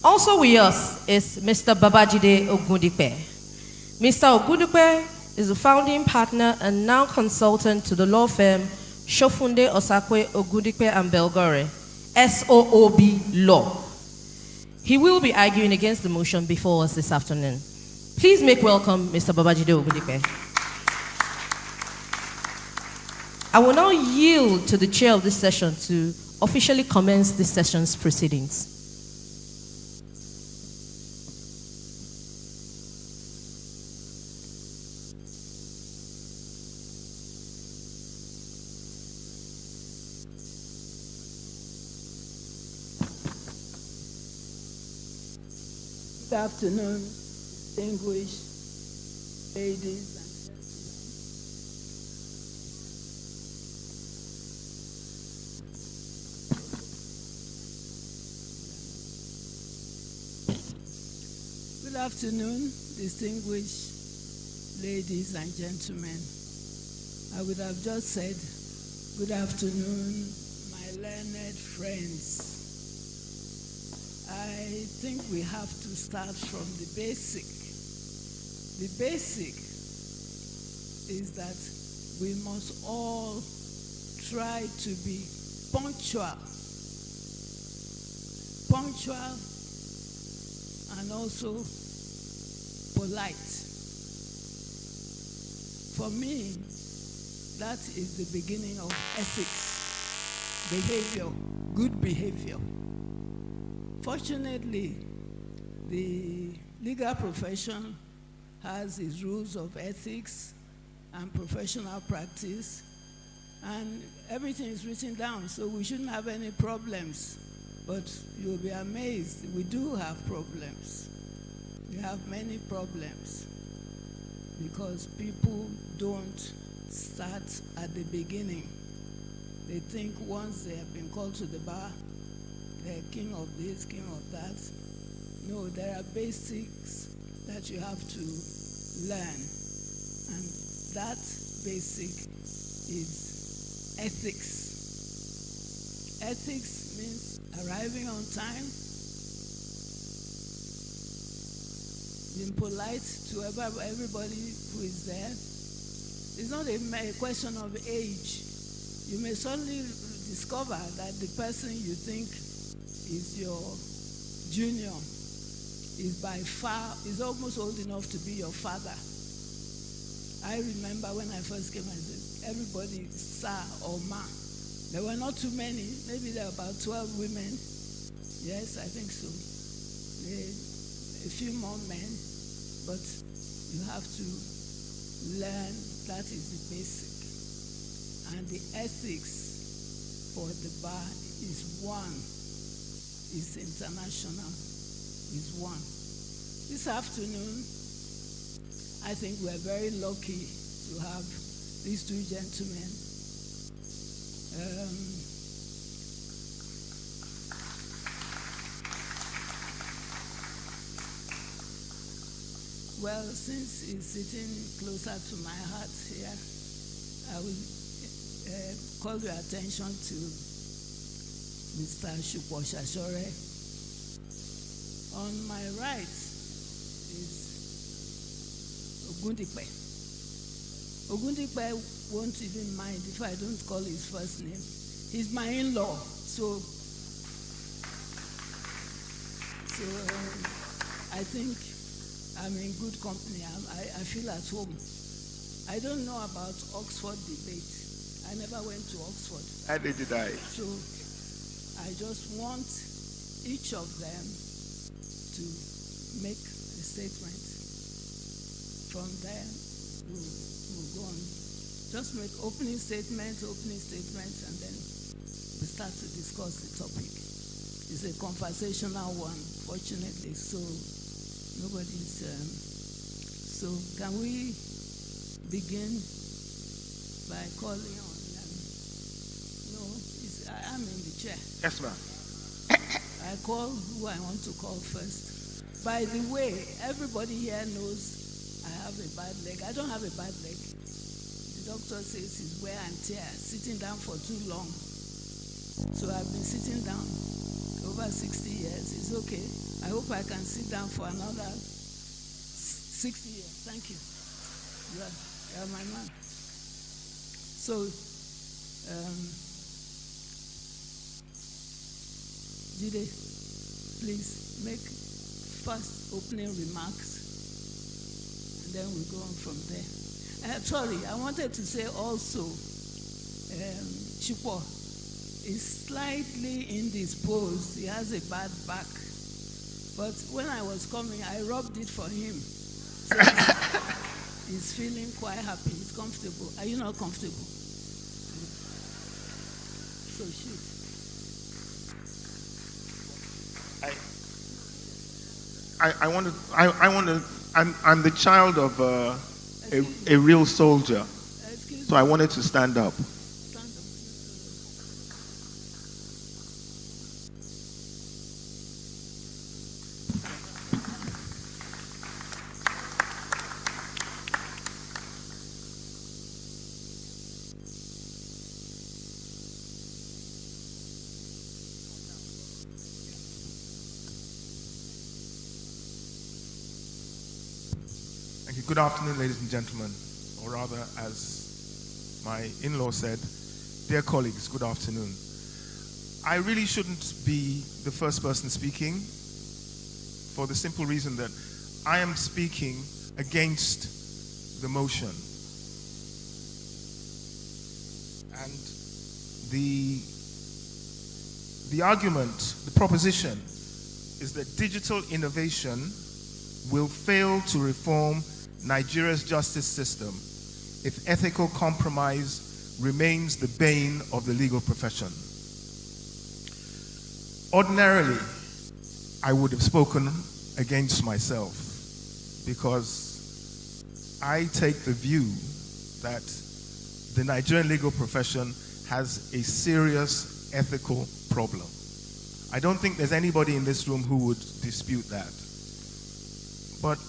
Also with us is Mr. Babajide Ogundipe. Mr. Ogundipe is the founding partner and now consultant to the law firm Shofunde Osakwe Ogundipe and Belgore, SOOB Law. He will be arguing against the motion before us this afternoon. Please make welcome Mr. Babajide Ogundipe. I will now yield to the chair of this session to officially commence this session's proceedings. Good afternoon, distinguished ladies and gentlemen. Good afternoon, distinguished ladies and gentlemen. I would have just said, good afternoon, my learned friends. I think we have to start from the basic. The basic is that we must all try to be punctual. Punctual and also polite. For me, that is the beginning of ethics, behavior, good behavior. Fortunately, the legal profession has its rules of ethics and professional practice, and everything is written down, so we shouldn't have any problems But you'll be amazed, we do have problems. We have many problems because people don't start at the beginning. They think once they have been called to the bar, they're king of this, king of that. No, there are basics that you have to learn. And that basic is ethics. Ethics means arriving on time, being polite to everybody who is there. It's not a question of age. You may suddenly discover that the person you think is your junior is by far, is almost old enough to be your father. I remember when I first came, I said, everybody, sir or ma. There were not too many. Maybe there were about 12 women. Yes, I think so. A few more men. But you have to learn that is the basic. And the ethics for the bar is one. It's international. Is one. This afternoon, I think we're very lucky to have these two gentlemen. Well, since he's sitting closer to my heart here, I will call your attention to Mr. Shukwo Shashore. On my right is Ogundipe. Ogundipe won't even mind if I don't call his first name. He's my in-law, so I think I'm in good company. I feel at home. I don't know about Oxford debate. I never went to Oxford. Neither did I. So I just want each of them to make a statement. From there, we'll go on. Just make opening statements, and then we start to discuss the topic. It's a conversational one, fortunately, so nobody's... so can we begin by calling on... I'm in the chair. Yes, ma'am. I call who I want to call first. By the way, everybody here knows I have a bad leg. I don't have a bad leg. The doctor says it's wear and tear, sitting down for too long. So I've been sitting down over 60 years. It's okay. I hope I can sit down for another 60 years. Thank you. You're my man. So, Jide, please make first opening remarks, and then we'll go on from there. Sorry, I wanted to say also, Chukwu is slightly indisposed. He has a bad back. But when I was coming, I rubbed it for him. So he's feeling quite happy. He's comfortable. Are you not comfortable? So shoot. I'm the child of a real soldier, so I wanted to stand up. Good afternoon, ladies and gentlemen, or rather, as my in-law said, dear colleagues, good afternoon. I really shouldn't be the first person speaking for the simple reason that I am speaking against the motion. And the argument, the proposition, is that digital innovation will fail to reform Nigeria's justice system if ethical compromise remains the bane of the legal profession. Ordinarily, I would have spoken against myself because I take the view that the Nigerian legal profession has a serious ethical problem. I don't think there's anybody in this room who would dispute that. But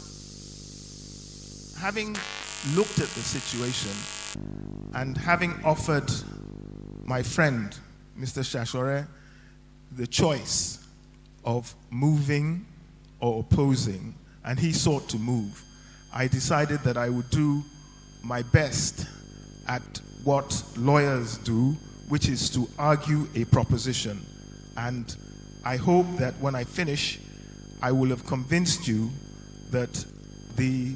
having looked at the situation and having offered my friend, Mr. Shashore, the choice of moving or opposing, and he sought to move, I decided that I would do my best at what lawyers do, which is to argue a proposition. And I hope that when I finish, I will have convinced you that the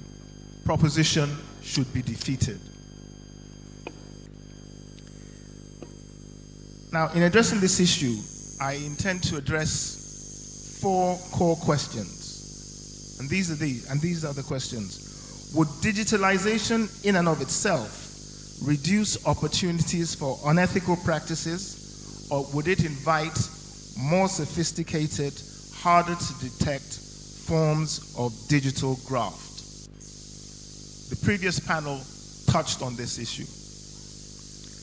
proposition should be defeated. Now, in addressing this issue, I intend to address 4 core questions. And these are the questions. Would digitalization in and of itself reduce opportunities for unethical practices, or would it invite more sophisticated, harder to detect forms of digital graft? The previous panel touched on this issue.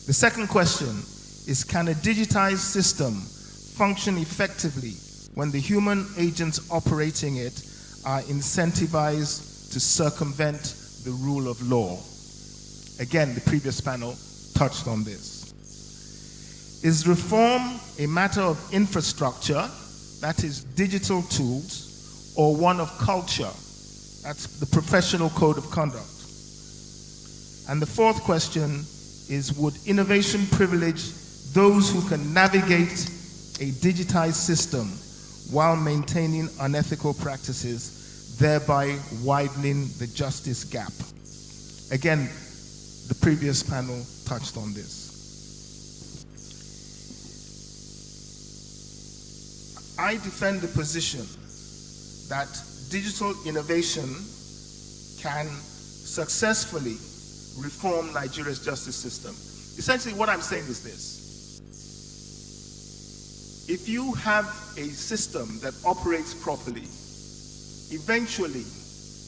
The second question is, can a digitized system function effectively when the human agents operating it are incentivized to circumvent the rule of law? Again, the previous panel touched on this. Is reform a matter of infrastructure, that is digital tools, or one of culture, that's the professional code of conduct? And the fourth question is, would innovation privilege those who can navigate a digitized system while maintaining unethical practices, thereby widening the justice gap? Again, the previous panel touched on this. I defend the position that digital innovation can successfully reform Nigeria's justice system. Essentially, what I'm saying is this. If you have a system that operates properly, eventually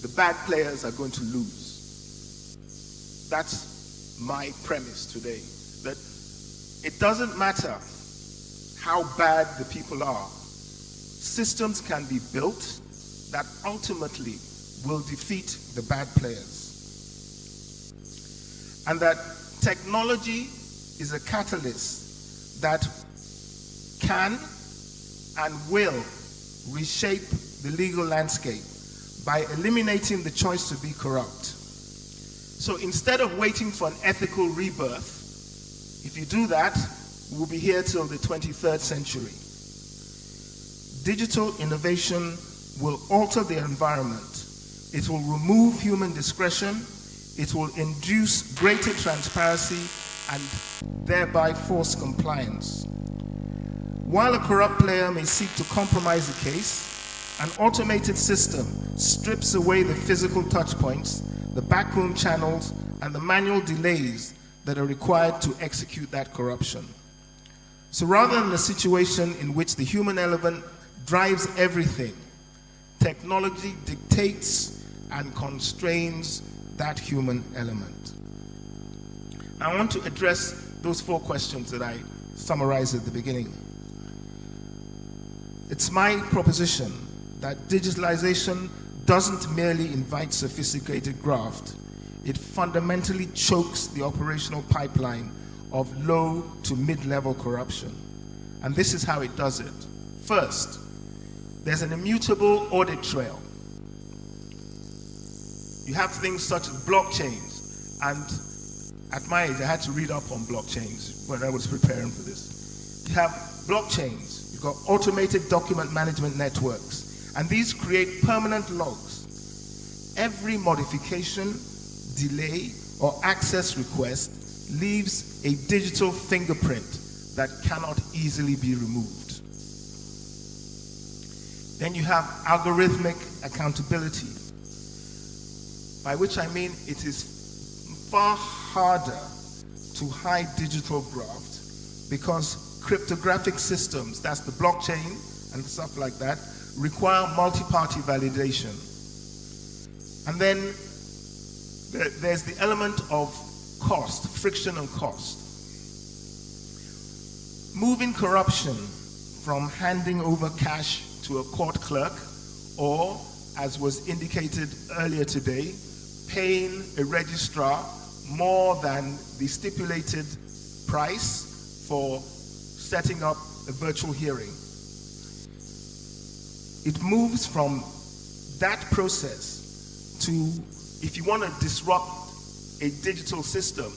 the bad players are going to lose. That's my premise today, that it doesn't matter how bad the people are. Systems can be built that ultimately will defeat the bad players. And that technology is a catalyst that can and will reshape the legal landscape by eliminating the choice to be corrupt. So instead of waiting for an ethical rebirth, if you do that, we'll be here till the 23rd century. Digital innovation will alter the environment. It will remove human discretion. It will induce greater transparency and thereby force compliance. While a corrupt player may seek to compromise the case, an automated system strips away the physical touch points, the backroom channels, and the manual delays that are required to execute that corruption. So rather than a situation in which the human element drives everything, technology dictates and constrains that human element. Now, I want to address those 4 questions that I summarized at the beginning. It's my proposition that digitalization doesn't merely invite sophisticated graft, it fundamentally chokes the operational pipeline of low to mid-level corruption. And this is how it does it. First, there's an immutable audit trail. You have things such as blockchains, and at my age I had to read up on blockchains when I was preparing for this. You have blockchains, you've got automated document management networks, and these create permanent logs. Every modification, delay, or access request leaves a digital fingerprint that cannot easily be removed. Then you have algorithmic accountability, by which I mean it is far harder to hide digital graft because cryptographic systems, that's the blockchain and stuff like that, require multi-party validation. And then there's the element of cost, friction and cost. Moving corruption from handing over cash to a court clerk, or, as was indicated earlier today, paying a registrar more than the stipulated price for setting up a virtual hearing. It moves from that process to, if you want to disrupt a digital system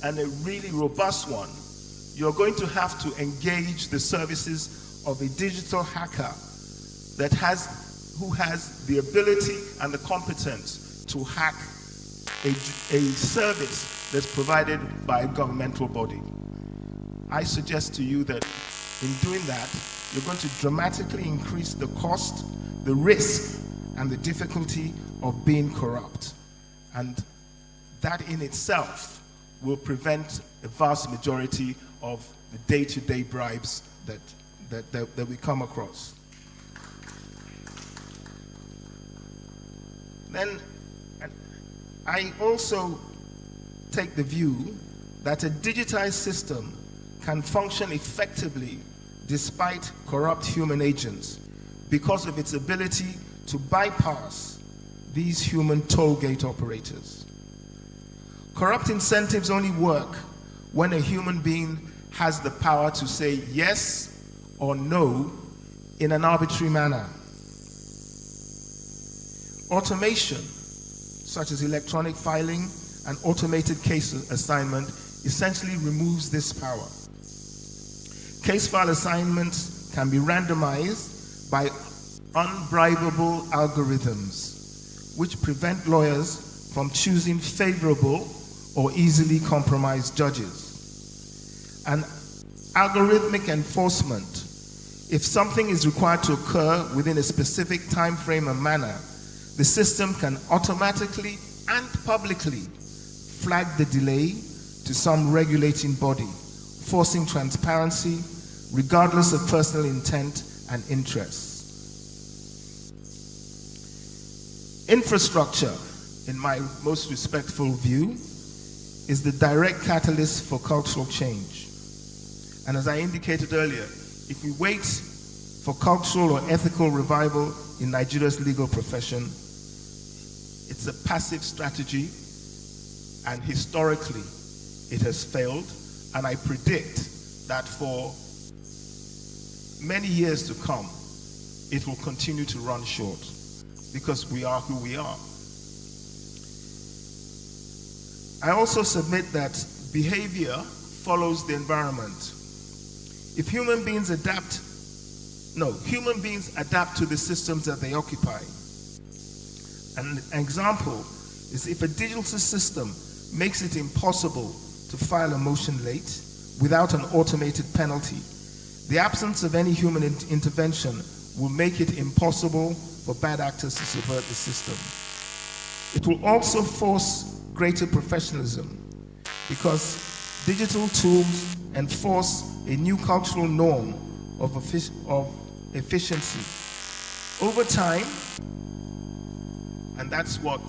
and a really robust one, you're going to have to engage the services of a digital hacker who has the ability and the competence to hack a service that's provided by a governmental body. I suggest to you that in doing that, you're going to dramatically increase the cost, the risk, and the difficulty of being corrupt. And that in itself will prevent a vast majority of the day-to-day bribes that we come across. Then I also take the view that a digitized system can function effectively despite corrupt human agents because of its ability to bypass these human toll gate operators. Corrupt incentives only work when a human being has the power to say yes or no in an arbitrary manner. Automation, such as electronic filing and automated case assignment, essentially removes this power. Case file assignments can be randomized by unbribable algorithms, which prevent lawyers from choosing favorable or easily compromised judges. And algorithmic enforcement, if something is required to occur within a specific time frame and manner, the system can automatically and publicly flag the delay to some regulating body, forcing transparency regardless of personal intent and interests. Infrastructure, in my most respectful view, is the direct catalyst for cultural change. And as I indicated earlier, if we wait for cultural or ethical revival in Nigeria's legal profession, it's a passive strategy, and historically it has failed. And I predict that for many years to come, it will continue to run short because we are who we are. I also submit that behavior follows the environment. If human beings adapt to the systems that they occupy. An example is if a digital system makes it impossible to file a motion late without an automated penalty, the absence of any human intervention will make it impossible for bad actors to subvert the system. It will also force greater professionalism because digital tools enforce a new cultural norm of efficiency. Over time, and that's what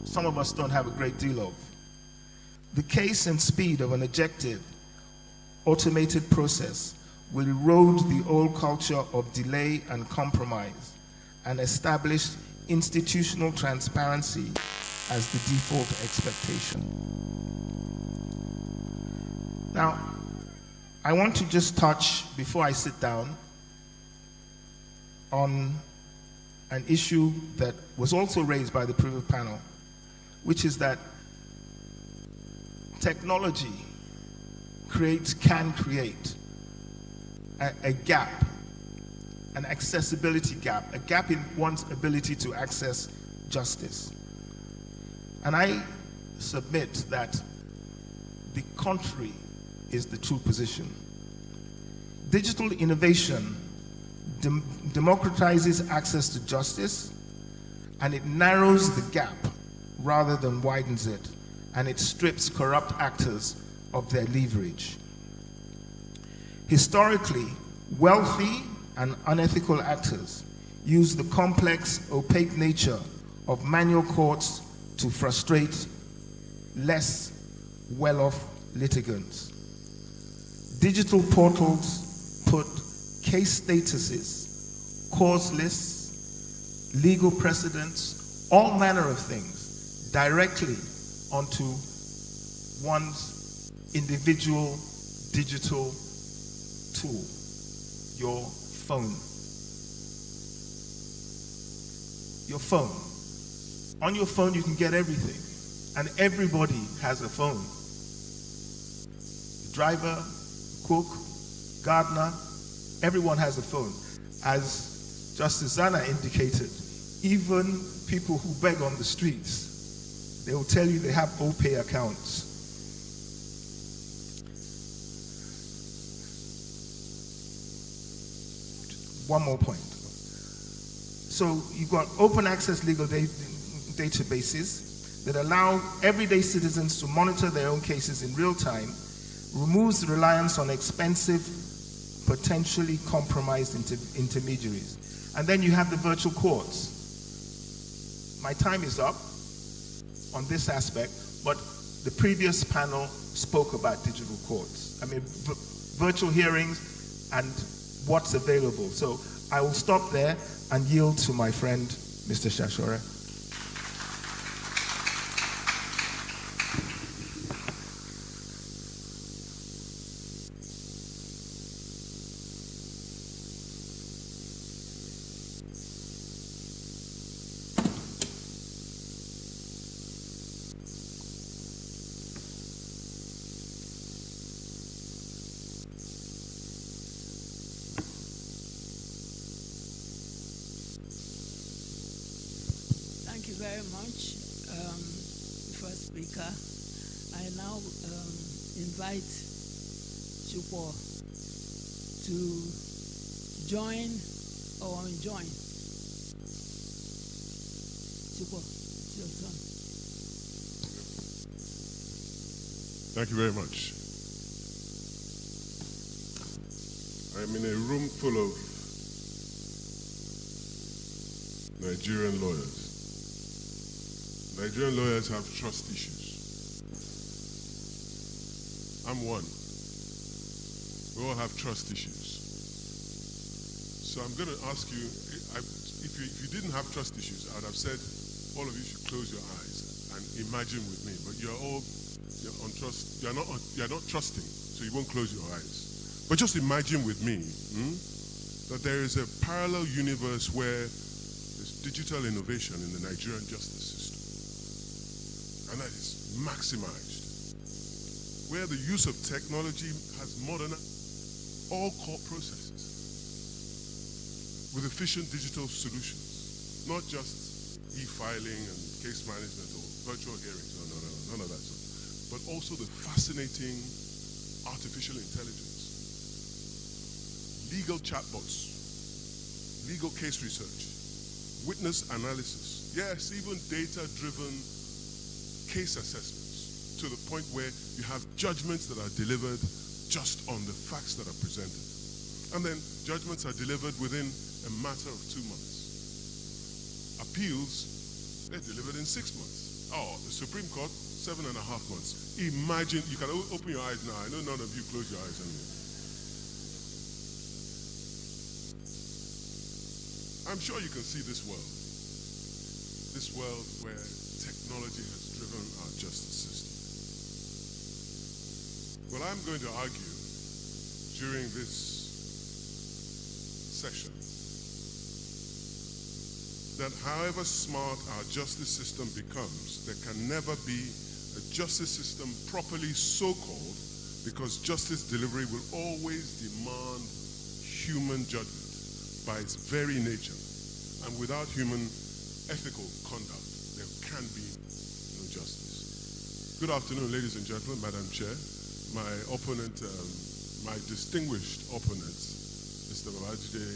some of us don't have a great deal of, the pace and speed of an objective, automated process will erode the old culture of delay and compromise and establish institutional transparency as the default expectation. Now, I want to just touch, before I sit down, on an issue that was also raised by the previous panel, which is that technology can create a gap, an accessibility gap, a gap in one's ability to access justice. And I submit that the contrary is the true position. Digital innovation democratizes access to justice, and it narrows the gap rather than widens it, and it strips corrupt actors of their leverage. Historically, wealthy and unethical actors use the complex, opaque nature of manual courts to frustrate less well-off litigants. Digital portals put case statuses, cause lists, legal precedents, all manner of things directly onto one's individual digital tool, your phone. Your phone. On your phone you can get everything, and everybody has a phone. The driver, cook, gardener, everyone has a phone. As Justice Zana indicated, even people who beg on the streets, they will tell you they have OPay accounts. One more point. So you've got open access legal databases that allow everyday citizens to monitor their own cases in real time, removes reliance on expensive, potentially compromised intermediaries. And then you have the virtual courts. My time is up on this aspect, but the previous panel spoke about digital courts. I mean, virtual hearings and what's available. So I will stop there and yield to my friend, Mr. Shashore. Thank you very much, the first speaker. I now invite Chupo to join or join. Chupo, it's your turn. Thank you very much. I'm in a room full of Nigerian lawyers. Nigerian lawyers have trust issues. I'm one. We all have trust issues. So I'm going to ask you, if you didn't have trust issues, I would have said all of you should close your eyes and imagine with me. But you're on trust. You're not trusting, so you won't close your eyes. But just imagine with me that there is a parallel universe where there's digital innovation in the Nigerian justice system. And that is maximized, where the use of technology has modernized all court processes with efficient digital solutions, not just e-filing and case management or virtual hearings, no, none of that stuff, but also the fascinating artificial intelligence, legal chatbots, legal case research, witness analysis, yes, even data-driven case assessments, to the point where you have judgments that are delivered just on the facts that are presented. And then judgments are delivered within a matter of 2 months. Appeals, they're delivered in 6 months. Oh, the Supreme Court, 7.5 months. Imagine, you can open your eyes now. I know none of you close your eyes anyway. I'm sure you can see this world where technology has driven our justice system. Well, I'm going to argue during this session that however smart our justice system becomes, there can never be a justice system properly so-called, because justice delivery will always demand human judgment by its very nature. And without human ethical conduct, there can be no justice. Good afternoon, ladies and gentlemen, Madam Chair. My opponent, my distinguished opponent, Mr. Babajide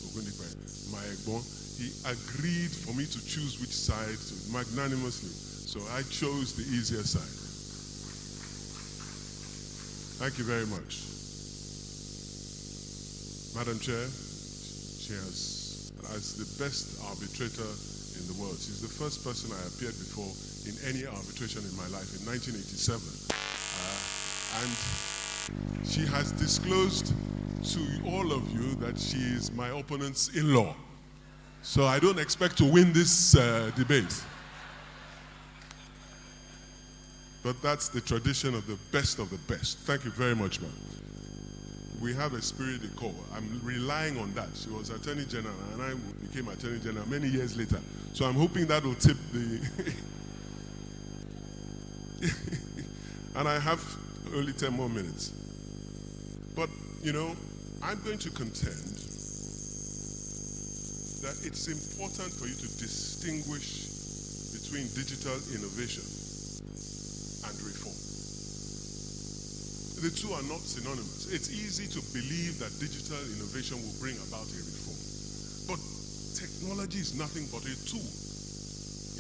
Ogundipe, my Egbon, he agreed for me to choose which side magnanimously. So I chose the easier side. Thank you very much. Madam Chair, she has, as the best arbitrator in the world, she's the first person I appeared before in any arbitration in my life in 1987. And she has disclosed to all of you that she is my opponent's in-law. So I don't expect to win this debate. But that's the tradition of the best of the best. Thank you very much, ma'am. We have a spirit de corps. I'm relying on that. She was Attorney General, and I became Attorney General many years later. So I'm hoping that will tip the... And I have only 10 more minutes. But, you know, I'm going to contend that it's important for you to distinguish between digital innovation and reform. The two are not synonymous. It's easy to believe that digital innovation will bring about a reform. But technology is nothing but a tool.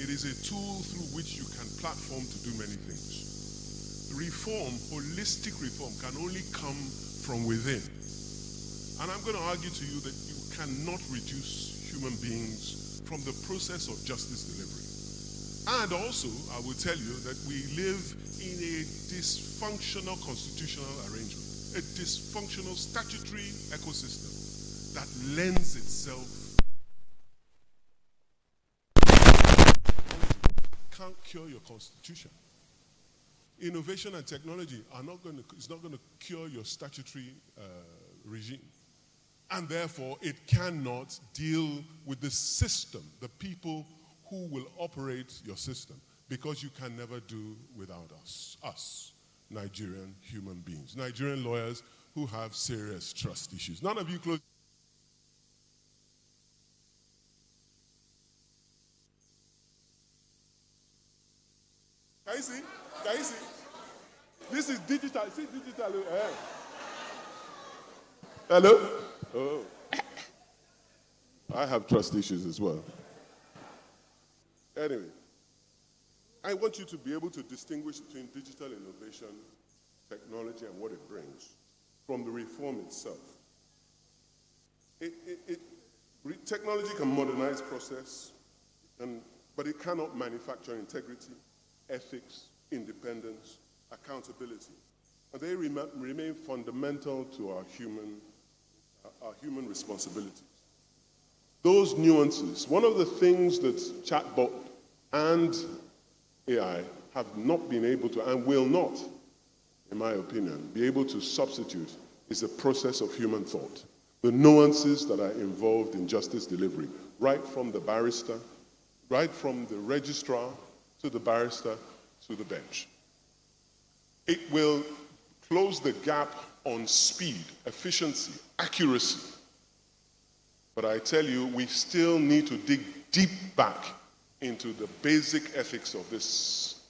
It is a tool through which you can platform to do many things. Reform, holistic reform, can only come from within. And I'm going to argue to you that you cannot reduce human beings from the process of justice delivery. And also, I will tell you that we live in a dysfunctional constitutional arrangement, a dysfunctional statutory ecosystem that lends itself. Can't cure your constitution. Innovation and technology are not going to, it's not going to cure your statutory regime. And therefore, it cannot deal with the system, the people who will operate your system, because you can never do without us, Nigerian human beings, Nigerian lawyers who have serious trust issues. None of you close. Can you see? Can you see? This is digital. See digital. Hello? Oh. I have trust issues as well. Anyway, I want you to be able to distinguish between digital innovation, technology, and what it brings from the reform itself. Technology can modernize process, but it cannot manufacture integrity, ethics, independence, accountability. And they remain fundamental to our human responsibilities. Those nuances, one of the things that chatbot and AI have not been able to, and will not, in my opinion, be able to substitute is the process of human thought. The nuances that are involved in justice delivery, right from the barrister, right from the registrar to the barrister to the bench. It will close the gap on speed, efficiency, accuracy. But I tell you, we still need to dig deep back into the basic ethics of this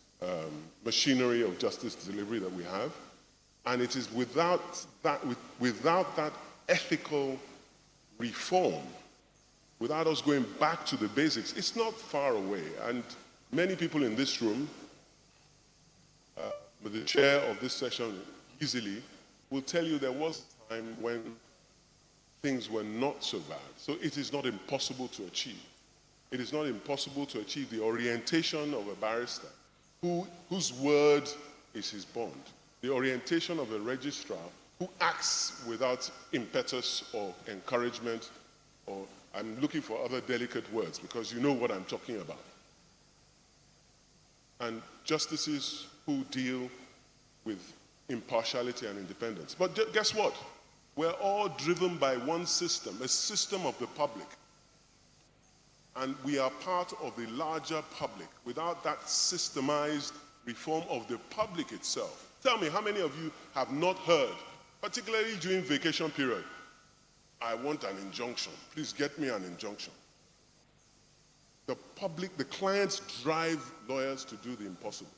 machinery of justice delivery that we have. And it is without that ethical reform, without us going back to the basics, it's not far away. And many people in this room, the chair of this session easily, will tell you there was a time when things were not so bad. So it is not impossible to achieve. It is not impossible to achieve the orientation of a barrister whose word is his bond. The orientation of a registrar who acts without impetus or encouragement, or I'm looking for other delicate words because you know what I'm talking about. And justices who deal with impartiality and independence. But guess what? We're all driven by one system, a system of the public. And we are part of the larger public. Without that systemized reform of the public itself. Tell me, how many of you have not heard, particularly during vacation period, I want an injunction. Please get me an injunction. The public, the clients drive lawyers to do the impossible.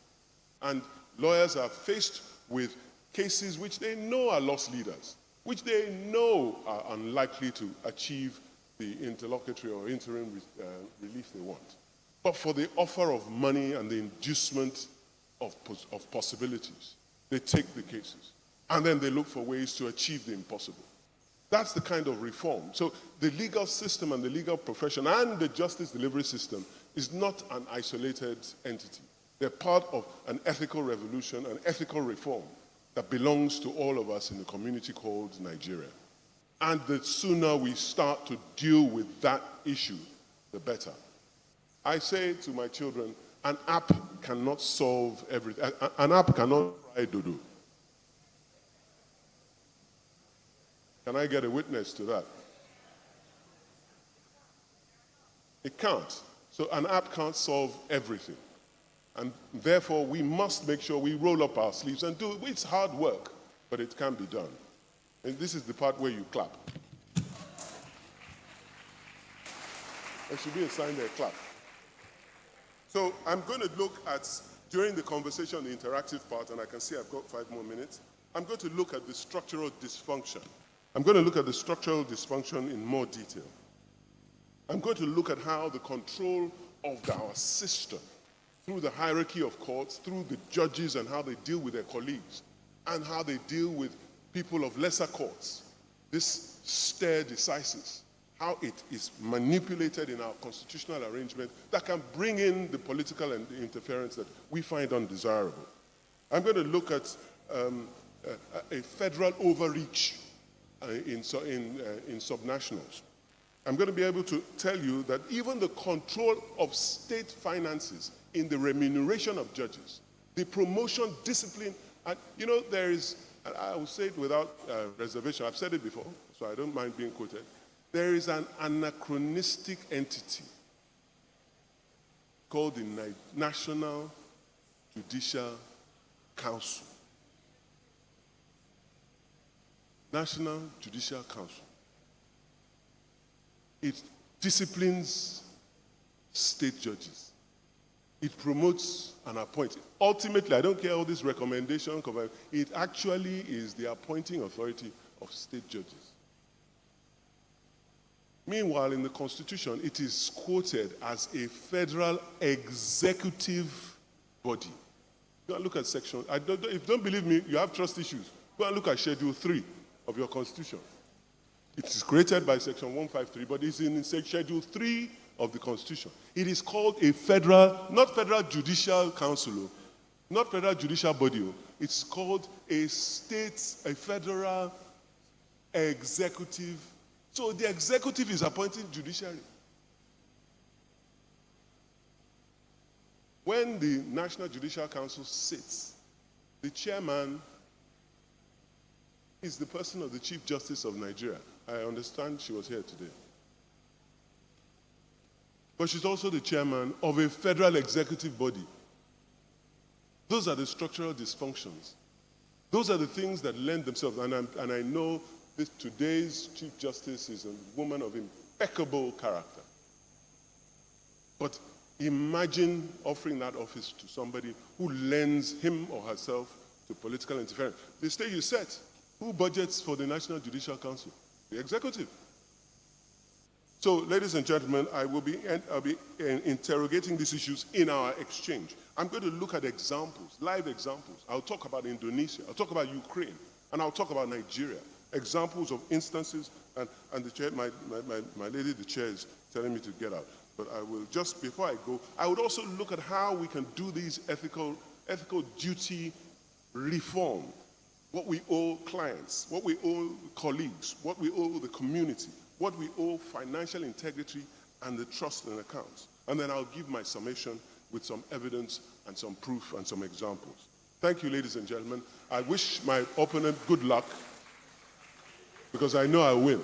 And lawyers are faced with cases which they know are loss leaders, which they know are unlikely to achieve the interlocutory or interim relief they want. But for the offer of money and the inducement of possibilities, they take the cases. And then they look for ways to achieve the impossible. That's the kind of reform. So the legal system and the legal profession and the justice delivery system is not an isolated entity. They're part of an ethical revolution, an ethical reform that belongs to all of us in the community called Nigeria. And the sooner we start to deal with that issue, the better. I say to my children, an app cannot solve everything. An app cannot fry dodo. Can I get a witness to that? It can't. So an app can't solve everything. And therefore, we must make sure we roll up our sleeves and do it. It's hard work, but it can be done. And this is the part where you clap. There should be a sign there, clap. So I'm going to look at, during the conversation, the interactive part, and I can see I've got 5 more minutes, I'm going to look at the structural dysfunction. I'm going to look at the structural dysfunction in more detail. I'm going to look at how the control of our system, through the hierarchy of courts, through the judges and how they deal with their colleagues, and how they deal with people of lesser courts, this stare decisis, how it is manipulated in our constitutional arrangement that can bring in the political and the interference that we find undesirable. I'm going to look at a federal overreach in subnationals. I'm going to be able to tell you that even the control of state finances in the remuneration of judges, the promotion, discipline, and there is, I will say it without reservation, I've said it before, so I don't mind being quoted, there is an anachronistic entity called the National Judicial Council. National Judicial Council. It disciplines state judges. It promotes and appoints. Ultimately, I don't care all this recommendation, it actually is the appointing authority of state judges. Meanwhile, in the Constitution, it is quoted as a federal executive body. Go and look at section. If you don't believe me, you have trust issues. Go and look at Schedule 3 of your Constitution. It is created by Section 153, but it's in Schedule 3 of the Constitution. It is called a federal, not federal judicial council, not federal judicial body. It's called a federal executive. So the executive is appointing judiciary. When the National Judicial Council sits, the chairman is the person of the Chief Justice of Nigeria. I understand she was here today. But she's also the chairman of a federal executive body. Those are the structural dysfunctions. Those are the things that lend themselves. And I know today's Chief Justice is a woman of impeccable character. But imagine offering that office to somebody who lends him or herself to political interference. The stage is set. Who budgets for the National Judicial Council? The executive. So, ladies and gentlemen, I'll be interrogating these issues in our exchange. I'm going to look at examples, live examples. I'll talk about Indonesia, I'll talk about Ukraine, and I'll talk about Nigeria. Examples of instances, and the chair, my lady, the chair, is telling me to get out. But I will just, before I go, I would also look at how we can do these ethical duty reform. What we owe clients, what we owe colleagues, what we owe the community, what we owe financial integrity and the trust in accounts. And then I'll give my summation with some evidence and some proof and some examples. Thank you, ladies and gentlemen. I wish my opponent good luck because I know I win.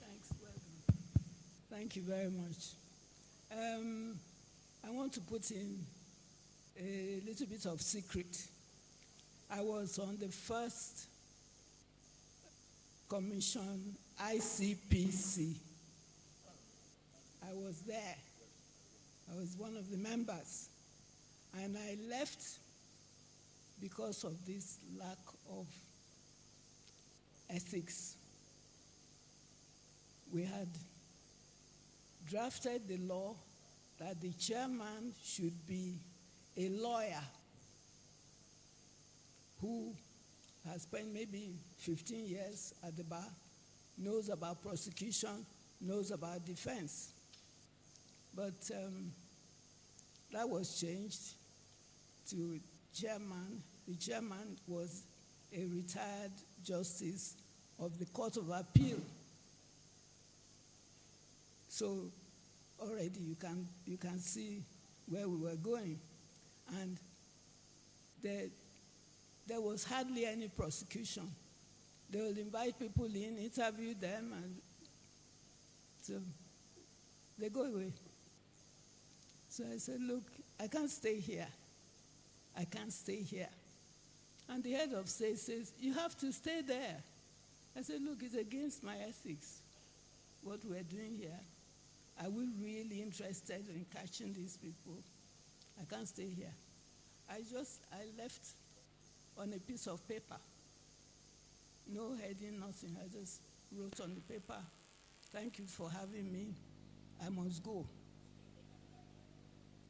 Thanks, thank you very much. I want to put in a little bit of secret. I was on the first commission, ICPC. I was there. I was one of the members. And I left because of this lack of ethics. We had drafted the law that the chairman should be a lawyer who has spent maybe 15 years at the bar, knows about prosecution, knows about defense. But that was changed to chairman. The chairman was a retired justice of the Court of Appeal. So already you can see where we were going. And there was hardly any prosecution. They will invite people in, interview them, and so they go away. So I said, look, I can't stay here. I can't stay here. And the head of state says, you have to stay there. I said, look, it's against my ethics, what we're doing here. Are we really interested in catching these people? I can't stay here. I left on a piece of paper. No heading, nothing. I just wrote on the paper, thank you for having me. I must go.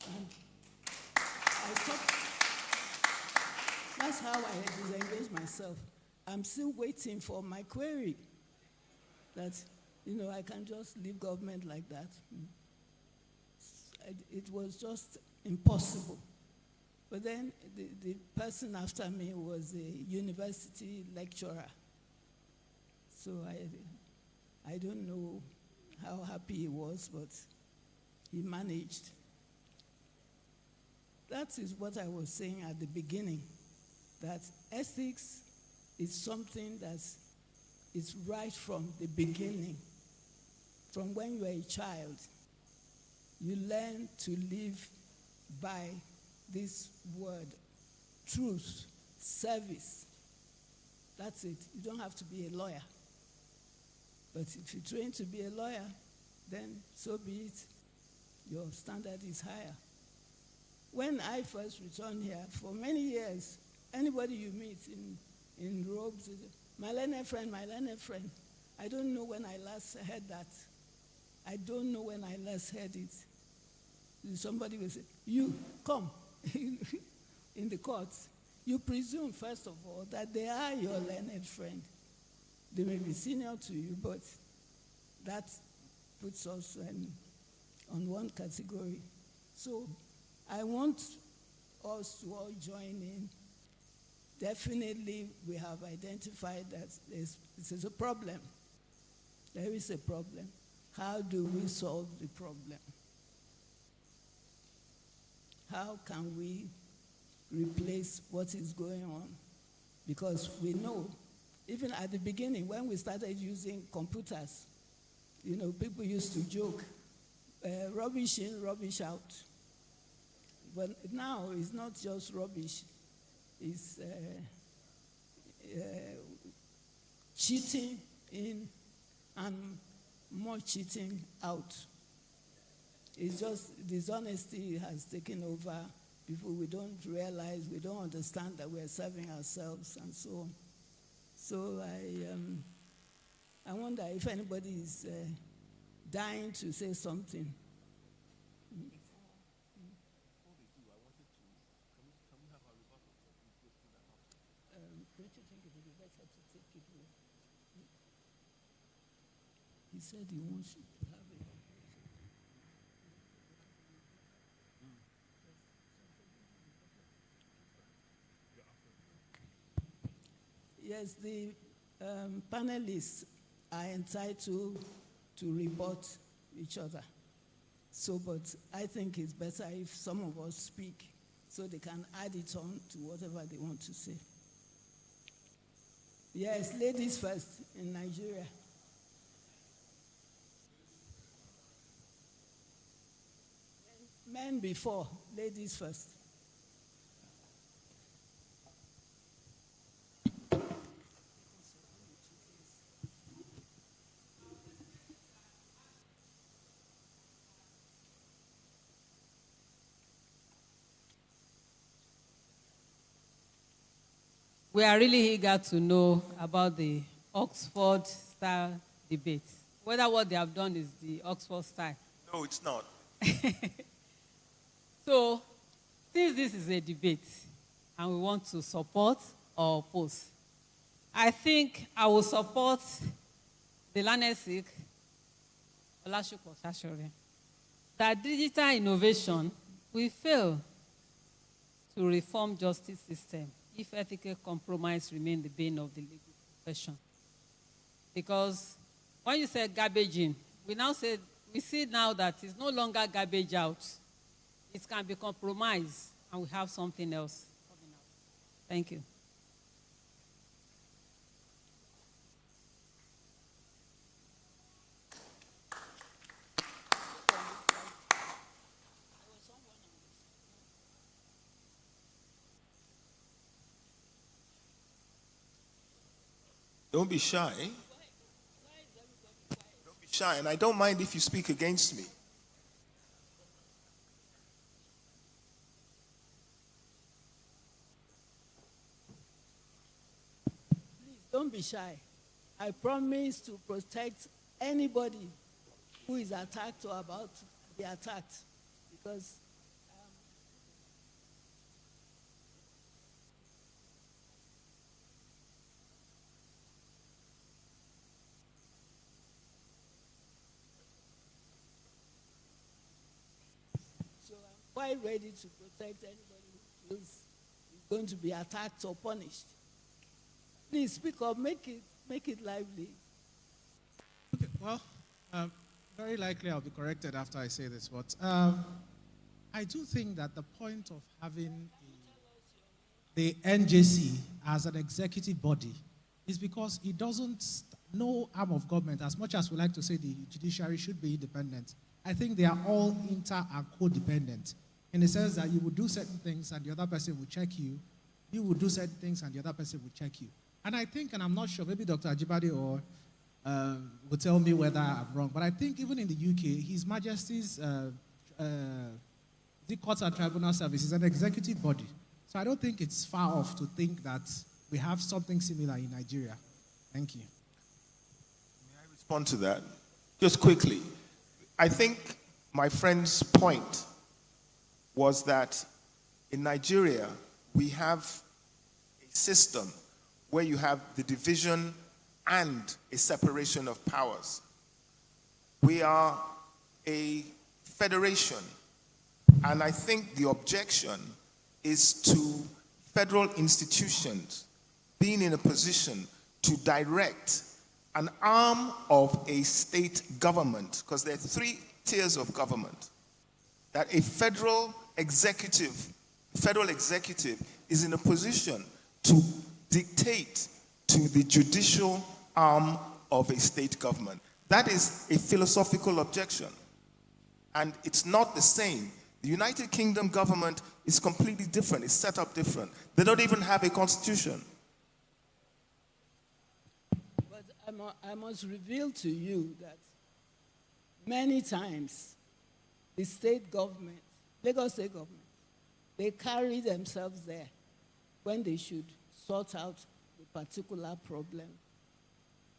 And I stopped. That's how I disengaged myself. I'm still waiting for my query that, I can just leave government like that. It was just impossible. But then the person after me was a university lecturer. So I don't know how happy he was, but he managed. That is what I was saying at the beginning, that ethics is something that is right from the beginning. From when you are a child, you learn to live by this word, truth, service. That's it. You don't have to be a lawyer. But if you train to be a lawyer, then so be it. Your standard is higher. When I first returned here, for many years, anybody you meet in robes, my learned friend, my learned friend. I don't know when I last heard that. I don't know when I last heard it. Somebody will say, you, come, in the courts. You presume, first of all, that they are your learned friend. They may be senior to you, but that puts us on one category. So I want us to all join in. Definitely, we have identified that this is a problem. There is a problem. How do we solve the problem? How can we replace what is going on? Because we know, even at the beginning, when we started using computers, people used to joke, rubbish in, rubbish out. But now it's not just rubbish. It's cheating in and more cheating out. It's just dishonesty has taken over. People, we don't realize, we don't understand that we're serving ourselves and so on. So I wonder if anybody is dying to say something. Don't you think it would be better to take it with? He said he wants you to have it. Yes, the panelists are entitled to rebut each other. So, but I think it's better if some of us speak so they can add it on to whatever they want to say. Yes, ladies first in Nigeria. Men before, ladies first. We are really eager to know about the Oxford style debate. Whether what they have done is the Oxford style. No, it's not. So, since this is a debate and we want to support or oppose. I think I will support the learned Sikh, Olasupo Sashore, that digital innovation will fail to reform justice system if ethical compromise remain the bane of the legal profession. Because when you say garbage in, we see now that it's no longer garbage out. It can be compromised, and we have something else coming out. Thank you. Don't be shy. Don't be shy, and I don't mind if you speak against me. Don't be shy. I promise to protect anybody who is attacked or about to be attacked. Because so I'm quite ready to protect anybody who feels is going to be attacked or punished. Please speak up, make it lively. Okay, well, very likely I'll be corrected after I say this, but I do think that the point of having the NJC as an executive body is because it doesn't, no arm of government, as much as we like to say the judiciary should be independent, I think they are all inter and codependent in the sense that you will do certain things and the other person will check you. You will do certain things and the other person will check you. And I think, and I'm not sure, maybe Dr. Ajibade or will tell me whether I'm wrong, but I think even in the UK, His Majesty's the Courts and Tribunal Service is an executive body. So I don't think it's far off to think that we have something similar in Nigeria. Thank you. May I respond to that? Just quickly. I think my friend's point was that in Nigeria, we have a system where you have the division and a separation of powers. We are a federation, and I think the objection is to federal institutions being in a position to direct an arm of a state government, because there are 3 tiers of government, that a federal executive is in a position to dictate to the judicial arm of a state government. That is a philosophical objection. And it's not the same. The United Kingdom government is completely different. It's set up different. They don't even have a constitution. But I must reveal to you that many times the state government, Lagos state government, they carry themselves there when they should sort out the particular problem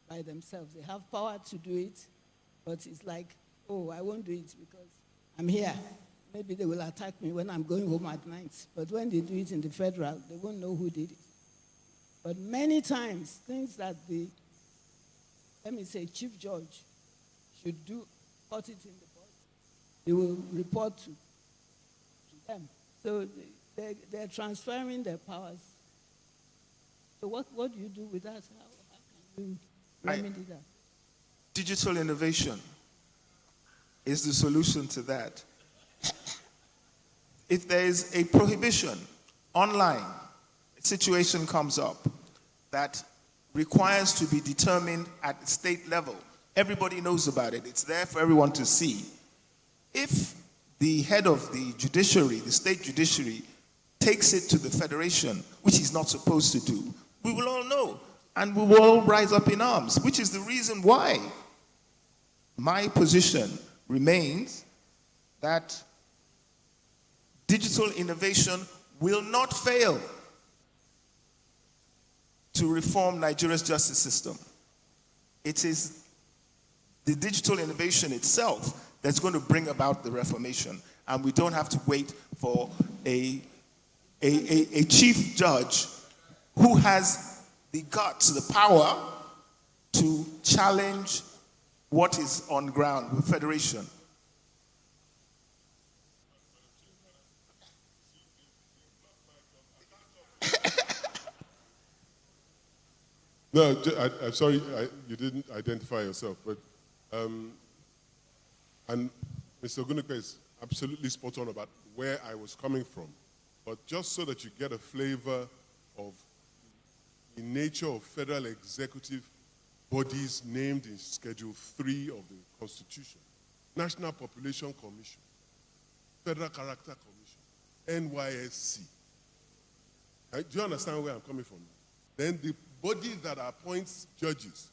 by themselves. They have power to do it, but it's like, oh, I won't do it because I'm here. Maybe they will attack me when I'm going home at night. But when they do it in the federal, they won't know who did it. But many times, things that the, let me say, chief judge should do, put it in the board, they will report to them. So they're transferring their powers. So what do you do with that? How can you remedy that? Digital innovation is the solution to that. If there is a prohibition online, a situation comes up that requires to be determined at the state level. Everybody knows about it. It's there for everyone to see. If the head of the judiciary, the state judiciary, takes it to the federation, which he's not supposed to do, we will all know, and we will all rise up in arms, which is the reason why my position remains that digital innovation will not fail to reform Nigeria's justice system. It is the digital innovation itself that's going to bring about the reformation, and we don't have to wait for a chief judge who has the guts, the power to challenge what is on ground with federation? No, I'm sorry, you didn't identify yourself, but and Mr. Ogunekwe is absolutely spot on about where I was coming from. But just so that you get a flavor of the nature of federal executive bodies named in Schedule 3 of the Constitution: National Population Commission, Federal Character Commission, NYSC. Do you understand where I'm coming from? Then the body that appoints judges,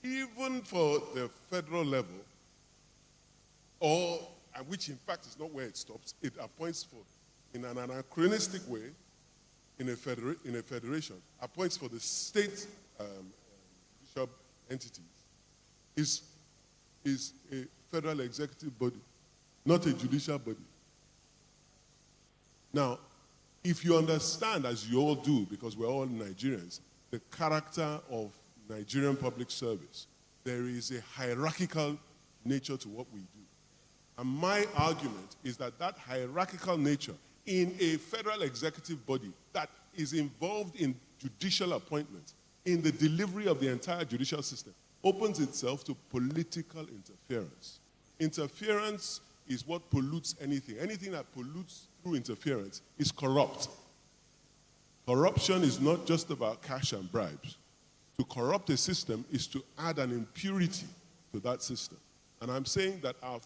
even for the federal level, or which in fact is not where it stops, it appoints for, in an anachronistic way, in a federation, appoints for the state judicial entities, is a federal executive body, not a judicial body. Now, if you understand, as you all do, because we're all Nigerians, the character of Nigerian public service, there is a hierarchical nature to what we do. And my argument is that that hierarchical nature in a federal executive body that is involved in judicial appointments, in the delivery of the entire judicial system, opens itself to political interference. Interference is what pollutes anything. Anything that pollutes through interference is corrupt. Corruption is not just about cash and bribes. To corrupt a system is to add an impurity to that system. And I'm saying that our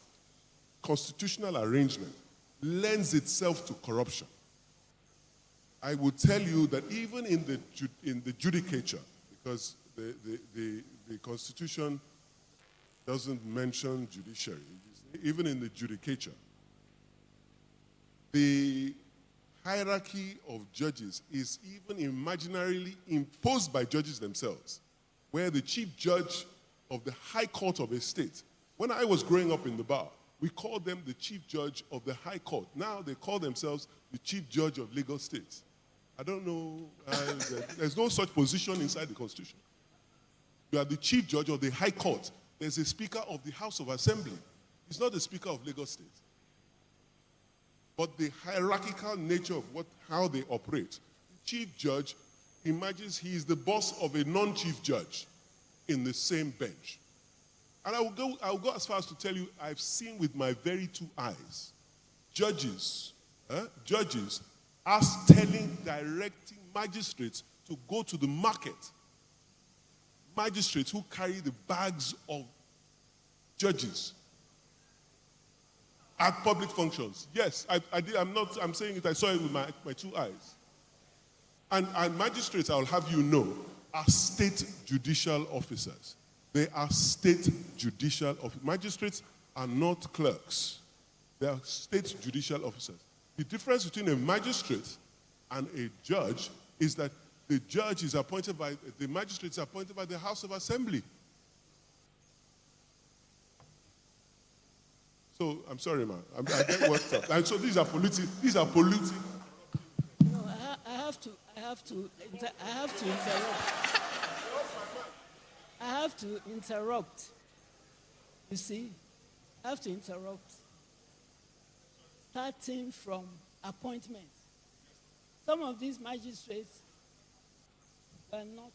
constitutional arrangement lends itself to corruption. I would tell you that even in the judicature, because the Constitution doesn't mention judiciary, even in the judicature, the hierarchy of judges is even imaginarily imposed by judges themselves, where the chief judge of the High Court of a state, when I was growing up in the bar, we called them the chief judge of the High Court. Now they call themselves the chief judge of Lagos State. I don't know, there's no such position inside the Constitution. You are the chief judge of the High Court. There's a speaker of the House of Assembly. He's not the speaker of Lagos State. But the hierarchical nature of how they operate, the chief judge imagines he is the boss of a non-chief judge in the same bench. And I'll go as far as to tell you, I've seen with my very two eyes, judges directing magistrates to go to the market. Magistrates who carry the bags of judges at public functions. Yes, I'm saying it, I saw it with my two eyes. And magistrates, I'll have you know, are state judicial officers. They are state judicial officers. Magistrates are not clerks. They are state judicial officers. The difference between a magistrate and a judge is that the judge is appointed by, the magistrate is appointed by the House of Assembly. So, I'm sorry, man. I get worked up. And so these are polluting. No, I have to interrupt. You see, I have to interrupt. Starting from appointment. Some of these magistrates were not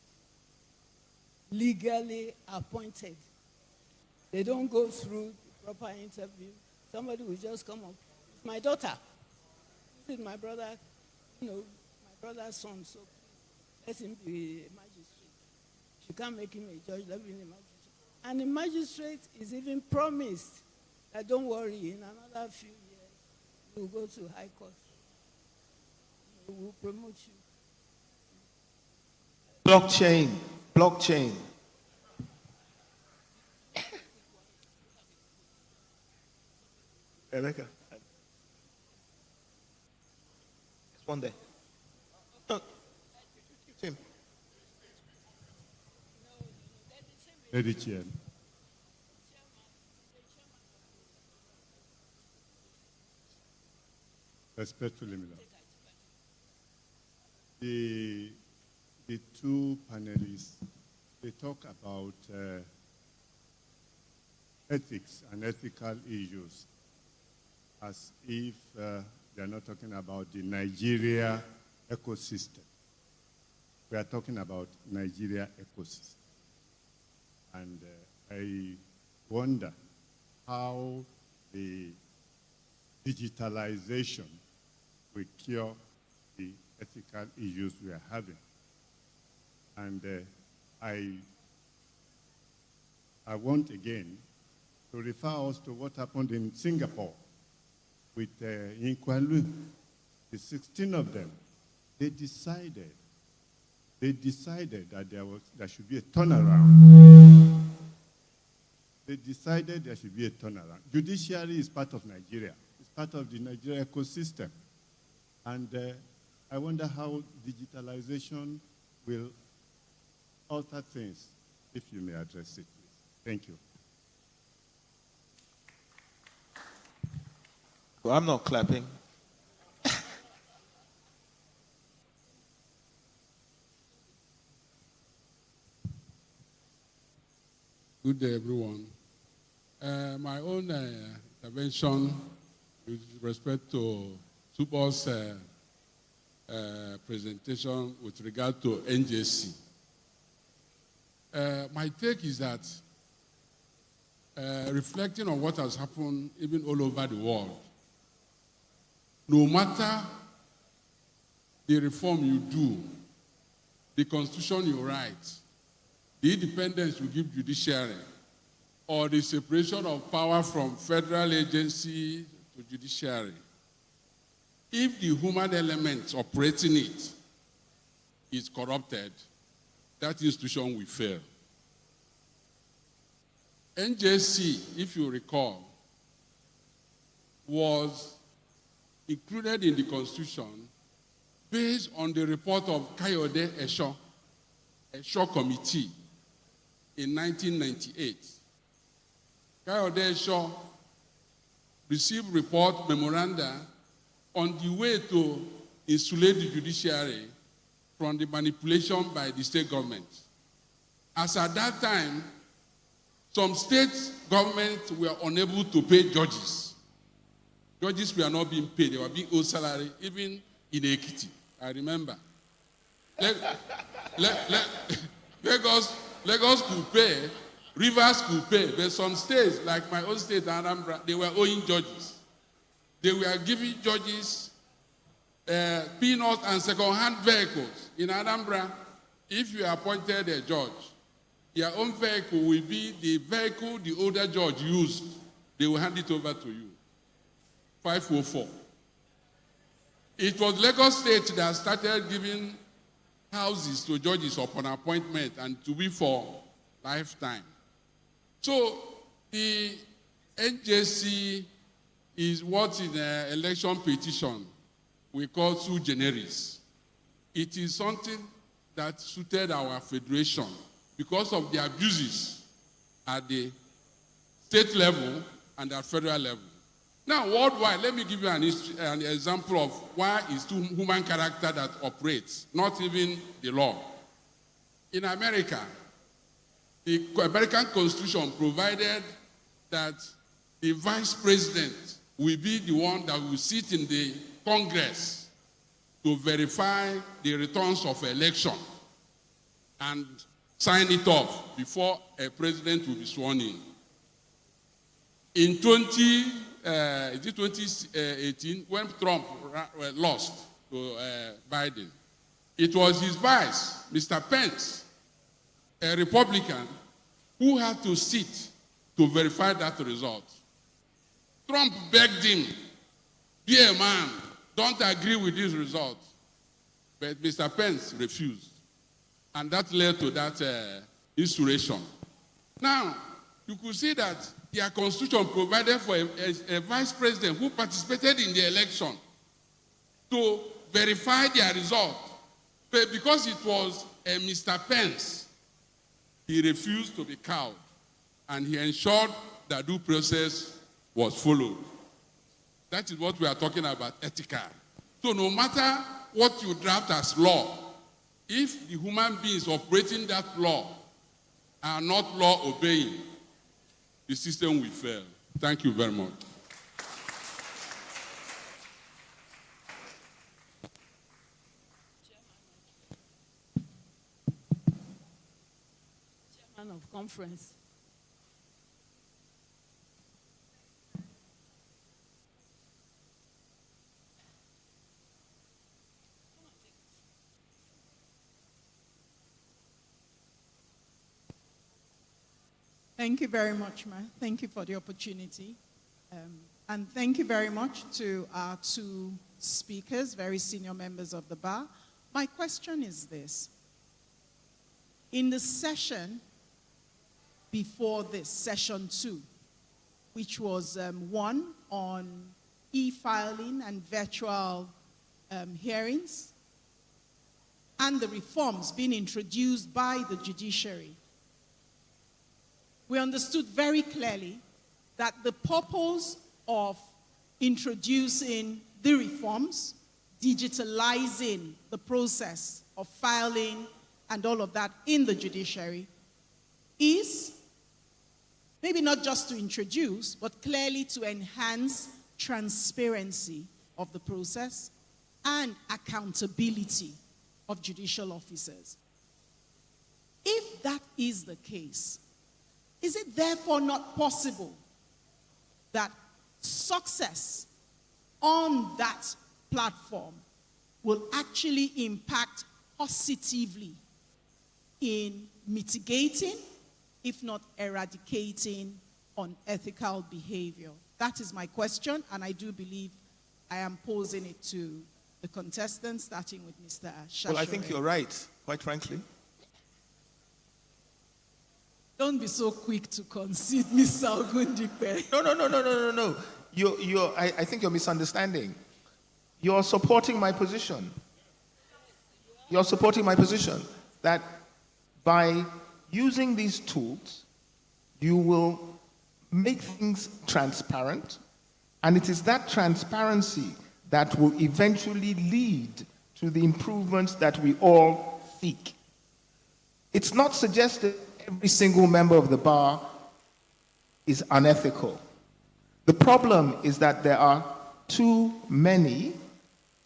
legally appointed. They don't go through the proper interview. Somebody will just come up. It's my daughter. This is my brother, my brother's son, so let him be a magistrate. If you can't make him a judge, let him be a magistrate. And the magistrate is even promised that don't worry, in another few years, you will go to High Court. We will promote you. Blockchain. Rebecca. It's one there. Tim. Lady Chair. Respectfully, Miller. the two panelists, they talk about ethics and ethical issues as if they're not talking about the Nigeria ecosystem. We are talking about Nigeria ecosystem. And I wonder how the digitalization will cure the ethical issues we are having. And I want again to refer us to what happened in Singapore with in Kuala Lumpur. The 16 of them, they decided that there should be a turnaround. They decided there should be a turnaround. Judiciary is part of Nigeria. It's part of the Nigeria ecosystem. And I wonder how digitalization will alter things, if you may address it, please. Thank you. Well, I'm not clapping. Good day, everyone. My own intervention with respect to Tubor's presentation with regard to NJC. My take is that reflecting on what has happened even all over the world, no matter the reform you do, the constitution you write, the independence you give judiciary, or the separation of power from federal agency to judiciary, if the human element operating it is corrupted, that institution will fail. NJC, if you recall, was included in the Constitution based on the report of Kayode Esho Committee in 1998. Kayode Esho received report memoranda on the way to insulate the judiciary from the manipulation by the state government. As at that time, some state governments were unable to pay judges. Judges were not being paid, they were being owed salary, even in Ekiti. I remember. Lagos could pay, Rivers could pay, but some states, like my own state, Anambra, they were owing judges. They were giving judges peanuts and second-hand vehicles. In Anambra, if you are appointed a judge, your own vehicle will be the vehicle the older judge used. They will hand it over to you. 504. It was Lagos State that started giving houses to judges upon appointment and to be for lifetime. So the NJC is what in an election petition we call sui generis. It is something that suited our federation because of the abuses at the state level and at federal level. Now, worldwide, let me give you an example of why it's human character that operates, not even the law. In America, the American Constitution provided that the vice president will be the one that will sit in the Congress to verify the returns of election and sign it off before a president will be sworn in. In 2018, when Trump lost to Biden, it was his vice, Mr. Pence, a Republican, who had to sit to verify that result. Trump begged him, be a man, don't agree with this result. But Mr. Pence refused. And that led to that insurrection. Now, you could see that their constitution provided for a vice president who participated in the election to verify their result. But because it was a Mr. Pence, he refused to be cowed. And he ensured that due process was followed. That is what we are talking about, ethical. So no matter what you draft as law, If the human beings operating that law are not law obeying, the system will fail. Thank you very much. Chairman of conference. Thank you very much, Ma. Thank you for the opportunity. And thank you very much to our two speakers, very senior members of the bar. My question is this. In the session before this, session 2, which was one on e-filing and virtual hearings, and the reforms being introduced by the judiciary, we understood very clearly that the purpose of introducing the reforms, digitalizing the process of filing and all of that in the judiciary, is maybe not just to introduce, but clearly to enhance transparency of the process and accountability of judicial officers. If that is the case, is it therefore not possible that success on that platform will actually impact positively in mitigating, if not eradicating, unethical behavior? That is my question, and I do believe I am posing it to the contestants, starting with Mr. Shashore. Well, I think you're right, quite frankly. Don't be so quick to concede, Mr. Ogundipe. No. I think you're misunderstanding. You're supporting my position. You're supporting my position that by using these tools, you will make things transparent, and it is that transparency that will eventually lead to the improvements that we all seek. It's not suggested every single member of the bar is unethical. The problem is that there are too many,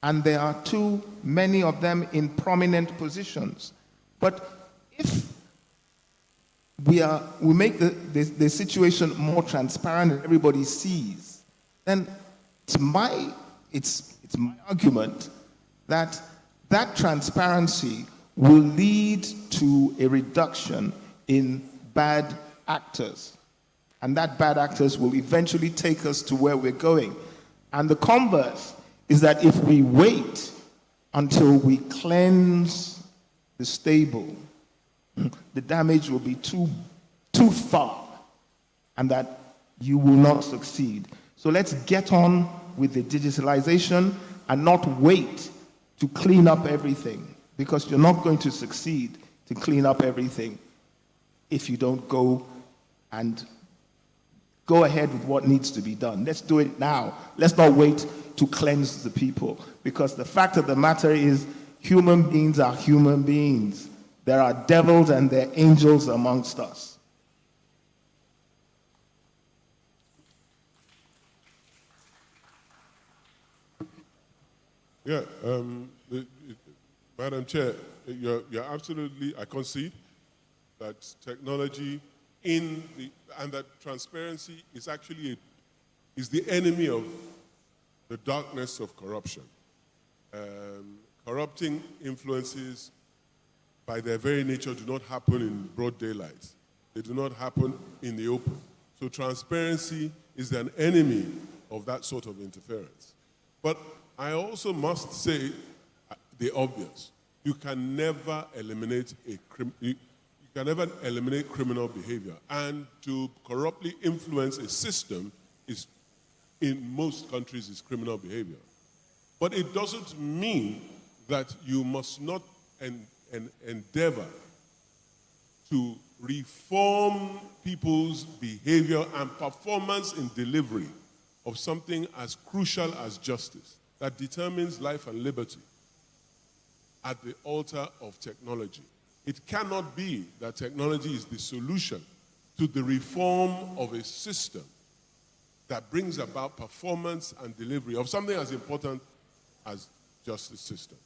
and there are too many of them in prominent positions. But if we make the situation more transparent and everybody sees, then it's my argument that that transparency will lead to a reduction in bad actors. And that bad actors will eventually take us to where we're going. And the converse is that if we wait until we cleanse the stable, the damage will be too far, and that you will not succeed. So let's get on with the digitalization and not wait to clean up everything, because you're not going to succeed to clean up everything if you don't go ahead with what needs to be done. Let's do it now. Let's not wait to cleanse the people, because the fact of the matter is human beings are human beings. There are devils and there are angels amongst us. Yeah, Madam Chair, you're absolutely, I concede that technology and that transparency is actually is the enemy of the darkness of corruption. Corrupting influences, by their very nature, do not happen in broad daylight. They do not happen in the open. So transparency is an enemy of that sort of interference. But I also must say the obvious. You can never eliminate criminal behavior, and to corruptly influence a system is, in most countries, is criminal behavior. But it doesn't mean that you must not endeavor to reform people's behavior and performance in delivery of something as crucial as justice that determines life and liberty. at the altar of technology. It cannot be that technology is the solution to the reform of a system that brings about performance and delivery of something as important as justice system.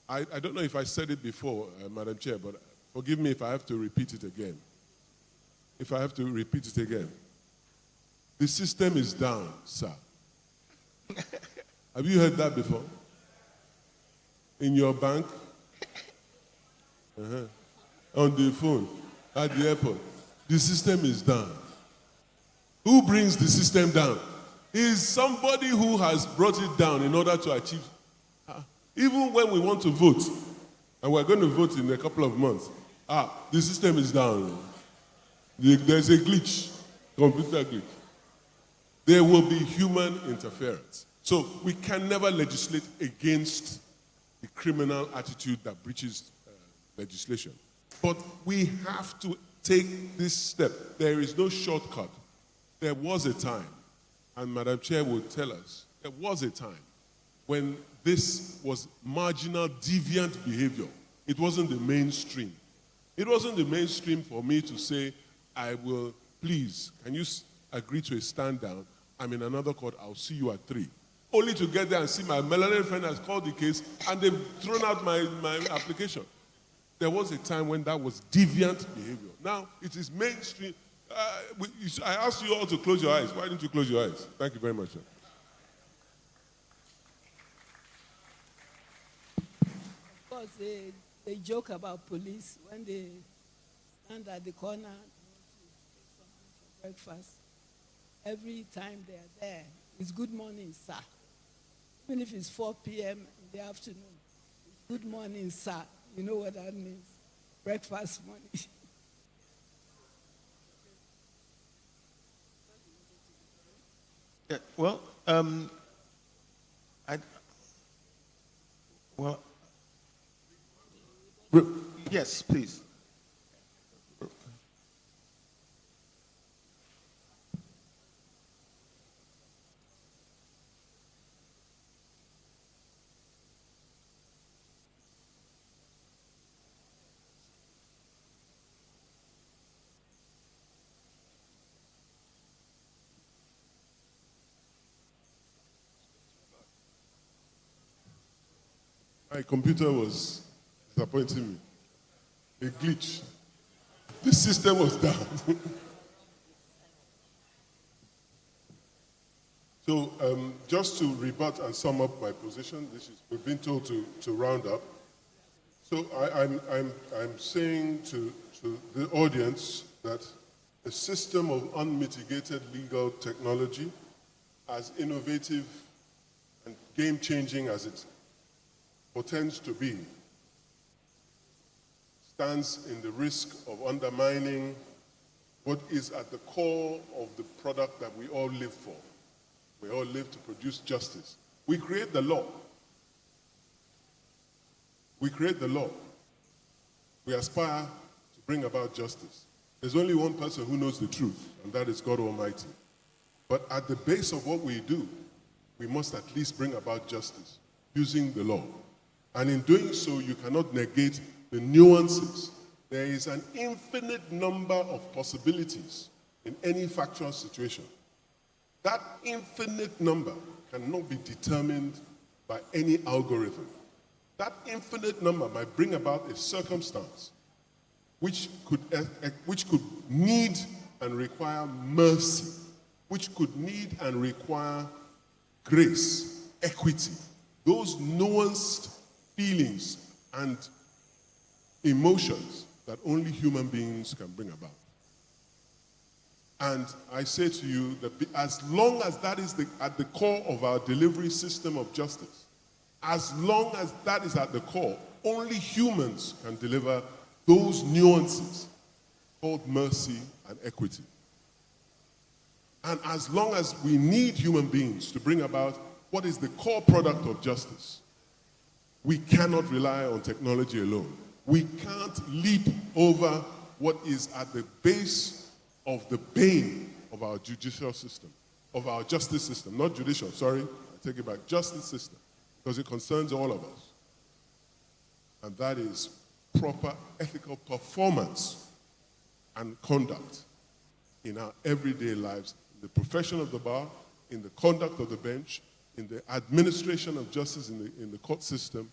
I don't know if I said it before, Madam Chair, but forgive me if I have to repeat it again. If I have to repeat it again. The system is down, sir. Have you heard that before? In your bank? On the phone? At the airport? The system is down. Who brings the system down? Is somebody who has brought it down in order to achieve. Even when we want to vote, and we're going to vote in a couple of months, the system is down. There's a glitch, computer glitch. There will be human interference. So we can never legislate against the criminal attitude that breaches legislation. But we have to take this step. There is no shortcut. There was a time, and Madam Chair will tell us, there was a time when this was marginal, deviant behavior. It wasn't the mainstream. It wasn't the mainstream for me to say, I will, please, can you agree to a stand down? I'm in another court, I'll see you at 3. Only to get there and see my Melanie friend has called the case and they've thrown out my application. There was a time when that was deviant behavior. Now, it is mainstream. I asked you all to close your eyes. Why didn't you close your eyes? Thank you very much, sir. Of course, they joke about police when they stand at the corner and want to take something for breakfast. Every time they are there, it's good morning, sir. Even if it's 4 p.m. in the afternoon, it's good morning, sir. You know what that means? Breakfast money. Yeah, well, yes, please. My computer was disappointing me. A glitch. The system was down. So just to rebut and sum up my position, we've been told to round up. So I'm saying to the audience that a system of unmitigated legal technology, as innovative and game-changing as it portends to be, stands in the risk of undermining what is at the core of the product that we all live for. We all live to produce justice. We create the law. We create the law. We aspire to bring about justice. There's only one person who knows the truth, and that is God Almighty. But at the base of what we do, we must at least bring about justice using the law. And in doing so, you cannot negate the nuances. There is an infinite number of possibilities in any factual situation. That infinite number cannot be determined by any algorithm. That infinite number might bring about a circumstance which could need and require mercy, which could need and require grace, equity, those nuanced feelings and emotions that only human beings can bring about. And I say to you that as long as that is at the core of our delivery system of justice, as long as that is at the core, only humans can deliver those nuances called mercy and equity. And as long as we need human beings to bring about what is the core product of justice, we cannot rely on technology alone. We can't leap over what is at the base of the bane of our judicial system, of our justice system, not judicial, sorry, I take it back, justice system, because it concerns all of us. and that is proper ethical performance and conduct in our everyday lives, in the profession of the bar, in the conduct of the bench, in the administration of justice in the court system,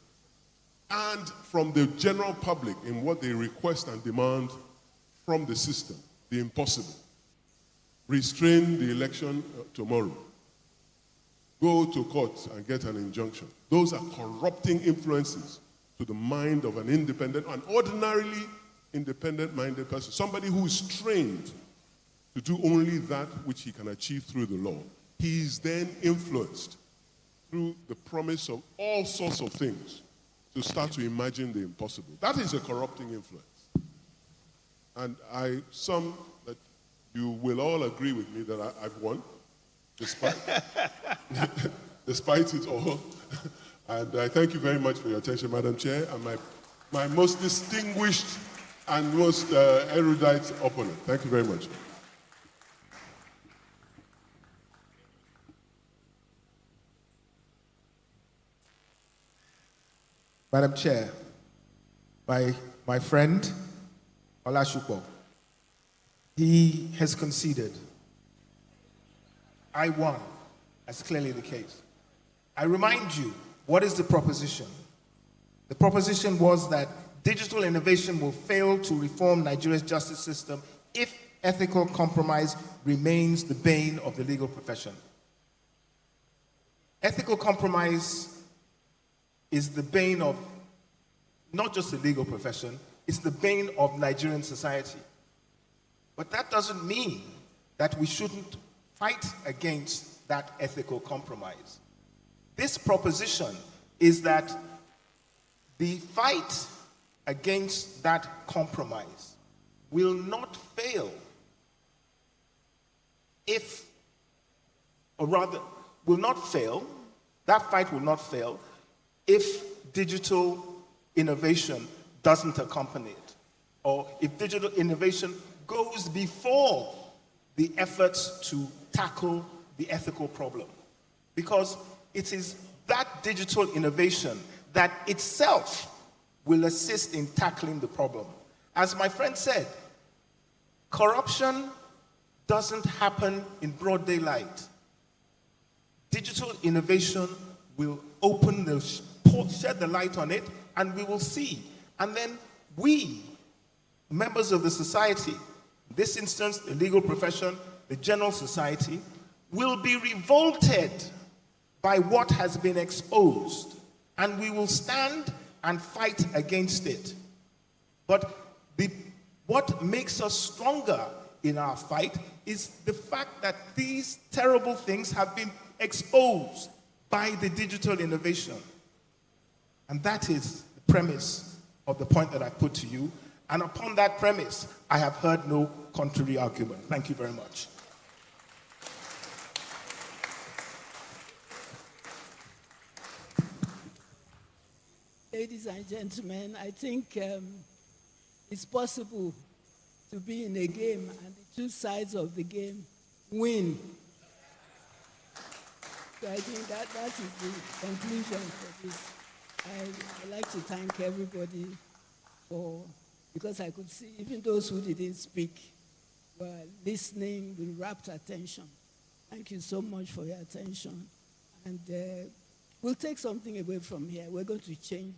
and from the general public in what they request and demand from the system, the impossible. Restrain the election tomorrow. Go to court and get an injunction. Those are corrupting influences to the mind of an independent, an ordinarily independent-minded person, somebody who is trained to do only that which he can achieve through the law. He is then influenced through the promise of all sorts of things to start to imagine the impossible. That is a corrupting influence. And some that you will all agree with me that I've won, despite it all. And I thank you very much for your attention, Madam Chair, and my most distinguished and most erudite opponent. Thank you very much. Madam Chair, my friend, Olashupo, he has conceded. I won. That's clearly the case. I remind you, what is the proposition? The proposition was that digital innovation will fail to reform Nigeria's justice system if ethical compromise remains the bane of the legal profession. Ethical compromise is the bane of not just the legal profession, it's the bane of Nigerian society. But that doesn't mean that we shouldn't fight against that ethical compromise. This proposition is that the fight against that compromise will not fail that fight will not fail if digital innovation doesn't accompany it, or if digital innovation goes before the efforts to tackle the ethical problem. Because it is that digital innovation that itself will assist in tackling the problem. As my friend said, corruption doesn't happen in broad daylight. Digital innovation will shed the light on it, and we will see. And then we, members of the society, in this instance, the legal profession, the general society, will be revolted by what has been exposed, and we will stand and fight against it. But what makes us stronger in our fight is the fact that these terrible things have been exposed by the digital innovation. And that is the premise of the point that I put to you. And upon that premise, I have heard no contrary argument. Thank you very much. Ladies and gentlemen, I think it's possible to be in a game and the two sides of the game win. So I think that is the conclusion for this. I'd like to thank everybody because I could see even those who didn't speak were listening with rapt attention. Thank you so much for your attention. And we'll take something away from here. We're going to change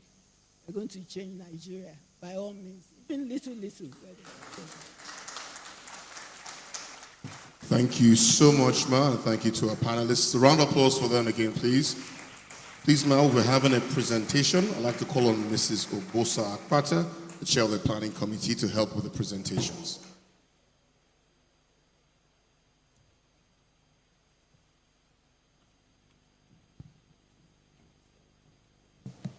Nigeria by all means, even little. Thank you so much, Ma, and thank you to our panelists. A round of applause for them again, please. Please, Ma, we're having a presentation. I'd like to call on Mrs. Obosa Akpata, the chair of the planning committee, to help with the presentations.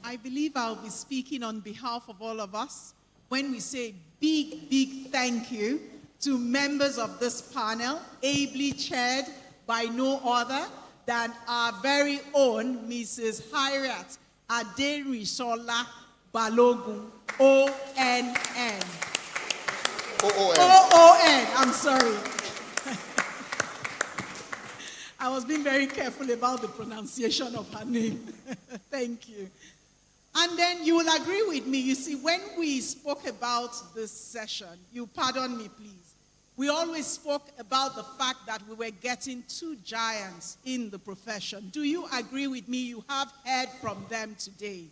I believe I'll be speaking on behalf of all of us when we say big thank you to members of this panel, ably chaired by no other than our very own Mrs. Harriet Aderisola Balogun, ONN. OON, I'm sorry. I was being very careful about the pronunciation of her name. Thank you. And then you will agree with me. You see, when we spoke about this session, you pardon me, please, we always spoke about the fact that we were getting two giants in the profession. Do you agree with me? You have heard from them today.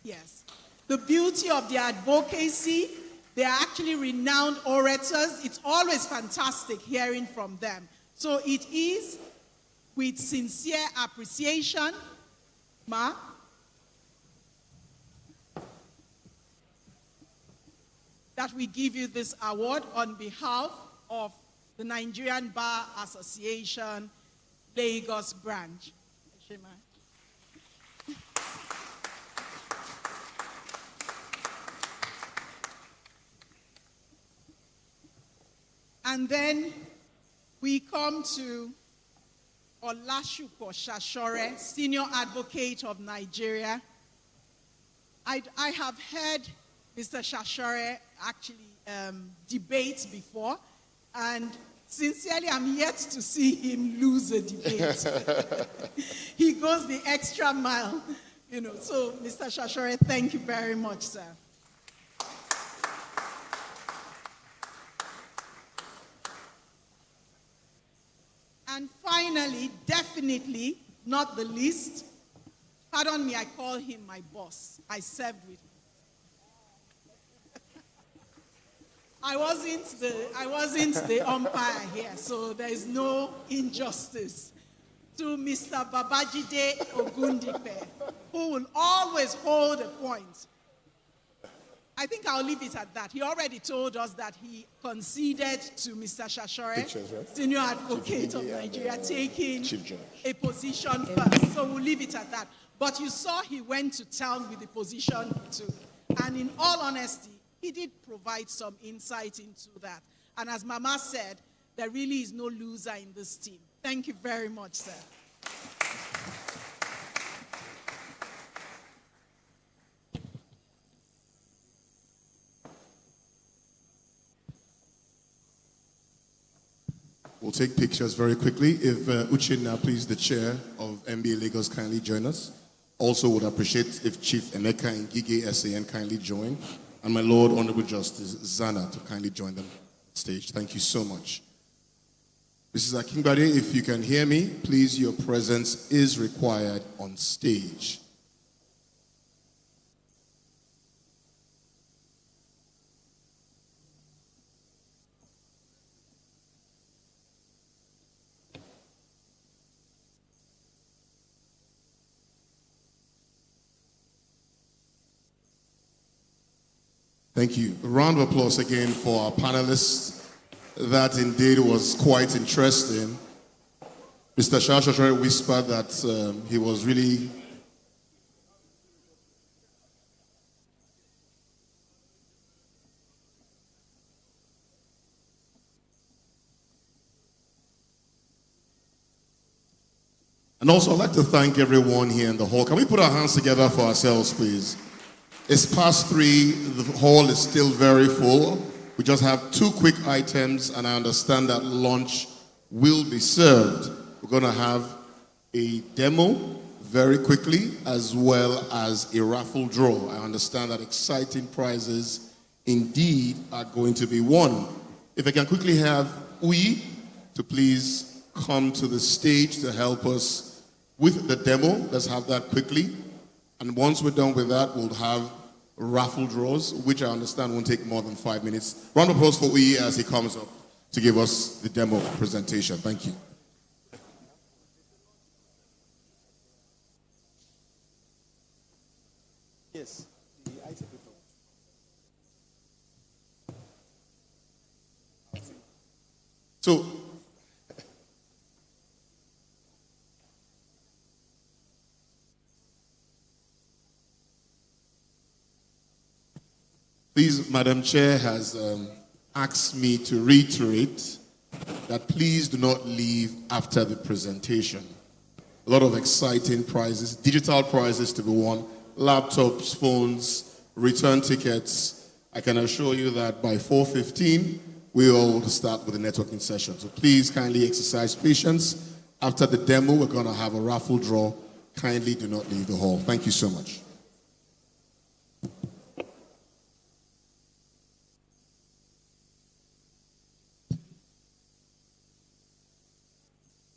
Yes. The beauty of their advocacy, they are actually renowned orators. It's always fantastic hearing from them. So it is with sincere appreciation, Ma, that we give you this award on behalf of the Nigerian Bar Association, Lagos branch. And then we come to Olashupo Shashore, Senior Advocate of Nigeria. I have heard Mr. Shashore actually debate before, and sincerely, I'm yet to see him lose a debate. He goes the extra mile, you know. So, Mr. Shashore, thank you very much, sir. And finally, definitely not the least, pardon me, I call him my boss. I served with him. I wasn't the umpire here, so there is no injustice. To Mr. Babajide Ogundipe, who will always hold a point. I think I'll leave it at that. He already told us that he conceded to Mr. Shashore, right? Senior Advocate of Nigeria, taking a position first. So we'll leave it at that. But you saw he went to town with the position he took. And in all honesty, he did provide some insight into that. And as Mama said, there really is no loser in this team. Thank you very much, sir. We'll take pictures very quickly. If Uche now, please, the chair of MBA Lagos, kindly join us. Also would appreciate if Chief Emeka and Gige SAN kindly join. And my Lord, Honorable Justice Zana, to kindly join them on stage. Thank you so much. Mrs. Akingbade, if you can hear me, please, your presence is required on stage. Thank you. A round of applause again for our panelists. That indeed was quite interesting. Mr. Shashore whispered that he was really and also I'd like to thank everyone here in the hall. Can we put our hands together for ourselves, please? It's past 3, the hall is still very full. We just have 2 quick items, and I understand that lunch will be served. We're going to have a demo very quickly, as well as a raffle draw. I understand that exciting prizes indeed are going to be won. If I can quickly have Uyi to please come to the stage to help us with the demo. Let's have that quickly. And once we're done with that, we'll have raffle draws, which I understand won't take more than 5 minutes. Round of applause for Uyi as he comes up to give us the demo presentation. Thank you. Yes. So, please, Madam Chair has asked me to reiterate that please do not leave after the presentation. A lot of exciting prizes, digital prizes to be won, laptops, phones, return tickets. I can assure you that by 4:15, we all start with the networking session. So please kindly exercise patience. After the demo, we're going to have a raffle draw. Kindly do not leave the hall. Thank you so much.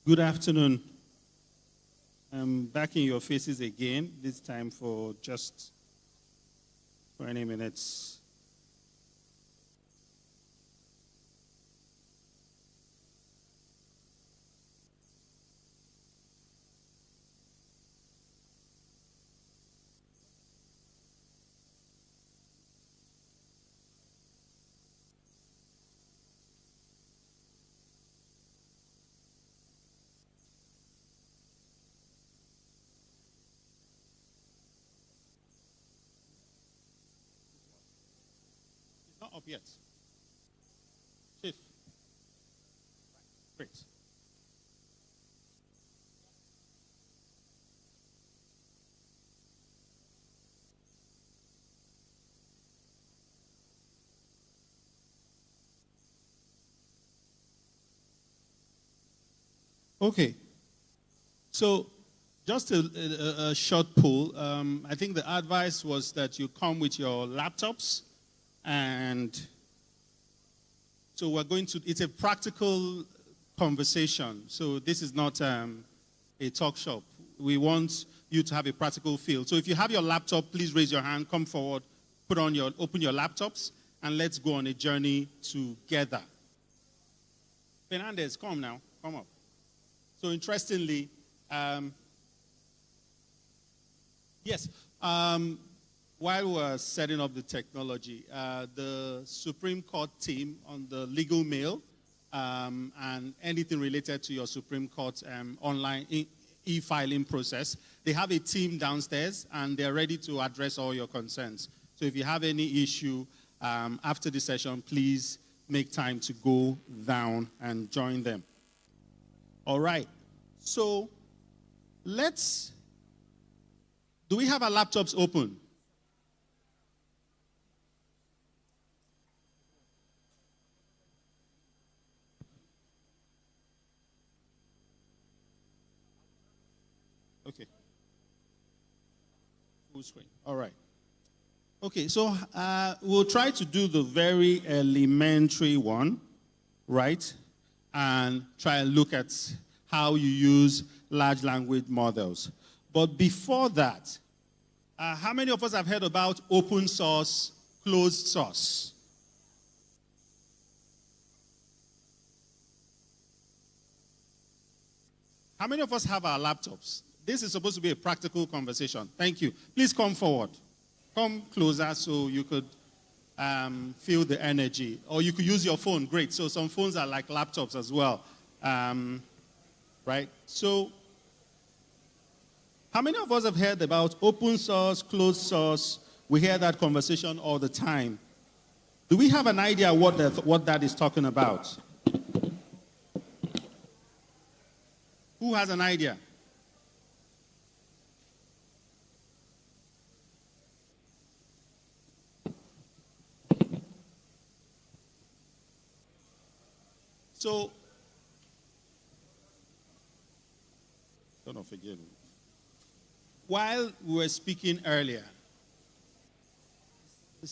Good afternoon. I'm back in your faces again, this time for just 20 minutes. Not up yet. Chief. Great. Okay. So, just a short poll. I think the advice was that you come with your laptops, and so we're going to, it's a practical conversation. So this is not a talk shop. We want you to have a practical feel. So if you have your laptop, please raise your hand, come forward, open your laptops, and let's go on a journey together. Fernandez, come now, come up. So interestingly, yes, while we're setting up the technology, the Supreme Court team on the legal mail and anything related to your Supreme Court online e-filing process, they have a team downstairs and they're ready to address all your concerns. So if you have any issue after the session, please make time to go down and join them. All right. So do we have our laptops open? Okay. Full screen. All right. Okay, so we'll try to do the very elementary one, right? And try and look at how you use large language models. But before that, how many of us have heard about open source, closed source? How many of us have our laptops? This is supposed to be a practical conversation. Thank you. Please come forward. Come closer so you could feel the energy. Or you could use your phone. Great. So some phones are like laptops as well. Right? So how many of us have heard about open source, closed source? We hear that conversation all the time. Do we have an idea what that is talking about? Who has an idea? So, don't forget me. While we were speaking earlier, are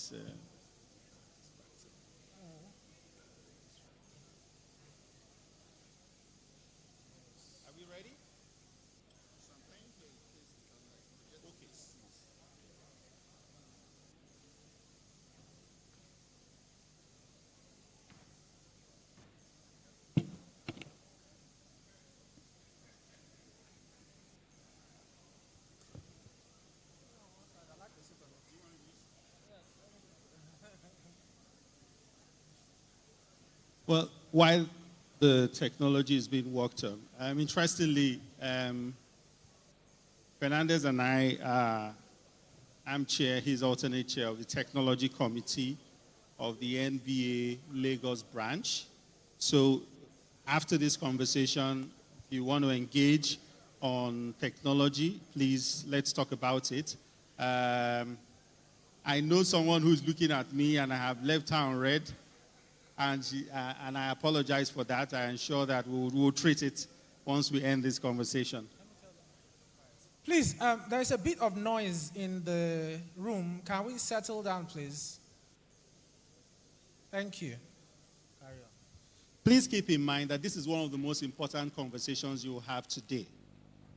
we ready? Well, while the technology is being worked on, interestingly, Fernandez and I'm chair, he's alternate chair of the technology committee of the NBA Lagos branch. So after this conversation, if you want to engage on technology, please let's talk about it. I know someone who's looking at me and I have left her on red. And I apologize for that. I ensure that we'll treat it once we end this conversation. Please, there is a bit of noise in the room. Can we settle down, please? Thank you. Carry please keep in mind that this is one of the most important conversations you will have today.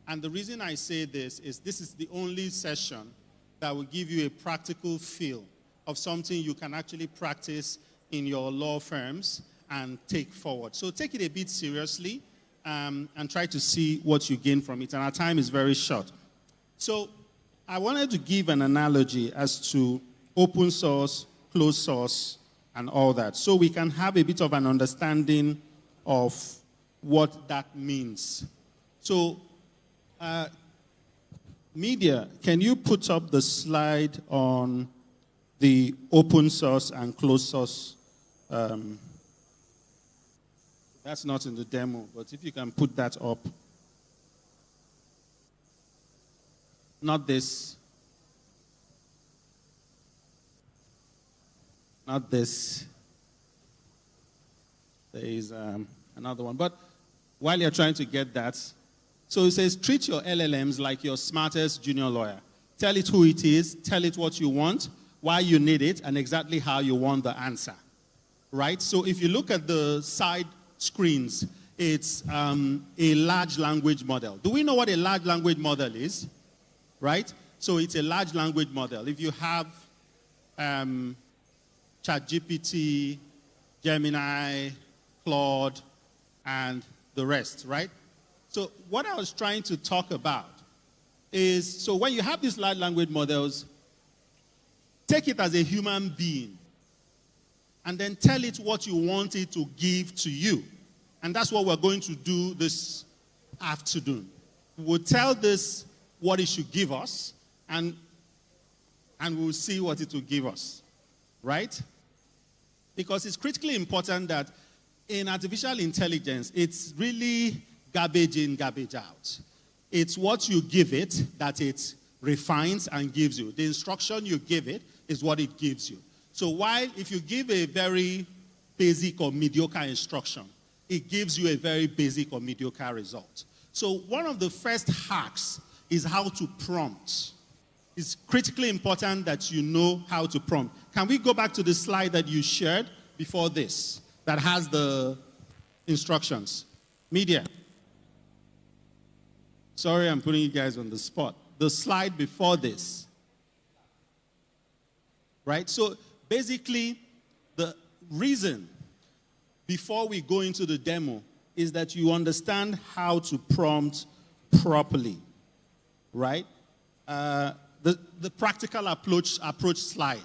And the reason I say this is the only session that will give you a practical feel of something you can actually practice in your law firms and take forward. So take it a bit seriously and try to see what you gain from it. And our time is very short. So I wanted to give an analogy as to open source, closed source, and all that, so we can have a bit of an understanding of what that means. So, media, can you put up the slide on the open source and closed source? That's not in the demo, but if you can put that up. Not this. Not this. There is another one. But while you're trying to get that, so it says, treat your LLMs like your smartest junior lawyer. Tell it who it is, tell it what you want, why you need it, and exactly how you want the answer. Right? So if you look at the side screens, it's a large language model. Do we know what a large language model is? Right? So it's a large language model. If you have ChatGPT, Gemini, Claude, and the rest, right? So what I was trying to talk about is, so when you have these large language models, take it as a human being and then tell it what you want it to give to you. And that's what we're going to do this afternoon. We'll tell this what it should give us, and we'll see what it will give us, right? Because it's critically important that in artificial intelligence, it's really garbage in, garbage out. It's what you give it that it refines and gives you. The instruction you give it is what it gives you. So while if you give a very basic or mediocre instruction, it gives you a very basic or mediocre result. So one of the first hacks is how to prompt. It's critically important that you know how to prompt. Can we go back to the slide that you shared before this that has the instructions? Media. Sorry, I'm putting you guys on the spot. The slide before this. Right? So basically, the reason before we go into the demo is that you understand how to prompt properly. Right? The practical approach slide.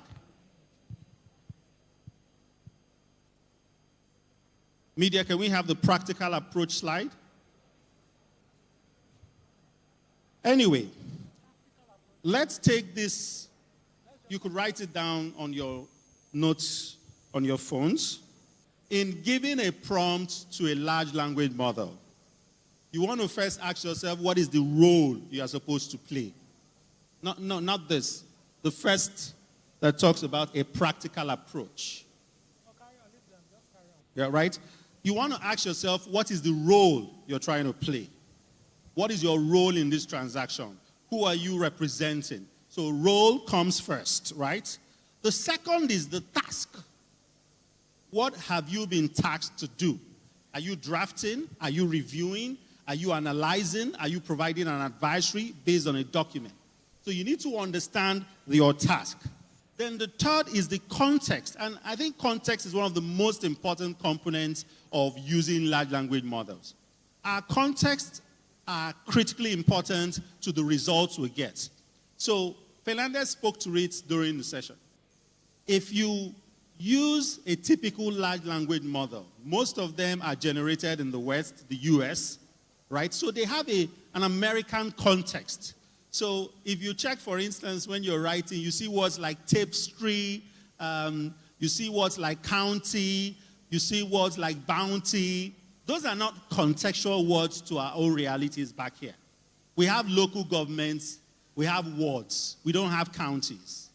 Media, can we have the practical approach slide? Anyway, let's take this. You could write it down on your notes on your phones. In giving a prompt to a large language model, you want to first ask yourself, what is the role you are supposed to play? Not this. The first that talks about a practical approach. Yeah, right? You want to ask yourself, what is the role you're trying to play? What is your role in this transaction? Who are you representing? So role comes first, right? The second is the task. What have you been tasked to do? Are you drafting? Are you reviewing? Are you analyzing? Are you providing an advisory based on a document? So you need to understand your task. Then the third is the context. And I think context is one of the most important components of using large language models. Our contexts are critically important to the results we get. So Fernandez spoke to it during the session. If you use a typical large language model, most of them are generated in the West, the US, right? So they have an American context. So if you check, for instance, when you're writing, you see words like tapestry, you see words like county, you see words like bounty. Those are not contextual words to our own realities back here. We have local governments, we have wards, we don't have counties,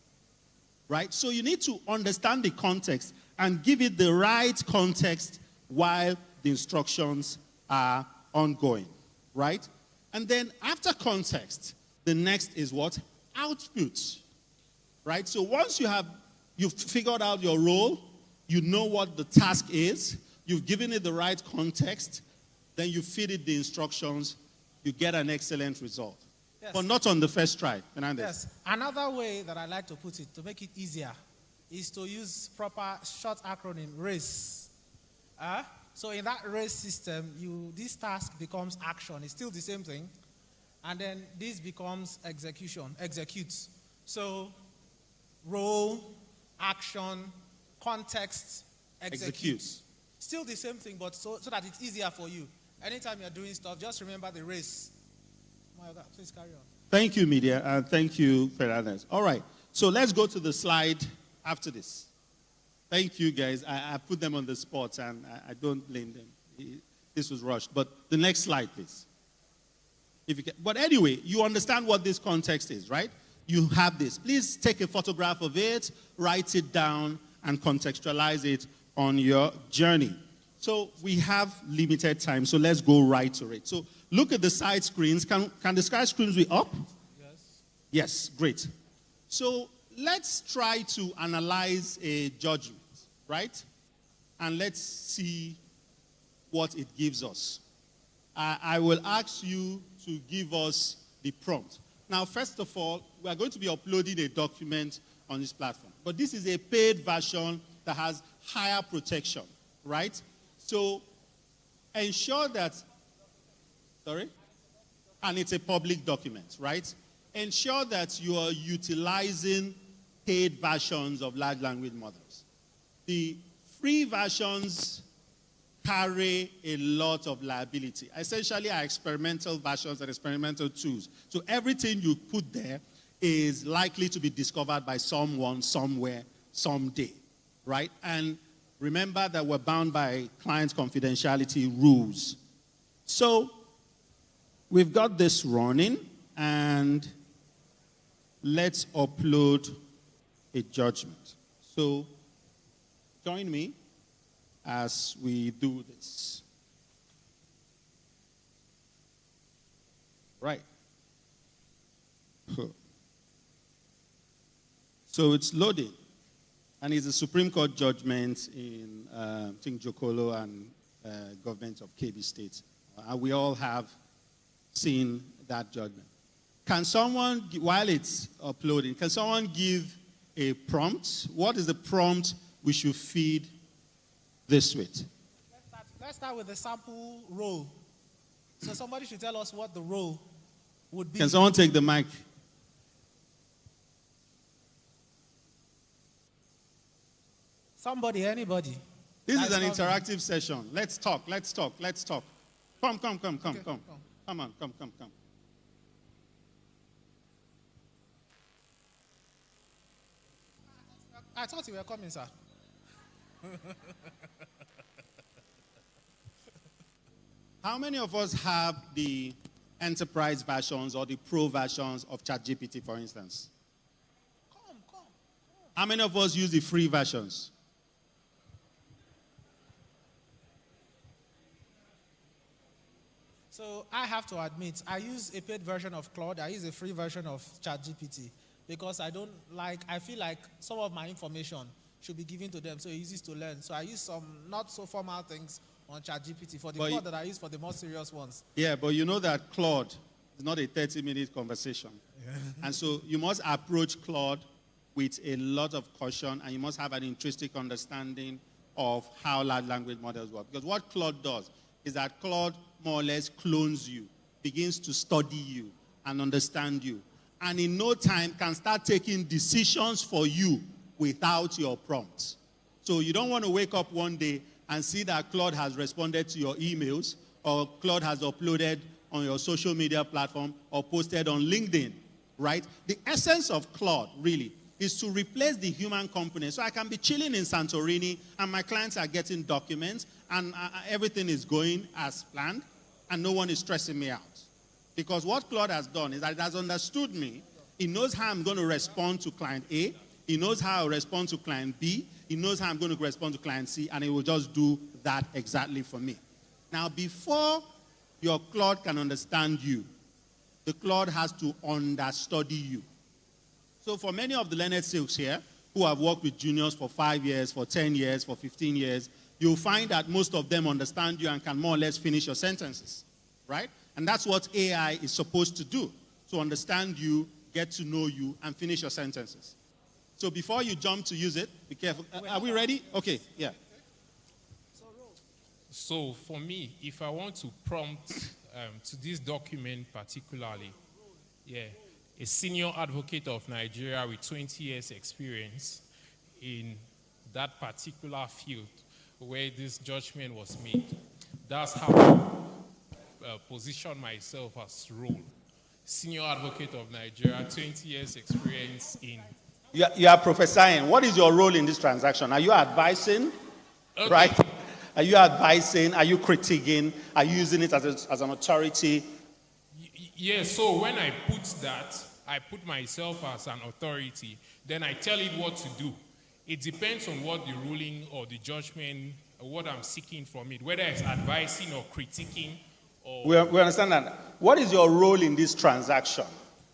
right? So you need to understand the context and give it the right context while the instructions are ongoing, right? And then after context, the next is what? Output, right? So once you've figured out your role, you know what the task is, you've given it the right context, then you feed it the instructions, you get an excellent result. Yes. But not on the first try, Fernandez. Yes. Another way that I like to put it, to make it easier, is to use proper short acronym, RACE. So in that RACE system, this task becomes action. It's still the same thing. And then this becomes execute. So role, action, context, execute. Still the same thing, but so that it's easier for you. Anytime you're doing stuff, just remember the RACE. My God, please carry on. Thank you, media, and thank you, Fernandez. All right, so let's go to the slide after this. Thank you, guys. I put them on the spot, and I don't blame them. This was rushed. But the next slide, please. If you can. But anyway, you understand what this context is, right? You have this. Please take a photograph of it, write it down, and contextualize it on your journey. So we have limited time, so let's go right to it. So look at the side screens. Can the side screens be up? Yes. Yes, great. So let's try to analyze a judgment, right? And let's see what it gives us. I will ask you to give us the prompt. Now, first of all, we are going to be uploading a document on this platform. But this is a paid version that has higher protection, right? So ensure that, and it's a public document, right? Ensure that you are utilizing paid versions of large language models. The free versions carry a lot of liability. Essentially, are experimental versions and experimental tools. So everything you put there is likely to be discovered by someone, somewhere, someday, right? And remember that we're bound by client confidentiality rules. So we've got this running, and let's upload a judgment. So join me as we do this. Right. So it's loading. And it's a Supreme Court judgment in, I think, Jokolo and government of KB State. And we all have seen that judgment. Can someone, while it's uploading, can someone give a prompt? What is the prompt we should feed this with? Let's start with the sample role. So somebody should tell us what the role would be. Can someone take the mic? Somebody, anybody. This is an interactive session. Let's talk. Come on, come. I thought you were coming, sir. How many of us have the enterprise versions or the pro versions of ChatGPT, for instance? Come. How many of us use the free versions? So I have to admit, I use a paid version of Claude. I use a free version of ChatGPT because I feel like some of my information should be given to them so it's easy to learn. So I use some not so formal things on ChatGPT for the Claude that I use for the more serious ones. Yeah, but you know that Claude is not a 30-minute conversation. Yeah. And so you must approach Claude with a lot of caution, and you must have an intrinsic understanding of how large language models work. Because what Claude does is that Claude more or less clones you, begins to study you and understand you, and in no time can start taking decisions for you without your prompts. So you don't want to wake up one day and see that Claude has responded to your emails, or Claude has uploaded on your social media platform, or posted on LinkedIn, right? The essence of Claude, really, is to replace the human component. So I can be chilling in Santorini, and my clients are getting documents, and everything is going as planned, and no one is stressing me out. Because what Claude has done is that it has understood me. It knows how I'm going to respond to client A. It knows how I'll respond to client B. It knows how I'm going to respond to client C, and it will just do that exactly for me. Now, before your Claude can understand you, the Claude has to understudy you. So for many of the learned silks here, who have worked with juniors for 5 years, for 10 years, for 15 years, you'll find that most of them understand you and can more or less finish your sentences, right? And that's what AI is supposed to do, to understand you, get to know you, and finish your sentences. So before you jump to use it, be careful. Are we ready? Okay, yeah. So for me, if I want to prompt to this document particularly, a senior advocate of Nigeria with 20 years experience in that particular field where this judgment was made, that's how I position myself as role. Senior advocate of Nigeria, 20 years experience in... You are prophesying. What is your role in this transaction? Are you advising, right? Are you advising? Are you critiquing? Are you using it as an authority? Yes, so when I put that, I put myself as an authority, then I tell it what to do. It depends on what the ruling or the judgment, or what I'm seeking from it, whether it's advising or critiquing. Or We understand that. What is your role in this transaction?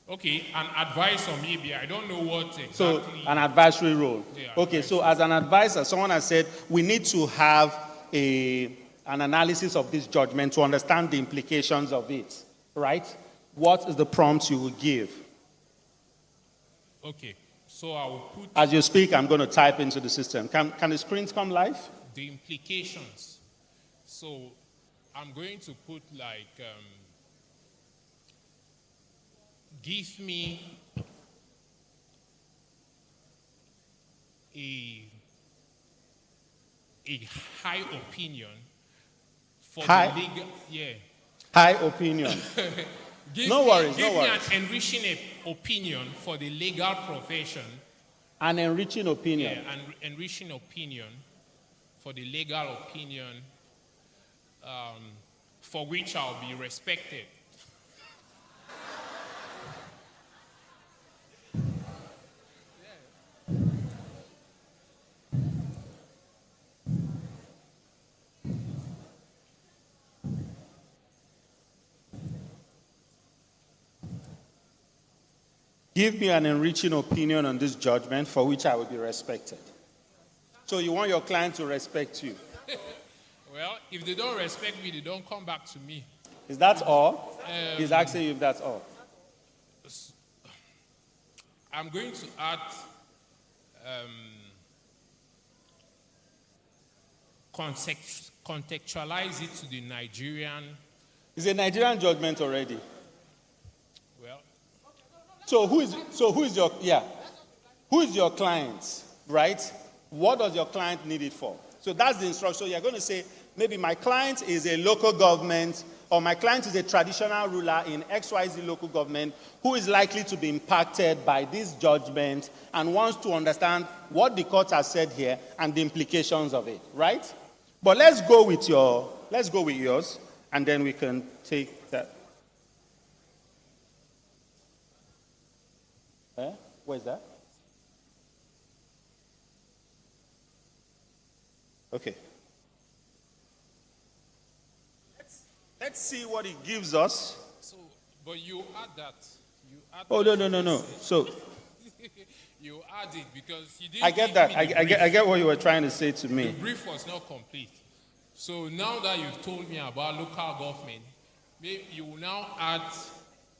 Okay, an advisor maybe. I don't know what exactly. So, an advisory role. Yeah, okay, so as an advisor, someone has said, we need to have an analysis of this judgment to understand the implications of it, right? What is the prompt you will give? Okay, so I will put... As you speak, I'm going to type into the system. Can the screens come live? The implications. So I'm going to put like... give me a high opinion for high, the legal, high opinion. No worries. Give me an enriching opinion for the legal profession. An enriching opinion. Yeah, an enriching opinion for the legal opinion for which I'll be respected. Give me an enriching opinion on this judgment for which I will be respected. So you want your client to respect you? Well, if they don't respect me, they don't come back to me. Is that all? He's asking you if that's all. I'm going to add contextualize it to the Nigerian. It's a Nigerian judgment already. Well, so who is your client, right? What does your client need it for? So that's the instruction. So you're going to say, maybe my client is a local government, or my client is a traditional ruler in XYZ local government who is likely to be impacted by this judgment and wants to understand what the court has said here and the implications of it, right? But let's go with yours, and then we can take that. Where's that? Okay. Let's see what it gives us. So, but you add that. No. So you add it because you didn't. I get that. I get what you were trying to say to me. The brief was not complete. So now that you've told me about local government, maybe you will now add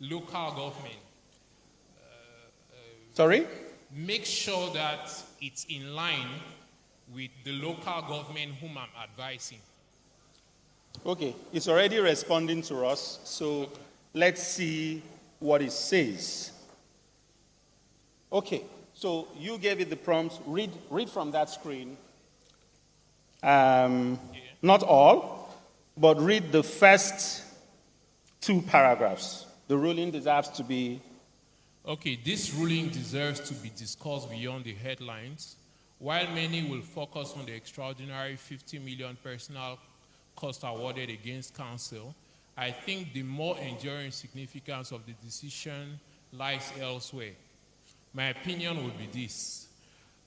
local government. Sorry? Make sure that it's in line with the local government whom I'm advising. Okay, it's already responding to us, so let's see what it says. Okay, so you gave it the prompt. Read from that screen. Not all, but read the first 2 paragraphs. The ruling deserves to be... Okay, this ruling deserves to be discussed beyond the headlines. While many will focus on the extraordinary 50 million personal cost awarded against counsel, I think the more enduring significance of the decision lies elsewhere. My opinion would be this.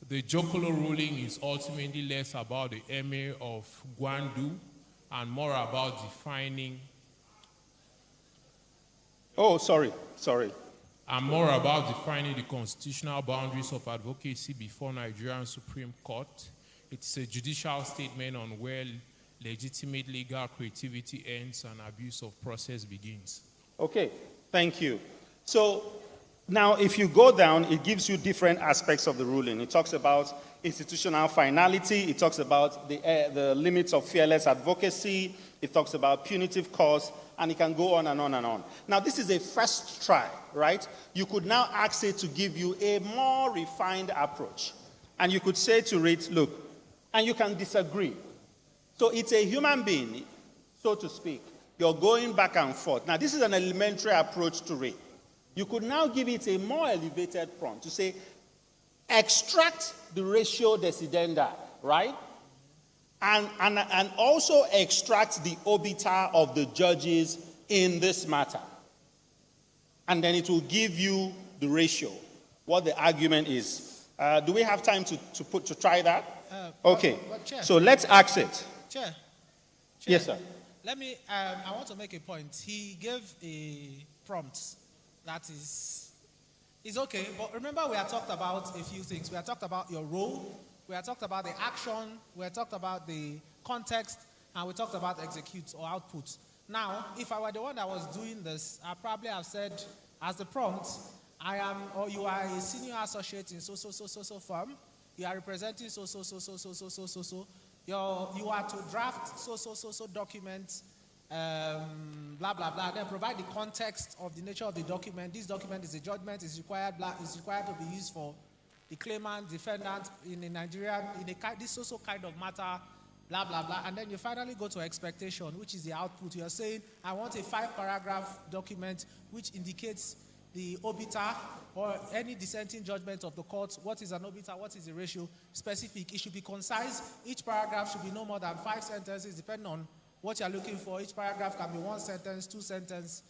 The Jokolo ruling is ultimately less about the emir of Gwandu and more about defining... Oh, sorry. And more about defining the constitutional boundaries of advocacy before Nigerian Supreme Court. it's a judicial statement on where legitimate legal creativity ends and abuse of process begins. Okay, thank you. So now if you go down, it gives you different aspects of the ruling. It talks about institutional finality. It talks about the limits of fearless advocacy. It talks about punitive cause, and it can go on and on and on. Now, this is a first try, right? You could now ask it to give you a more refined approach. And you could say to it, look, and you can disagree. So it's a human being, so to speak. You're going back and forth. Now, this is an elementary approach to it. You could now give it a more elevated prompt to say, extract the ratio decidendi, right? And also extract the obiter of the judges in this matter. And then it will give you the ratio, what the argument is. Do we have time to try that? Okay, but Chair, so let's ask it. Chair, Yes, sir. let me, I want to make a point. He gave a prompt that is okay, but remember we have talked about a few things. We have talked about your role, we have talked about the action, we have talked about the context, and we talked about execute or output. Now, if I were the one that was doing this, I probably have said, as the prompt, I am, or you are a senior associate in so firm, you are representing so. You are to draft so documents, blah, blah, blah. Then provide the context of the nature of the document. This document is a judgment, is required to be used for the claimant, defendant in Nigeria, this kind of matter, blah, blah, blah. And then you finally go to expectation, which is the output. You're saying, I want a 5-paragraph document which indicates the obiter or any dissenting judgment of the court. What is an obiter? What is the ratio? Specific. It should be concise. Each paragraph should be no more than 5 sentences, depending on what you're looking for. Each paragraph can be 1 sentence, 2 sentences,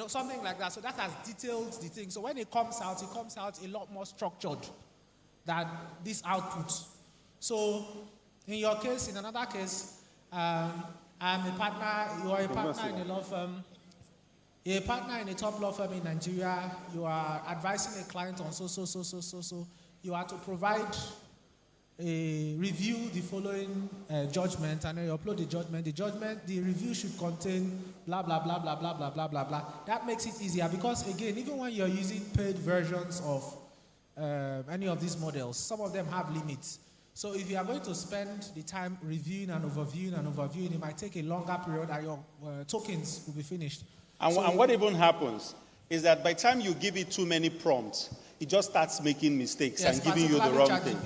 something like that. So that has detailed the thing. So when it comes out a lot more structured than this output. So in your case, in another case, I'm a partner, you are a partner in a law firm. You're a partner in a top law firm in Nigeria. You are advising a client on so. You are to provide review the following judgment, and then you upload the judgment. The review should contain blah, blah, blah, blah, blah, blah, blah, blah, blah. That makes it easier because, again, even when you're using paid versions of any of these models, some of them have limits. So if you are going to spend the time reviewing and overviewing, it might take a longer period and your tokens will be finished. And what even happens is that by the time you give it too many prompts, it just starts making mistakes and giving you the wrong thing.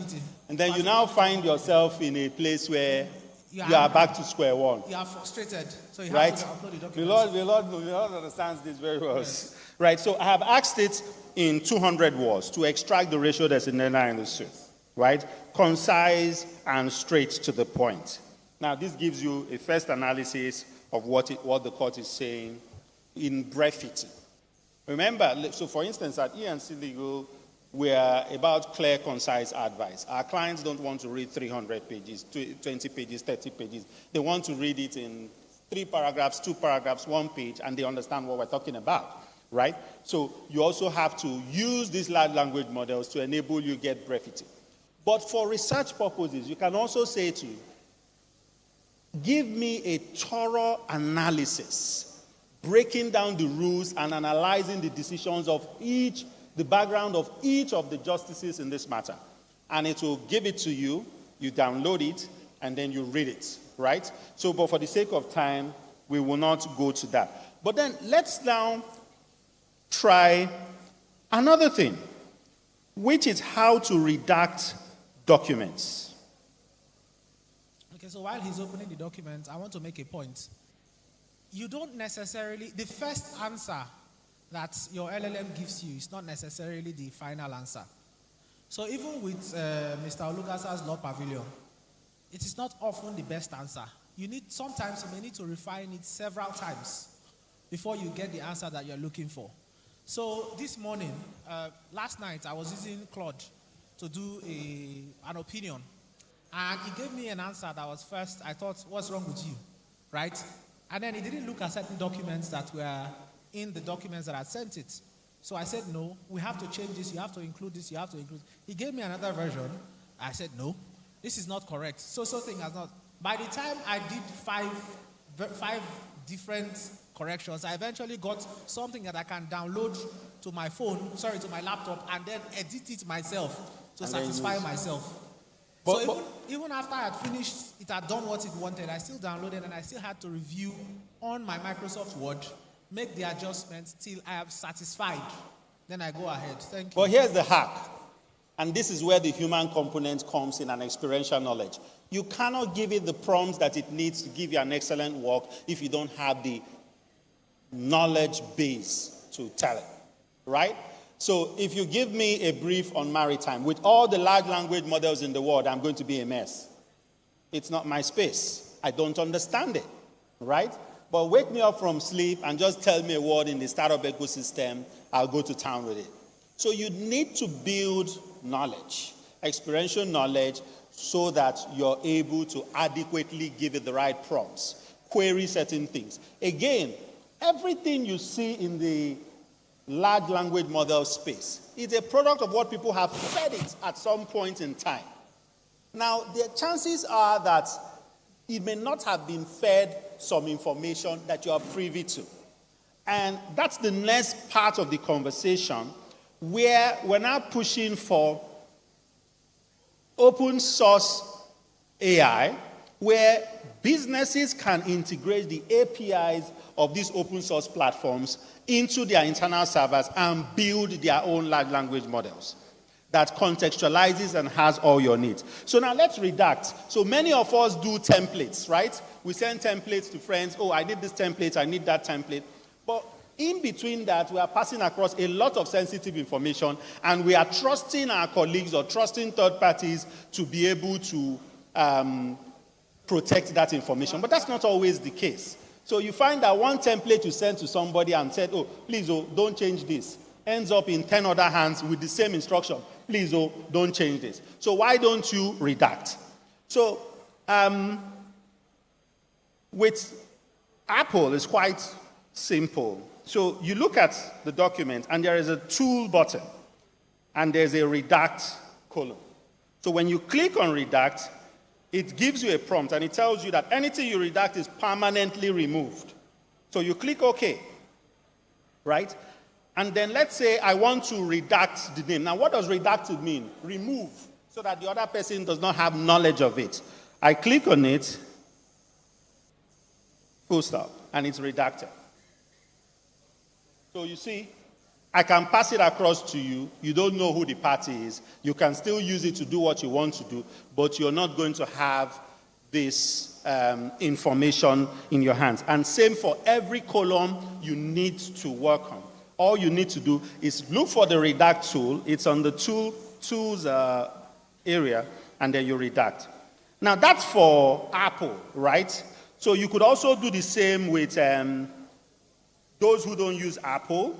And then you now find yourself in a place where you are back to square one. You are frustrated, so you right? have to upload the documents. The Lord understands this very well. Yes. Right, so I have asked it in 200 words to extract the ratio that's in the suit. Right? Concise and straight to the point. Now, this gives you a first analysis of what the court is saying in brevity. Remember, so for instance, at E&C Legal, we are about clear, concise advice. Our clients don't want to read 300 pages, 20 pages, 30 pages. They want to read it in 3 paragraphs, 2 paragraphs, 1 page, and they understand what we're talking about, right? So you also have to use these large language models to enable you get brevity. But for research purposes, you can also say to you, give me a thorough analysis breaking down the rules and analyzing the decisions of the background of each of the justices in this matter. And it will give it to you, you download it, and then you read it, right? So, but for the sake of time, we will not go to that. But then let's now try another thing, which is how to redact documents. Okay, so while he's opening the document, I want to make a point. You don't necessarily, the first answer that your LLM gives you is not necessarily the final answer. So even with Mr. Olugasa's Law Pavilion, it is not often the best answer. Sometimes you may need to refine it several times before you get the answer that you're looking for. So this morning, last night, I was using Claude to do an opinion. And he gave me an answer that was first, I thought, what's wrong with you, right? And then he didn't look at certain documents that were in the documents that I sent it. So I said, no, we have to change this, you have to include this, you have to include. He gave me another version, I said, no, this is not correct. So thing has not. By the time I did five different corrections, I eventually got something that I can download to my to my laptop, and then edit it myself to satisfy myself. Even after I had finished, it had done what it wanted, I still downloaded and I still had to review on my Microsoft Word, make the adjustments till I have satisfied. Then I go ahead. Thank you. But here's the hack. And this is where the human component comes in, and experiential knowledge. You cannot give it the prompts that it needs to give you an excellent work if you don't have the knowledge base to tell it, right? So if you give me a brief on maritime, with all the large language models in the world, I'm going to be a mess. It's not my space. I don't understand it, right? But wake me up from sleep and just tell me a word in the startup ecosystem, I'll go to town with it. So you need to build knowledge, experiential knowledge, so that you're able to adequately give it the right prompts, query certain things. Again, everything you see in the large language model space is a product of what people have fed it at some point in time. Now, the chances are that it may not have been fed some information that you are privy to. And that's the next part of the conversation, where we're now pushing for open source AI, where businesses can integrate the APIs of these open source platforms into their internal servers and build their own large language models that contextualizes and has all your needs. So now let's redact. So many of us do templates, right? We send templates to friends. Oh, I need this template, I need that template. But in between that, we are passing across a lot of sensitive information, and we are trusting our colleagues or trusting third parties to be able to protect that information. But that's not always the case. So you find that one template you send to somebody and said, oh, please, oh, don't change this, ends up in 10 other hands with the same instruction. Please, oh, don't change this. So why don't you redact? So with Apple, it's quite simple. So you look at the document, and there is a tool button, and there's a redact column. So when you click on redact, it gives you a prompt, and it tells you that anything you redact is permanently removed. So you click OK, right? And then let's say I want to redact the name. Now, what does redacted mean? Remove, so that the other person does not have knowledge of it. I click on it, full stop, and it's redacted. So you see, I can pass it across to you. You don't know who the party is. You can still use it to do what you want to do, but you're not going to have this information in your hands. And same for every column you need to work on. All you need to do is look for the redact tool. It's on the tools area, and then you redact. Now, that's for Apple, right? So you could also do the same with those who don't use Apple.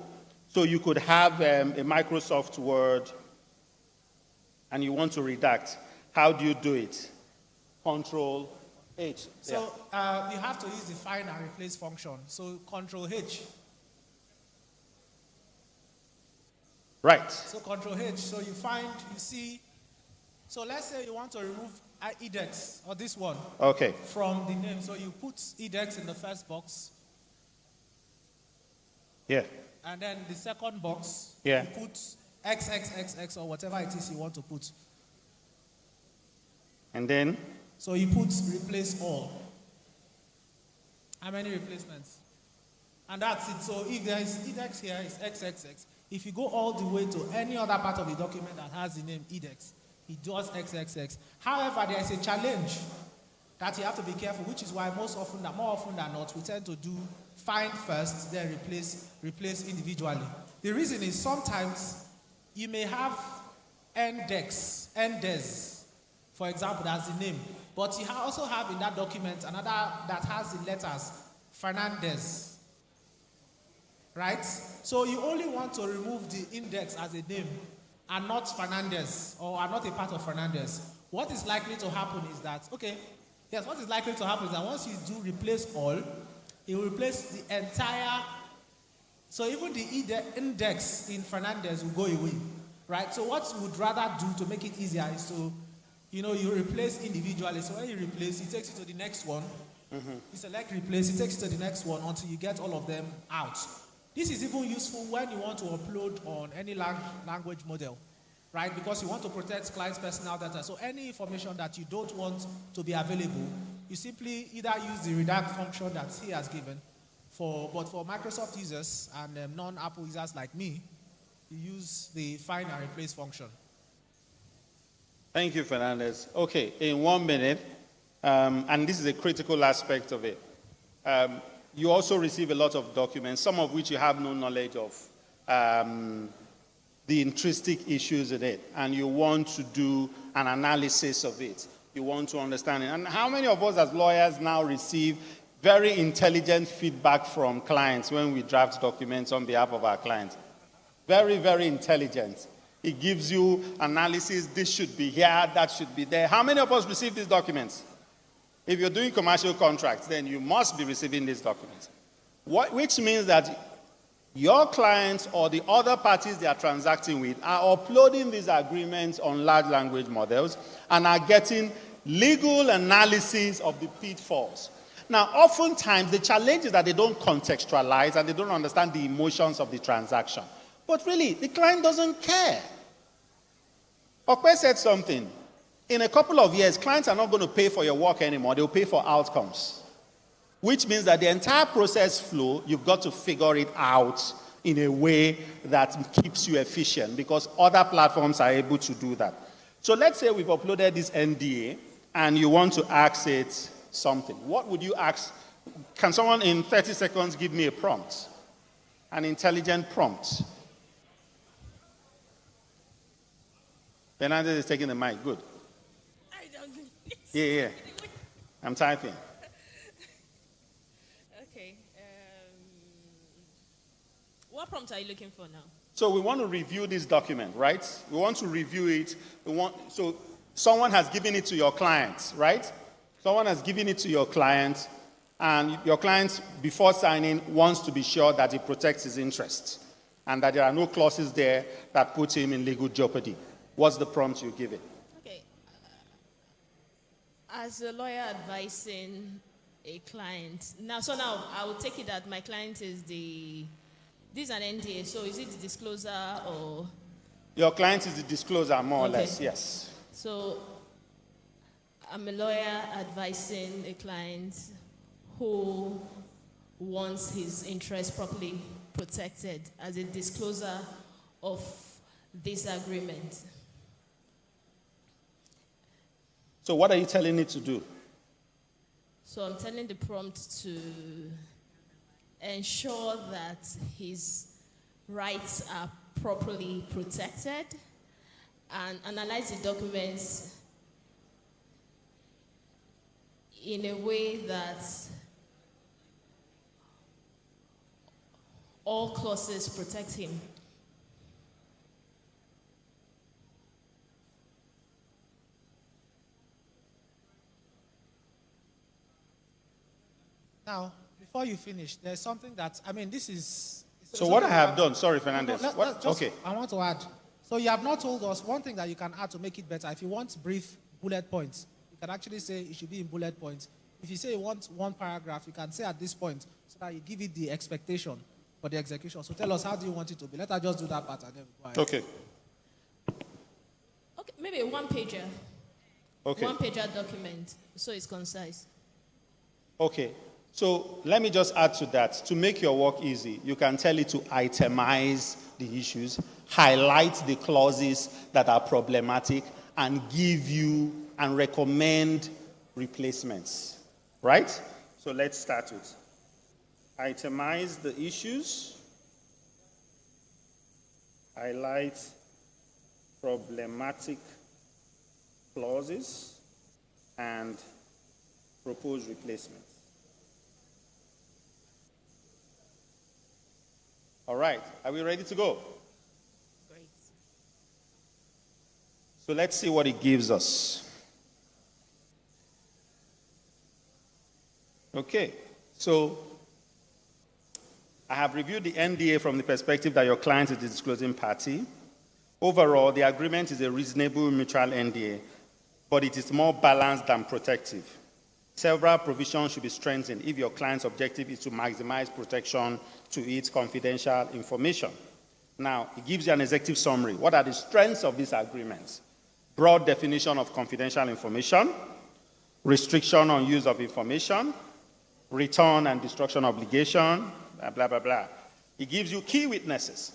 So you could have a Microsoft Word, and you want to redact. How do you do it? Control H. So you have to use the find and replace function. So Control H. Right. So Control H. So you find, you see. So let's say you want to remove edex, or this one. Okay. From the name. So you put edex in the first box. Yeah. And then the second box, yeah, you put XXXX or whatever it is you want to put. And then? So you put replace all. How many replacements? And that's it. So if there is edex here, it's XXX. If you go all the way to any other part of the document that has the name edex, it does XXX. However, there is a challenge that you have to be careful, which is why more often than not, we tend to do find first, then replace individually. The reason is sometimes you may have index, for example, that's the name. But you also have in that document another that has the letters, Fernandez. Right? So you only want to remove the index as a name and not Fernandez, or are not a part of Fernandez. What is likely to happen is that, what is likely to happen is that once you do replace all, it will replace the entire, so even the index in Fernandez will go away, right? So what we would rather do to make it easier is to you replace individually. So when you replace, it takes you to the next one. You select replace, it takes you to the next one until you get all of them out. This is even useful when you want to upload on any language model, right? Because you want to protect clients' personal data. So any information that you don't want to be available, you simply either use the redact function that he has given, but for Microsoft users and non-Apple users like me, you use the find and replace function. Thank you, Fernandez. Okay, in 1 minute, and this is a critical aspect of it. You also receive a lot of documents, some of which you have no knowledge of, the intrinsic issues in it, and you want to do an analysis of it. You want to understand it. And how many of us as lawyers now receive very intelligent feedback from clients when we draft documents on behalf of our clients? Very, very intelligent. It gives you analysis, this should be here, that should be there. How many of us receive these documents? If you're doing commercial contracts, then you must be receiving these documents. Which means that your clients or the other parties they are transacting with are uploading these agreements on large language models and are getting legal analysis of the pitfalls. Now, oftentimes, the challenge is that they don't contextualize and they don't understand the emotions of the transaction. But really, the client doesn't care. Okwe said something. In a couple of years, clients are not going to pay for your work anymore. They'll pay for outcomes. Which means that the entire process flow, you've got to figure it out in a way that keeps you efficient because other platforms are able to do that. So let's say we've uploaded this NDA and you want to ask it something. What would you ask? Can someone in 30 seconds give me a prompt? An intelligent prompt. Fernandez is taking the mic. Good. I don't know. Yeah. I'm typing. Okay. What prompt are you looking for now? So we want to review this document, right? We want to review it. So someone has given it to your client, right? Someone has given it to your client, and your client, before signing, wants to be sure that it protects his interests and that there are no clauses there that put him in legal jeopardy. What's the prompt you give it? Okay. As a lawyer advising a client, now I will take it that my client is this is an NDA, so is it the disclosure or? Your client is the disclosure, more or less, yes. So I'm a lawyer advising a client who wants his interest properly protected as a disclosure of this agreement. So what are you telling it to do? So I'm telling the prompt to ensure that his rights are properly protected and analyze the documents in a way that all clauses protect him. Now, before you finish, there's something that, this is... So what I have done, sorry, Fernandez. Okay. I want to add. So you have not told us one thing that you can add to make it better. If you want brief bullet points, you can actually say it should be in bullet points. If you say you want one paragraph, you can say at this point so that you give it the expectation for the execution. So tell us, how do you want it to be? Let us just do that part and then go ahead. Okay. Okay, maybe a one-pager. Okay. One-pager document, so it's concise. Okay. So let me just add to that. To make your work easy, you can tell it to itemize the issues, highlight the clauses that are problematic, and give you and recommend replacements. Right? So let's start with itemize the issues, highlight problematic clauses, and propose replacements. All right, are we ready to go? Great. So let's see what it gives us. Okay, so I have reviewed the NDA from the perspective that your client is the disclosing party. Overall, the agreement is a reasonable mutual NDA, but it is more balanced than protective. Several provisions should be strengthened if your client's objective is to maximize protection to its confidential information. Now, it gives you an executive summary. What are the strengths of these agreements? Broad definition of confidential information, restriction on use of information, return and destruction obligation, blah, blah, blah, blah. It gives you key witnesses,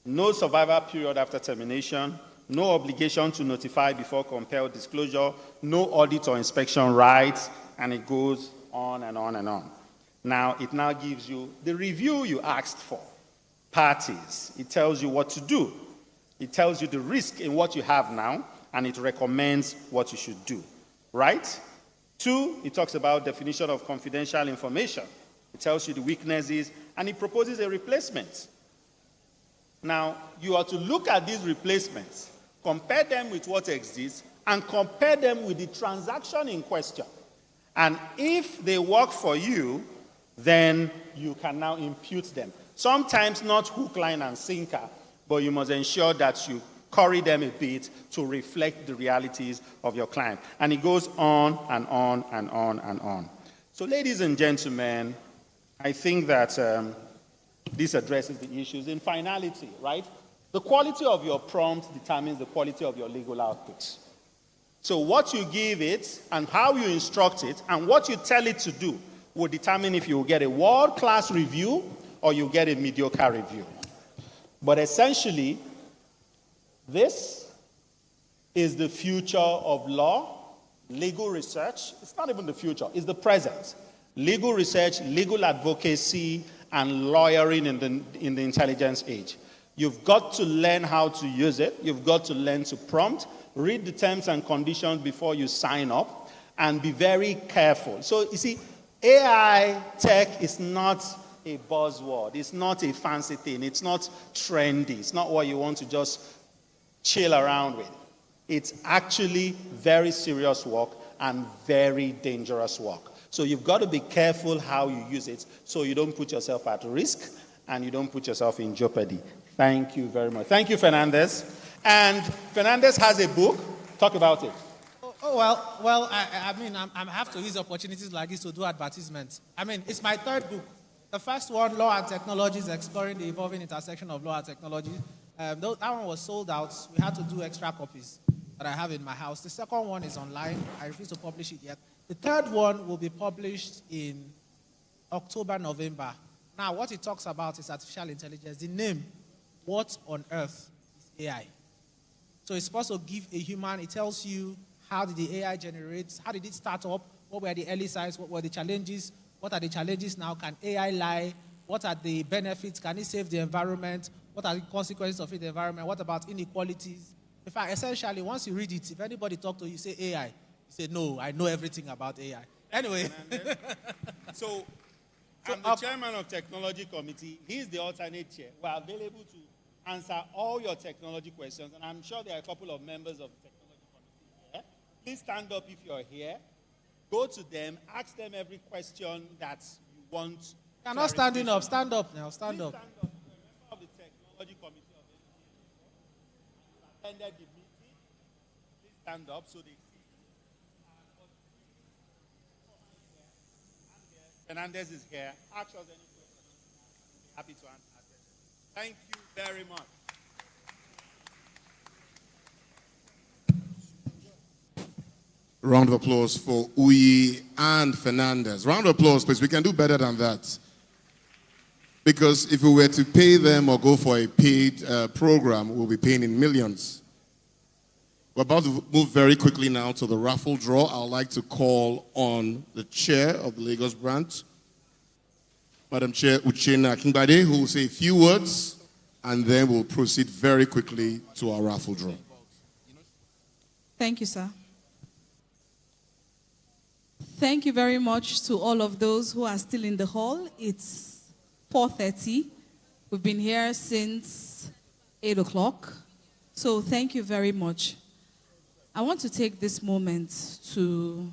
no survival period after termination, no obligation to notify before compelled disclosure, no audit or inspection rights, and it goes on and on and on. Now, it now gives you the review you asked for. Parties. It tells you what to do. It tells you the risk in what you have now, and it recommends what you should do. Right? 2, it talks about definition of confidential information. It tells you the weaknesses, and it proposes a replacement. Now, you are to look at these replacements, compare them with what exists, and compare them with the transaction in question. And if they work for you, then you can now impute them. Sometimes not hook, line, and sinker, but you must ensure that you curry them a bit to reflect the realities of your client. And it goes on and on and on and on. So, ladies and gentlemen, I think that this addresses the issues in finality, right? The quality of your prompt determines the quality of your legal outputs. So what you give it and how you instruct it and what you tell it to do will determine if you will get a world-class review or you get a mediocre review. But essentially, this is the future of law, legal research. It's not even the future, it's the present. Legal research, legal advocacy, and lawyering in the intelligence age. You've got to learn how to use it. You've got to learn to prompt, read the terms and conditions before you sign up, and be very careful. So, you see, AI tech is not a buzzword. It's not a fancy thing. It's not trendy. It's not what you want to just chill around with. It's actually very serious work and very dangerous work. So you've got to be careful how you use it so you don't put yourself at risk and you don't put yourself in jeopardy. Thank you very much. Thank you, Fernandez. And Fernandez has a book. Talk about it. I have to use opportunities like this to do advertisements. It's my third book. The first one, Law and Technologies, Exploring the Evolving Intersection of Law and Technology. That one was sold out. We had to do extra copies that I have in my house. The second one is online. I refuse to publish it yet. The third one will be published in October, November. Now, what it talks about is artificial intelligence. The name, what on earth is AI? So it's supposed to give a human, it tells you how did the AI generate, how did it start up, what were the early signs, what were the challenges, what are the challenges now, can AI lie, what are the benefits, can it save the environment, what are the consequences of the environment, what about inequalities? In fact, essentially, once you read it, if anybody talks to you, say AI, you say, no, I know everything about AI. Anyway. So I'm the chairman of Technology Committee. He's the alternate chair. We're available to answer all your technology questions, and I'm sure there are a couple of members of the Technology Committee here. Please stand up if you're here. Go to them, ask them every question that you want. You're not standing up. Stand up now. Stand up. Stand up. You're a member of the Technology Committee of the attended the meeting. Please stand up so they see you. Fernandez is here. Ask us any questions. Happy to answer them. Thank you very much. Round of applause for Uyi and Fernandez. Round of applause, please. We can do better than that. Because if we were to pay them or go for a paid program, we'll be paying in millions. We're about to move very quickly now to the raffle draw. I would like to call on the chair of the Lagos branch, Madam Chair Uchenna Akingbade, who will say a few words, and then we'll proceed very quickly to our raffle draw. Thank you, sir. Thank you very much to all of those who are still in the hall. It's 4:30. We've been here since 8 o'clock. So thank you very much. I want to take this moment to,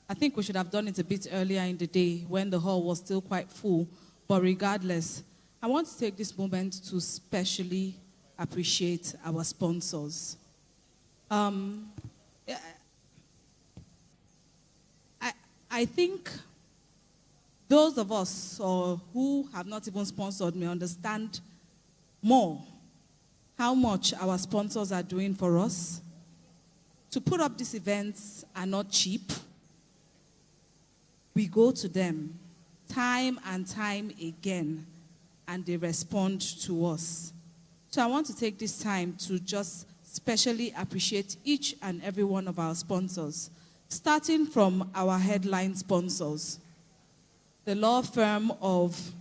I think we should have done it a bit earlier in the day when the hall was still quite full, but regardless, I want to take this moment to specially appreciate our sponsors. I think those of us or who have not even sponsored may understand more how much our sponsors are doing for us. To put up these events are not cheap. We go to them time and time again, and they respond to us. So I want to take this time to just specially appreciate each and every one of our sponsors, starting from our headline sponsors. The law firm of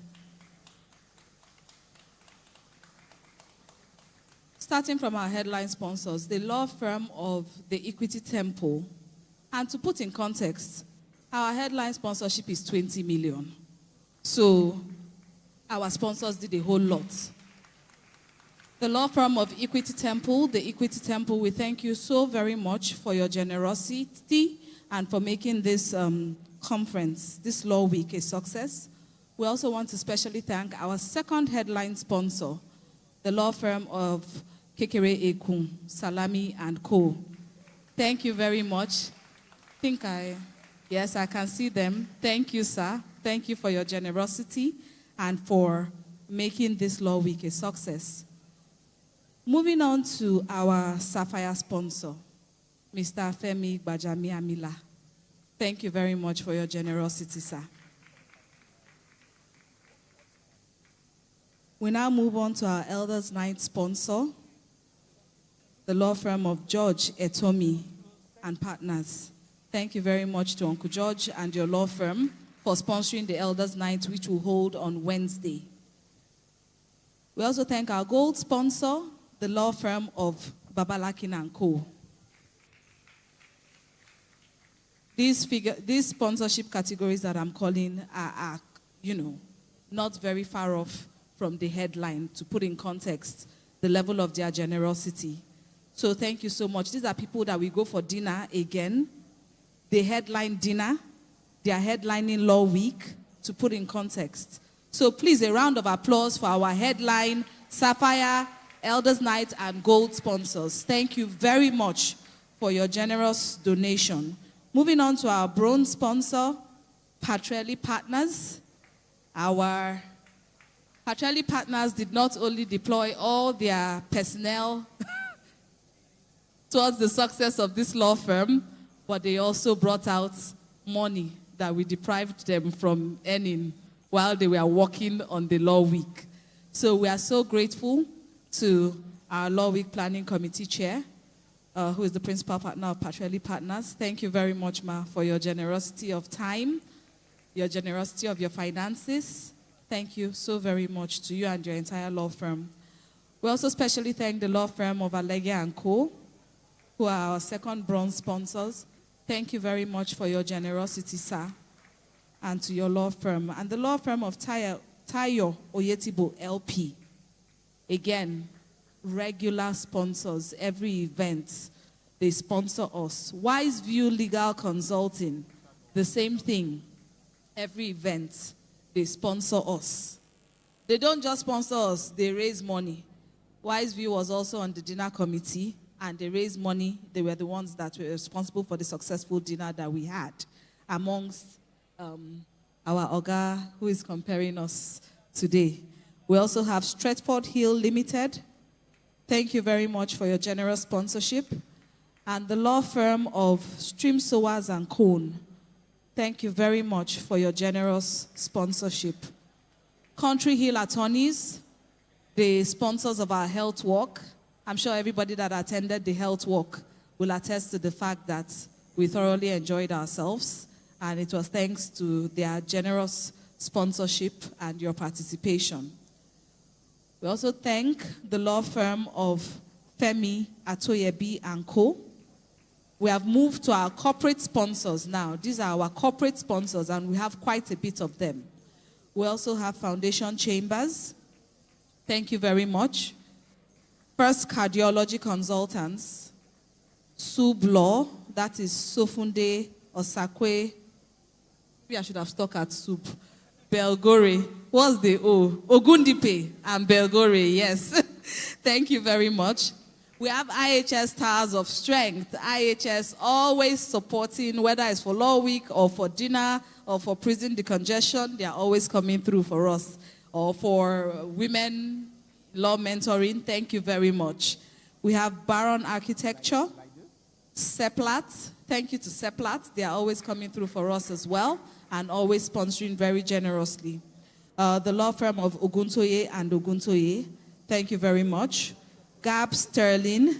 Starting from our headline sponsors, the law firm of the Equity Temple. And to put in context, our headline sponsorship is 20 million. So our sponsors did a whole lot. The law firm of Equity Temple, the Equity Temple, we thank you so very much for your generosity and for making this conference, this Law Week, a success. We also want to specially thank our second headline sponsor, the law firm of Kekere Ekun, Salami and Co. Thank you very much. Yes, I can see them. Thank you, sir. Thank you for your generosity and for making this Law Week a success. Moving on to our Sapphire sponsor, Mr. Femi Bajami Amila. Thank you very much for your generosity, sir. We now move on to our Elders Night sponsor, the law firm of George Etomi and Partners. Thank you very much to Uncle George and your law firm for sponsoring the Elders Night, which will hold on Wednesday. We also thank our gold sponsor, the law firm of Babalakin and Co. These sponsorship categories that I'm calling are not very far off from the headline, to put in context the level of their generosity. So thank you so much. These are people that we go for dinner again. They headline dinner. They are headlining Law Week, to put in context. So please, a round of applause for our headline, Sapphire, Elders Night, and Gold sponsors. Thank you very much for your generous donation. Moving on to our bronze sponsor, Patrelli Partners. Our Patrelli Partners did not only deploy all their personnel towards the success of this law firm, but they also brought out money that we deprived them from earning while they were working on the Law Week. So we are so grateful to our Law Week Planning Committee Chair, who is the principal partner of Patrelli Partners. Thank you very much, Ma, for your generosity of time, your generosity of your finances. Thank you so very much to you and your entire law firm. We also specially thank the law firm of Alege and Co., who are our second bronze sponsors. Thank you very much for your generosity, sir, and to your law firm. And the law firm of Tayo Oyetibo LP. Again, regular sponsors. Every event, they sponsor us. Wise View Legal Consulting, the same thing. Every event, they sponsor us. They don't just sponsor us, they raise money. Wise View was also on the dinner committee, and they raised money. They were the ones that were responsible for the successful dinner that we had, amongst our Oga, who is comparing us today. We also have Stretford Hill Limited. Thank you very much for your generous sponsorship. And the law firm of Stream Sowers and Cone. Thank you very much for your generous sponsorship. Country Hill Attorneys, the sponsors of our health walk. I'm sure everybody that attended the health walk will attest to the fact that we thoroughly enjoyed ourselves, and it was thanks to their generous sponsorship and your participation. We also thank the law firm of Femi Atoyebi and Co. We have moved to our corporate sponsors now. These are our corporate sponsors, and we have quite a bit of them. We also have Foundation Chambers. Thank you very much. First Cardiology Consultants, Sub Law, that is Sofunde Osakwe. Maybe I should have stuck at Sub. Belgore, what's the O? Ogundipe and Belgore, yes. Thank you very much. We have IHS Towers of Strength. IHS always supporting, whether it's for Law Week or for dinner or for prison decongestion, they are always coming through for us. Or for women law mentoring, thank you very much. We have Baron Architecture, Seplat. Thank you to Seplat. They are always coming through for us as well and always sponsoring very generously. The law firm of Oguntoye and Oguntoye, thank you very much. Gab Sterling,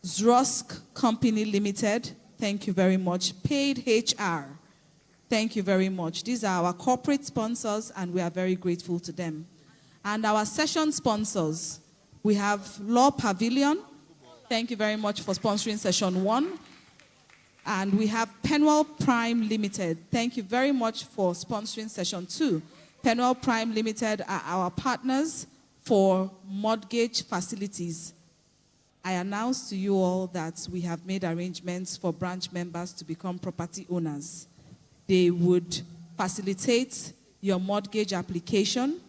Zrosk Company Limited, thank you very much. Paid HR, thank you very much. These are our corporate sponsors and we are very grateful to them. And our session sponsors, we have Law Pavilion, thank you very much for sponsoring session 1. And we have Penwell Prime Limited, thank you very much for sponsoring session 2. Penwell Prime Limited are our partners for mortgage facilities. I announce to you all that we have made arrangements for branch members to become property owners. They would facilitate your mortgage application.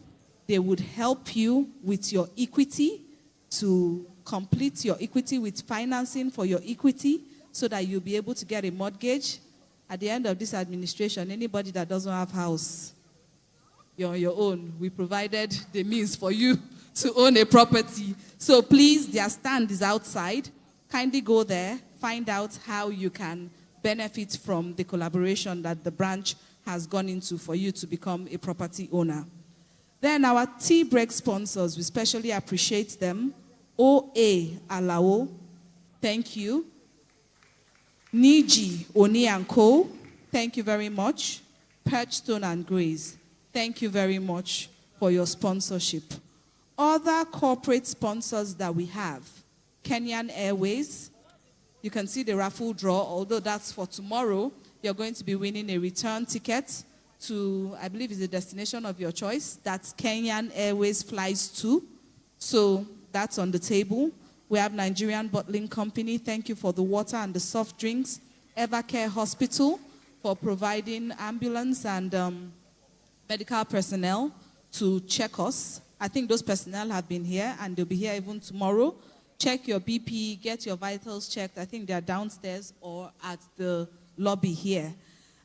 They would help you with your equity to complete your equity with financing for your equity so that you'll be able to get a mortgage. At the end of this administration, anybody that doesn't have house, you're on your own. We provided the means for you to own a property. So please, their stand is outside. Kindly go there, find out how you can benefit from the collaboration that the branch has gone into for you to become a property owner. Then our tea break sponsors, we especially appreciate them. OA Alao, thank you. Niji Oni and Co, thank you very much. Perchstone and Grace, thank you very much for your sponsorship. Other corporate sponsors that we have, Kenyan Airways. You can see the raffle draw, although that's for tomorrow. You're going to be winning a return ticket to, I believe, is the destination of your choice. That's Kenyan Airways flies to. So that's on the table. We have Nigerian Bottling Company. Thank you for the water and the soft drinks. Evercare Hospital for providing ambulance and medical personnel to check us. I think those personnel have been here and they'll be here even tomorrow. Check your BP, get your vitals checked. I think they're downstairs or at the lobby here.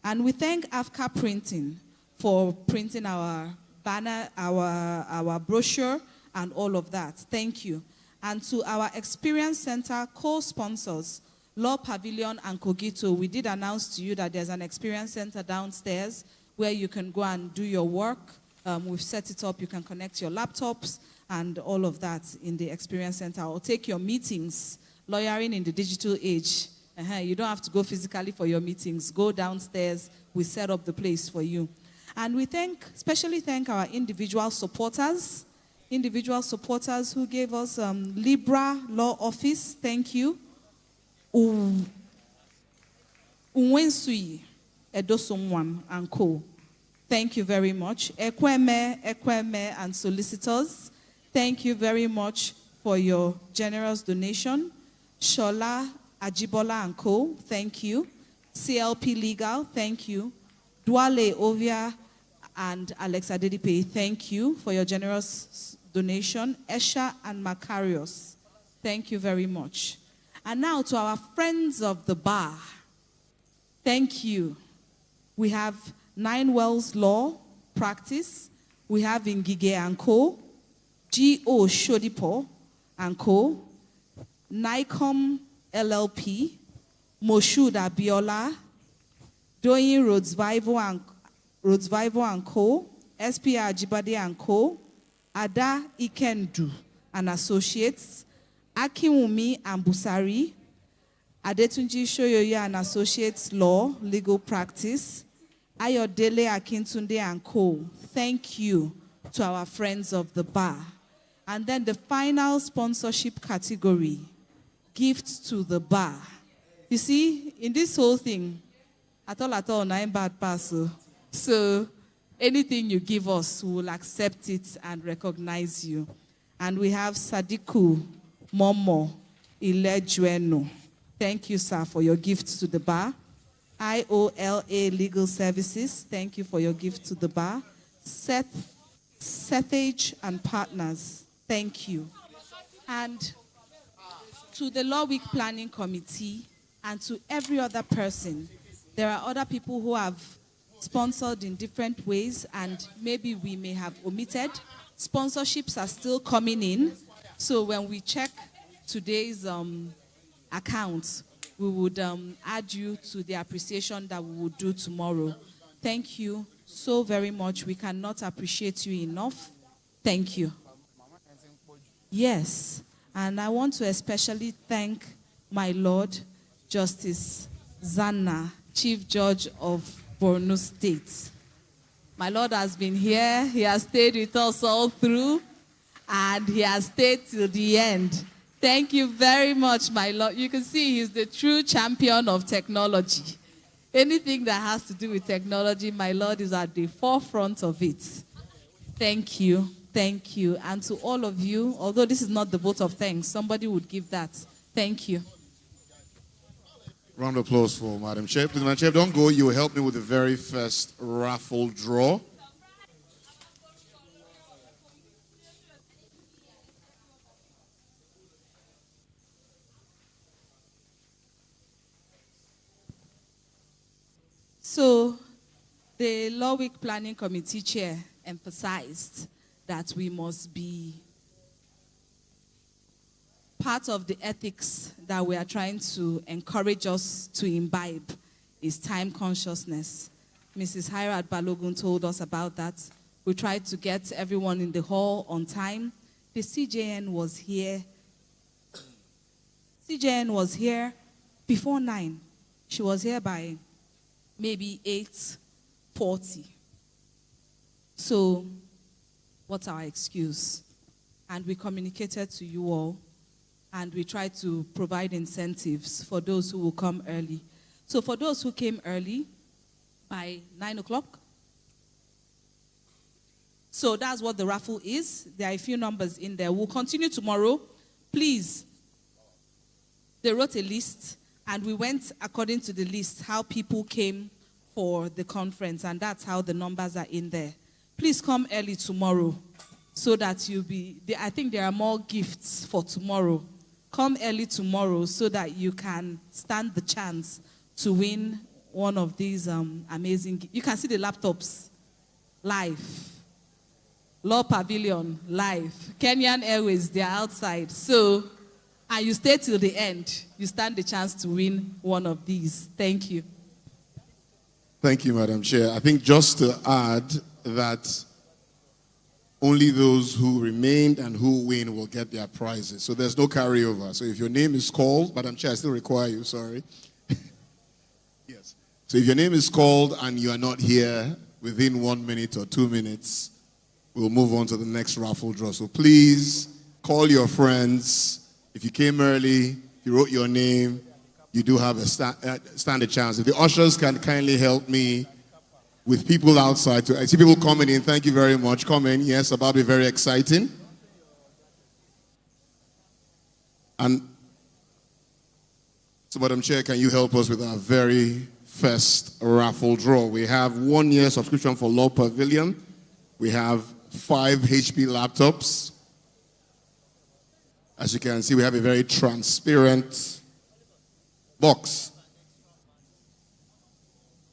And we thank AFCA Printing for printing our banner, our brochure, and all of that. Thank you. And to our Experience Center co-sponsors, Law Pavilion and Cogito, we did announce to you that there's an Experience Center downstairs where you can go and do your work. We've set it up. You can connect your laptops and all of that in the Experience Center. Or take your meetings, lawyering in the digital age. You don't have to go physically for your meetings. Go downstairs. We set up the place for you. And we especially thank our individual supporters who gave us Libra Law Office. Thank you. Uwensui Edosomwan and Co. Thank you very much. Ekweme and solicitors, thank you very much for your generous donation. Shola Ajibola and Co., thank you. CLP Legal, thank you. Dwale Ovia and Alexa Dedipe, thank you for your generous donation. Esha and Macarius, thank you very much. And now to our friends of the bar, thank you. We have Nine Wells Law Practice. We have Ngige and Co. G.O. Shodipo and Co. Nicom LLP. Moshood Abiola. Doyin Rhodesvival and Co. SPR Ajibade and Co. Ada Ikendu and Associates. Akinwumi and Busari. Adetunji Shoyoya and Associates Law, Legal Practice. Ayodele Akintunde and Co. Thank you to our friends of the bar. And then the final sponsorship category, gifts to the bar. You see, in this whole thing, at all, 9 bad pass. So anything you give us, we will accept it and recognize you. And we have Sadiku Momo Ilejueno. Thank you, sir, for your gifts to the bar. IOLA Legal Services, thank you for your gift to the bar. Sethage and Partners, thank you. And to the Law Week Planning Committee and to every other person, there are other people who have sponsored in different ways, and maybe we may have omitted. Sponsorships are still coming in. So when we check today's accounts, we would add you to the appreciation that we will do tomorrow. Thank you so very much. We cannot appreciate you enough. Thank you. Yes, and I want to especially thank my Lord, Justice Zanna, Chief Judge of Borno State. My Lord has been here. He has stayed with us all through, and he has stayed till the end. Thank you very much, my Lord. You can see he's the true champion of technology. Anything that has to do with technology, my Lord is at the forefront of it. Thank you. Thank you. And to all of you, although this is not the vote of thanks, somebody would give that. Thank you. Round of applause for Madam Chair. Please, Madam Chair, don't go. You will help me with the very first raffle draw. So, the Law Week Planning Committee Chair emphasized that we must be part of the ethics that we are trying to encourage us to imbibe is time consciousness. Mrs. Hirat Balogun told us about that. We tried to get everyone in the hall on time. The CJN was here. CJN was here before 9. She was here by maybe 8:40. So, what's our excuse? And we communicated to you all, and we tried to provide incentives for those who will come early. So for those who came early, by 9 o'clock, so that's what the raffle is. There are a few numbers in there. We'll continue tomorrow. Please, they wrote a list, and we went according to the list, how people came for the conference, and that's how the numbers are in there. Please come early tomorrow so that you'll be, I think there are more gifts for tomorrow. Come early tomorrow so that you can stand the chance to win one of these amazing, you can see the laptops live. Law Pavilion live. Kenyan Airways, they're outside. So, and you stay till the end, you stand the chance to win one of these. Thank you. Thank you, Madam Chair. I think just to add that only those who remained and who win will get their prizes. So there's no carryover. So if your name is called, Madam Chair, I still require you, sorry. Yes. So if your name is called and you are not here within 1 minute or 2 minutes, we'll move on to the next raffle draw. So please call your friends. If you came early, if you wrote your name, you do have a stand a chance. If the ushers can kindly help me with people outside. I see people coming in. Thank you very much. Come in. Yes, about to be very exciting. And so, Madam Chair, can you help us with our very first raffle draw? We have 1 year subscription for Law Pavilion. We have 5 HP laptops. As you can see, we have a very transparent box.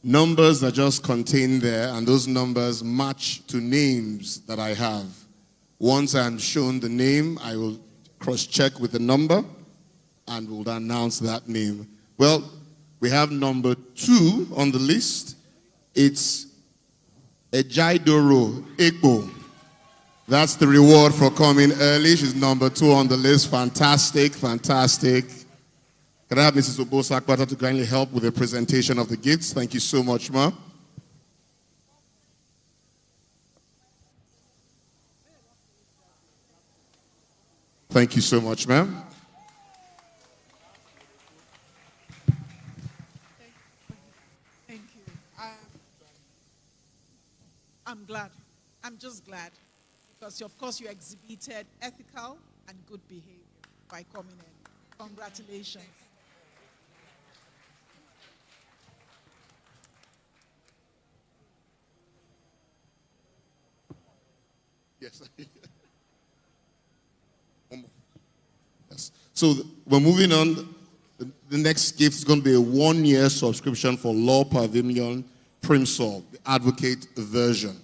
Numbers are just contained there, and those numbers match to names that I have. Once I'm shown the name, I will cross-check with the number, and we'll announce that name. Well, we have number 2 on the list. It's Ejaidoro Ekpo. That's the reward for coming early. She's number 2 on the list. Fantastic, fantastic. Can I have Mrs. Obosa Akpata to kindly help with the presentation of the gifts? Thank you so much, ma. Thank you so much, ma'am. Thank you. I'm glad. I'm just glad. Because, of course, you exhibited ethical and good behavior by coming in. Congratulations. Yes. One more. Yes. So we're moving on. The next gift is going to be a 1-year subscription for Law Pavilion Primsol, the advocate version.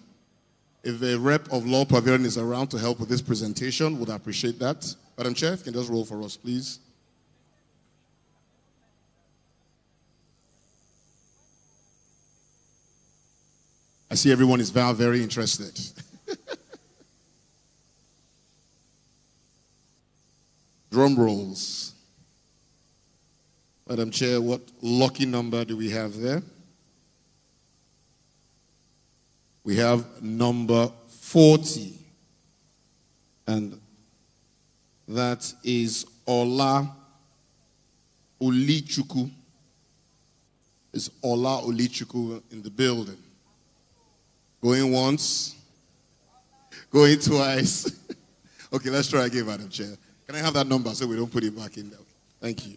If a rep of Law Pavilion is around to help with this presentation, would appreciate that. Madam Chair, if you can just roll for us, please. I see everyone is very interested. Drum rolls. Madam Chair, what lucky number do we have there? We have number 40. And that is Ola Olichuku. Is Ola Olichuku in the building? Going once? Going twice? Okay, let's try again, Madam Chair. Can I have that number so we don't put it back in there? Okay. Thank you.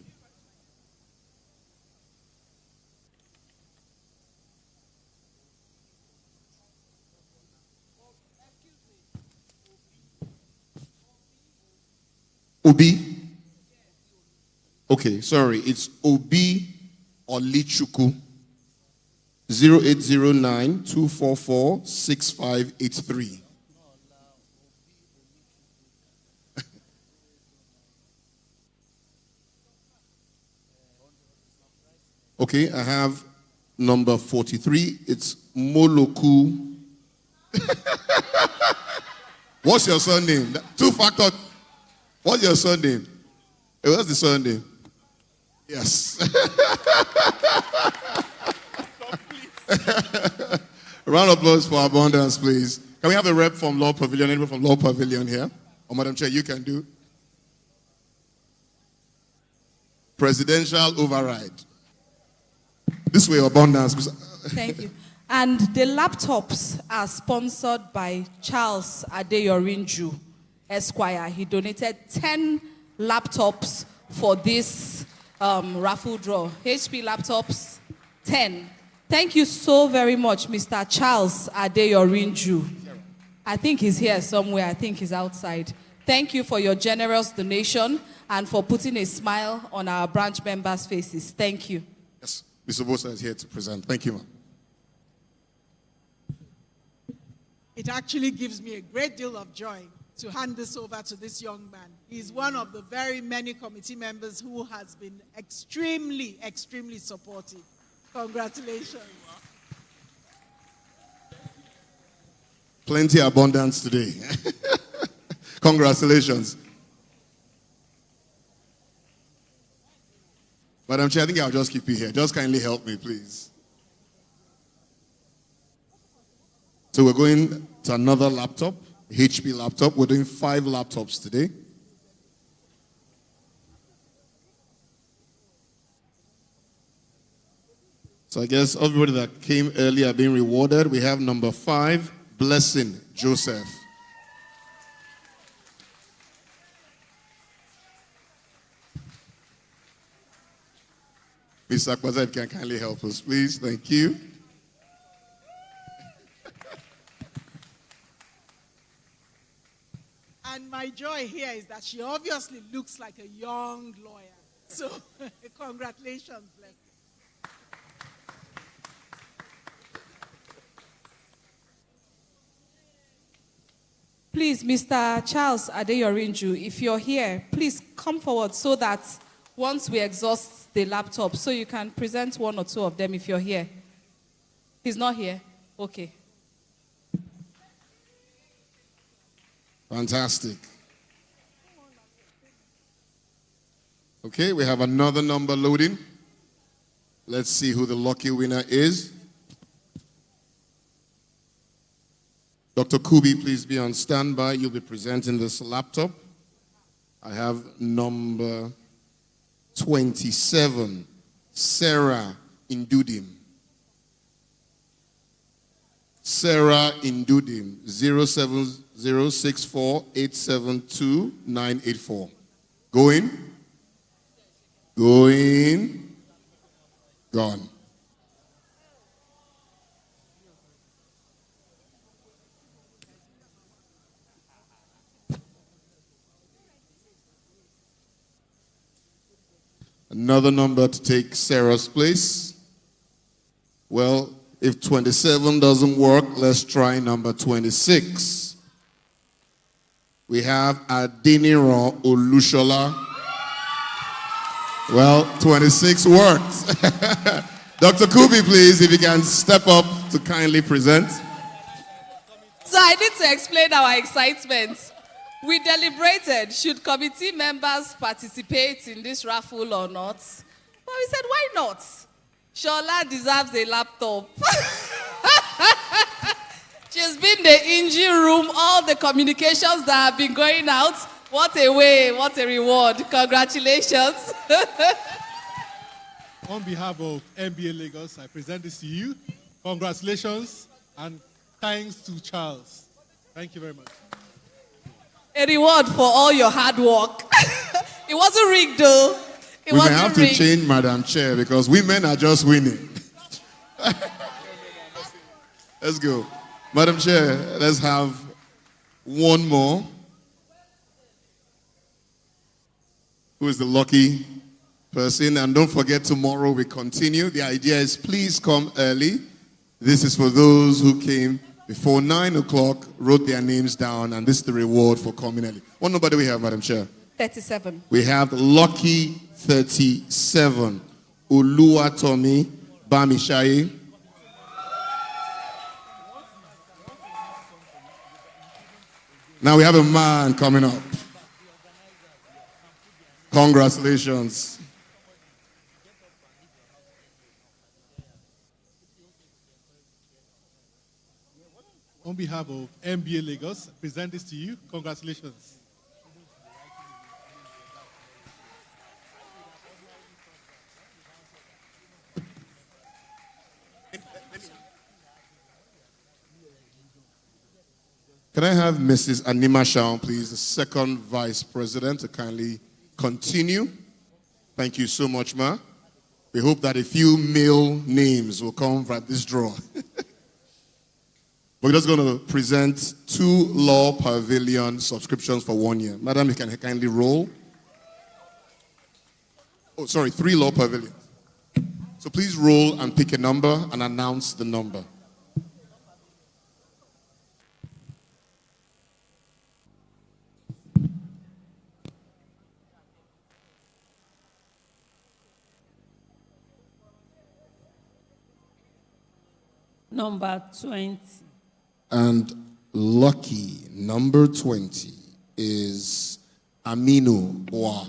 Obi? Okay, sorry. It's Obi Olichuku. 0809-244-6583. Okay, I have number 43. It's Moloku. What's your surname? Two-factor. What's your surname? What's the surname? Yes. Round of applause for abundance, please. Can we have a rep from Law Pavilion? Anyone from Law Pavilion here? Or Madam Chair, you can do. Presidential override. This way, abundance. Thank you. And the laptops are sponsored by Charles Adeyorinju, Esquire. He donated 10 laptops for this raffle draw. HP laptops, 10. Thank you so very much, Mr. Charles Adeyorinju. I think he's here somewhere. I think he's outside. Thank you for your generous donation and for putting a smile on our branch members' faces. Thank you. Yes, Mr. Bosa is here to present. Thank you, ma'am. It actually gives me a great deal of joy to hand this over to this young man. He's one of the very many committee members who has been extremely, extremely supportive. Congratulations. Plenty of abundance today. Congratulations. Madam Chair, I think I'll just keep you here. Just kindly help me, please. So we're going to another laptop, HP laptop. We're doing 5 laptops today. So I guess everybody that came early are being rewarded. We have number 5, Blessing Joseph. Mr. Akwaza, if you can kindly help us, please. Thank you. And my joy here is that she obviously looks like a young lawyer. So, congratulations, Blessing. Please, Mr. Charles Adeyorinju, if you're here, please come forward so that once we exhaust the laptop, so you can present 1 or 2 of them if you're here. He's not here? Okay. Fantastic. Okay, we have another number loading. Let's see who the lucky winner is. Dr. Kubi, please be on standby. You'll be presenting this laptop. I have number 27, Sarah Indudim. Sarah Indudim, 07064872984. Going? Going? Gone. Another number to take Sarah's place. Well, if 27 doesn't work, let's try number 26. We have Adeniran Olushola. Well, 26 worked. Dr. Kubi, please, if you can step up to kindly present. So I need to explain our excitement. We deliberated, should committee members participate in this raffle or not? But we said, why not? Shola deserves a laptop. She's been in the engine room, all the communications that have been going out. What a way, what a reward. Congratulations. On behalf of MBA Lagos, I present this to you. Congratulations and thanks to Charles. Thank you very much. A reward for all your hard work. It wasn't rigged though. We may have to change Madam Chair because women are just winning. Let's go. Madam Chair, let's have one more. Who is the lucky person? And don't forget, tomorrow we continue. The idea is please come early. This is for those who came before 9 o'clock, wrote their names down, and this is the reward for coming early. What number do we have, Madam Chair? 37. We have lucky 37. Oluwatomi Bamishaye. Now we have a man coming up. Congratulations. On behalf of MBA Lagos, I present this to you. Congratulations. Can I have Mrs. Anima Shaun, please, the second vice president, to kindly continue? Thank you so much, ma. We hope that a few male names will come from this draw. We're just going to present 2 Law Pavilion subscriptions for 1 year. Madam, you can kindly roll. Oh, sorry, 3 Law Pavilions. So please roll and pick a number and announce the number. Number 20. And lucky number 20 is Aminu Boa.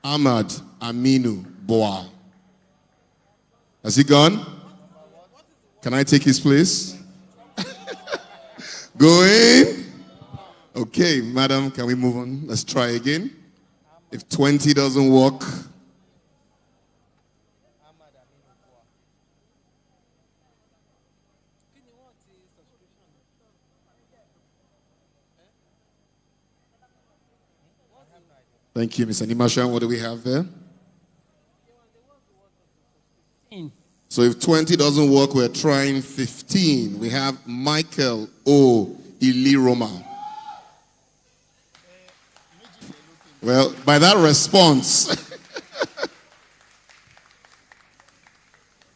Ahmad Aminu Boa. Has he gone? Can I take his place? Going? Okay, madam, can we move on? Let's try again. If 20 doesn't work, thank you, Ms. Anima Shaun. What do we have there? So if 20 doesn't work, we're trying 15. We have Michael O. Iliroma. Well, by that response,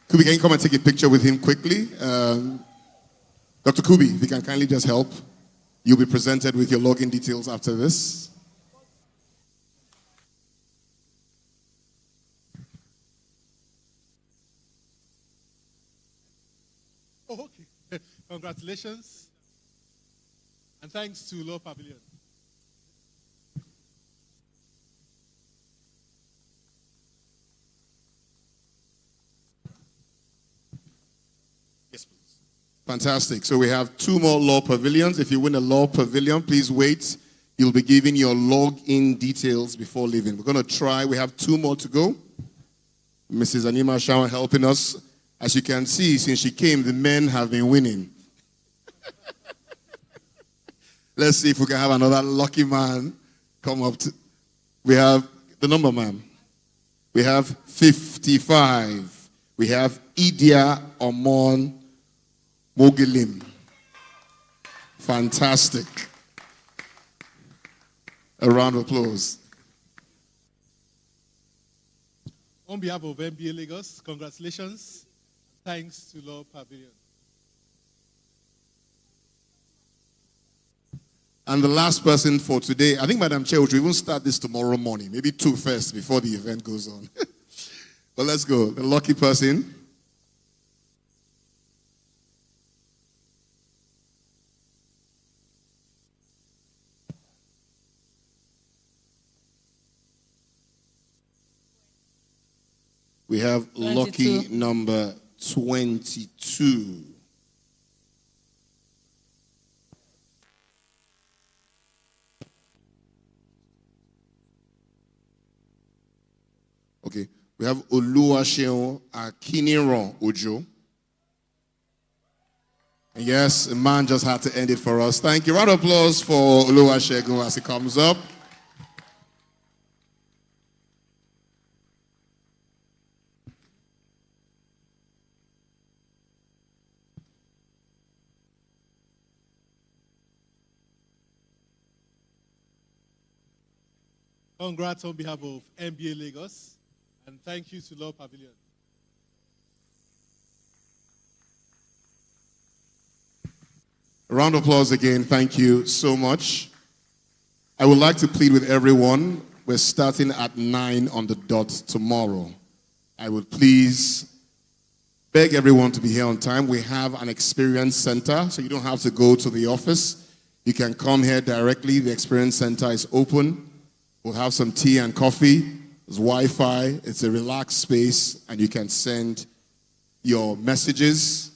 Kubi, can you come and take a picture with him quickly? Dr. Kubi, if you can kindly just help. You'll be presented with your login details after this. Oh, okay. Congratulations. And thanks to Law Pavilion. Yes, please. Fantastic. So we have 2 more Law Pavilions. If you win a Law Pavilion, please wait. You'll be given your login details before leaving. We're going to try. We have 2 more to go. Mrs. Anima Shaun helping us. As you can see, since she came, the men have been winning. Let's see if we can have another lucky man come up. We have the number, ma'am. We have 55. We have Idia Omon Mogilim. Fantastic. A round of applause. On behalf of MBA Lagos, congratulations. Thanks to Law Pavilion. And the last person for today, I think, Madam Chair, we should even start this tomorrow morning. Maybe 2 first before the event goes on. But let's go. The lucky person. We have 22. lucky number 22. Okay, we have Oluwaseun Akiniran Ojo. And yes, a man just had to end it for us. Thank you. Round of applause for Oluwaseun as he comes up. Congrats on behalf of MBA Lagos, and thank you to Law Pavilion. A round of applause again. Thank you so much. I would like to plead with everyone. We're starting at 9 on the dot tomorrow. I would please beg everyone to be here on time. We have an experience center, so you don't have to go to the office. You can come here directly. The experience center is open. We'll have some tea and coffee. There's Wi-Fi. It's a relaxed space, and you can send your messages.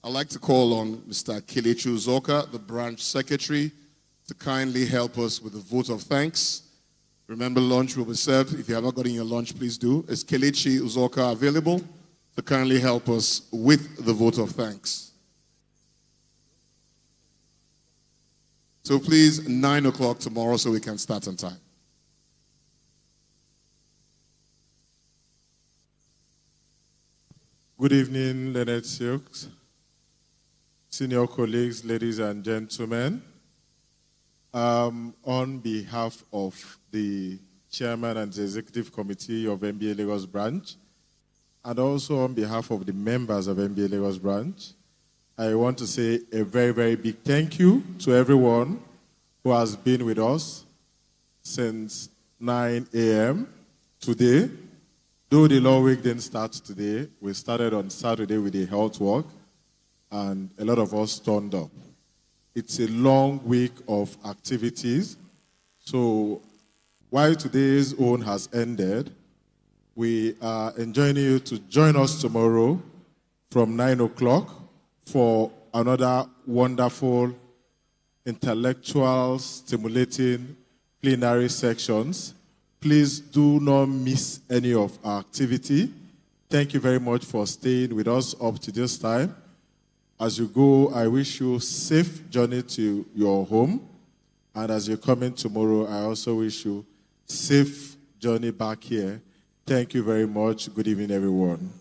I'd like to call on Mr. Kelechi Uzoka, the branch secretary, to kindly help us with the vote of thanks. Remember, lunch will be served. If you have not gotten your lunch, please do. Is Kelechi Uzoka available to kindly help us with the vote of thanks? So please, 9 o'clock tomorrow so we can start on time. Good evening, Leonard Silks, senior colleagues, ladies and gentlemen. On behalf of the chairman and the executive committee of MBA Lagos branch, and also on behalf of the members of MBA Lagos branch, I want to say a very, very big thank you to everyone who has been with us since 9 a.m. today. Though the law week didn't start today, we started on Saturday with a health walk, and a lot of us turned up. It's a long week of activities. So while today's own has ended, we are enjoining you to join us tomorrow from 9 o'clock for another wonderful, intellectual, stimulating plenary sections. Please do not miss any of our activity. Thank you very much for staying with us up to this time. As you go, I wish you a safe journey to your home. And as you come in tomorrow, I also wish you safe journey back here. Thank you very much. Good evening, everyone.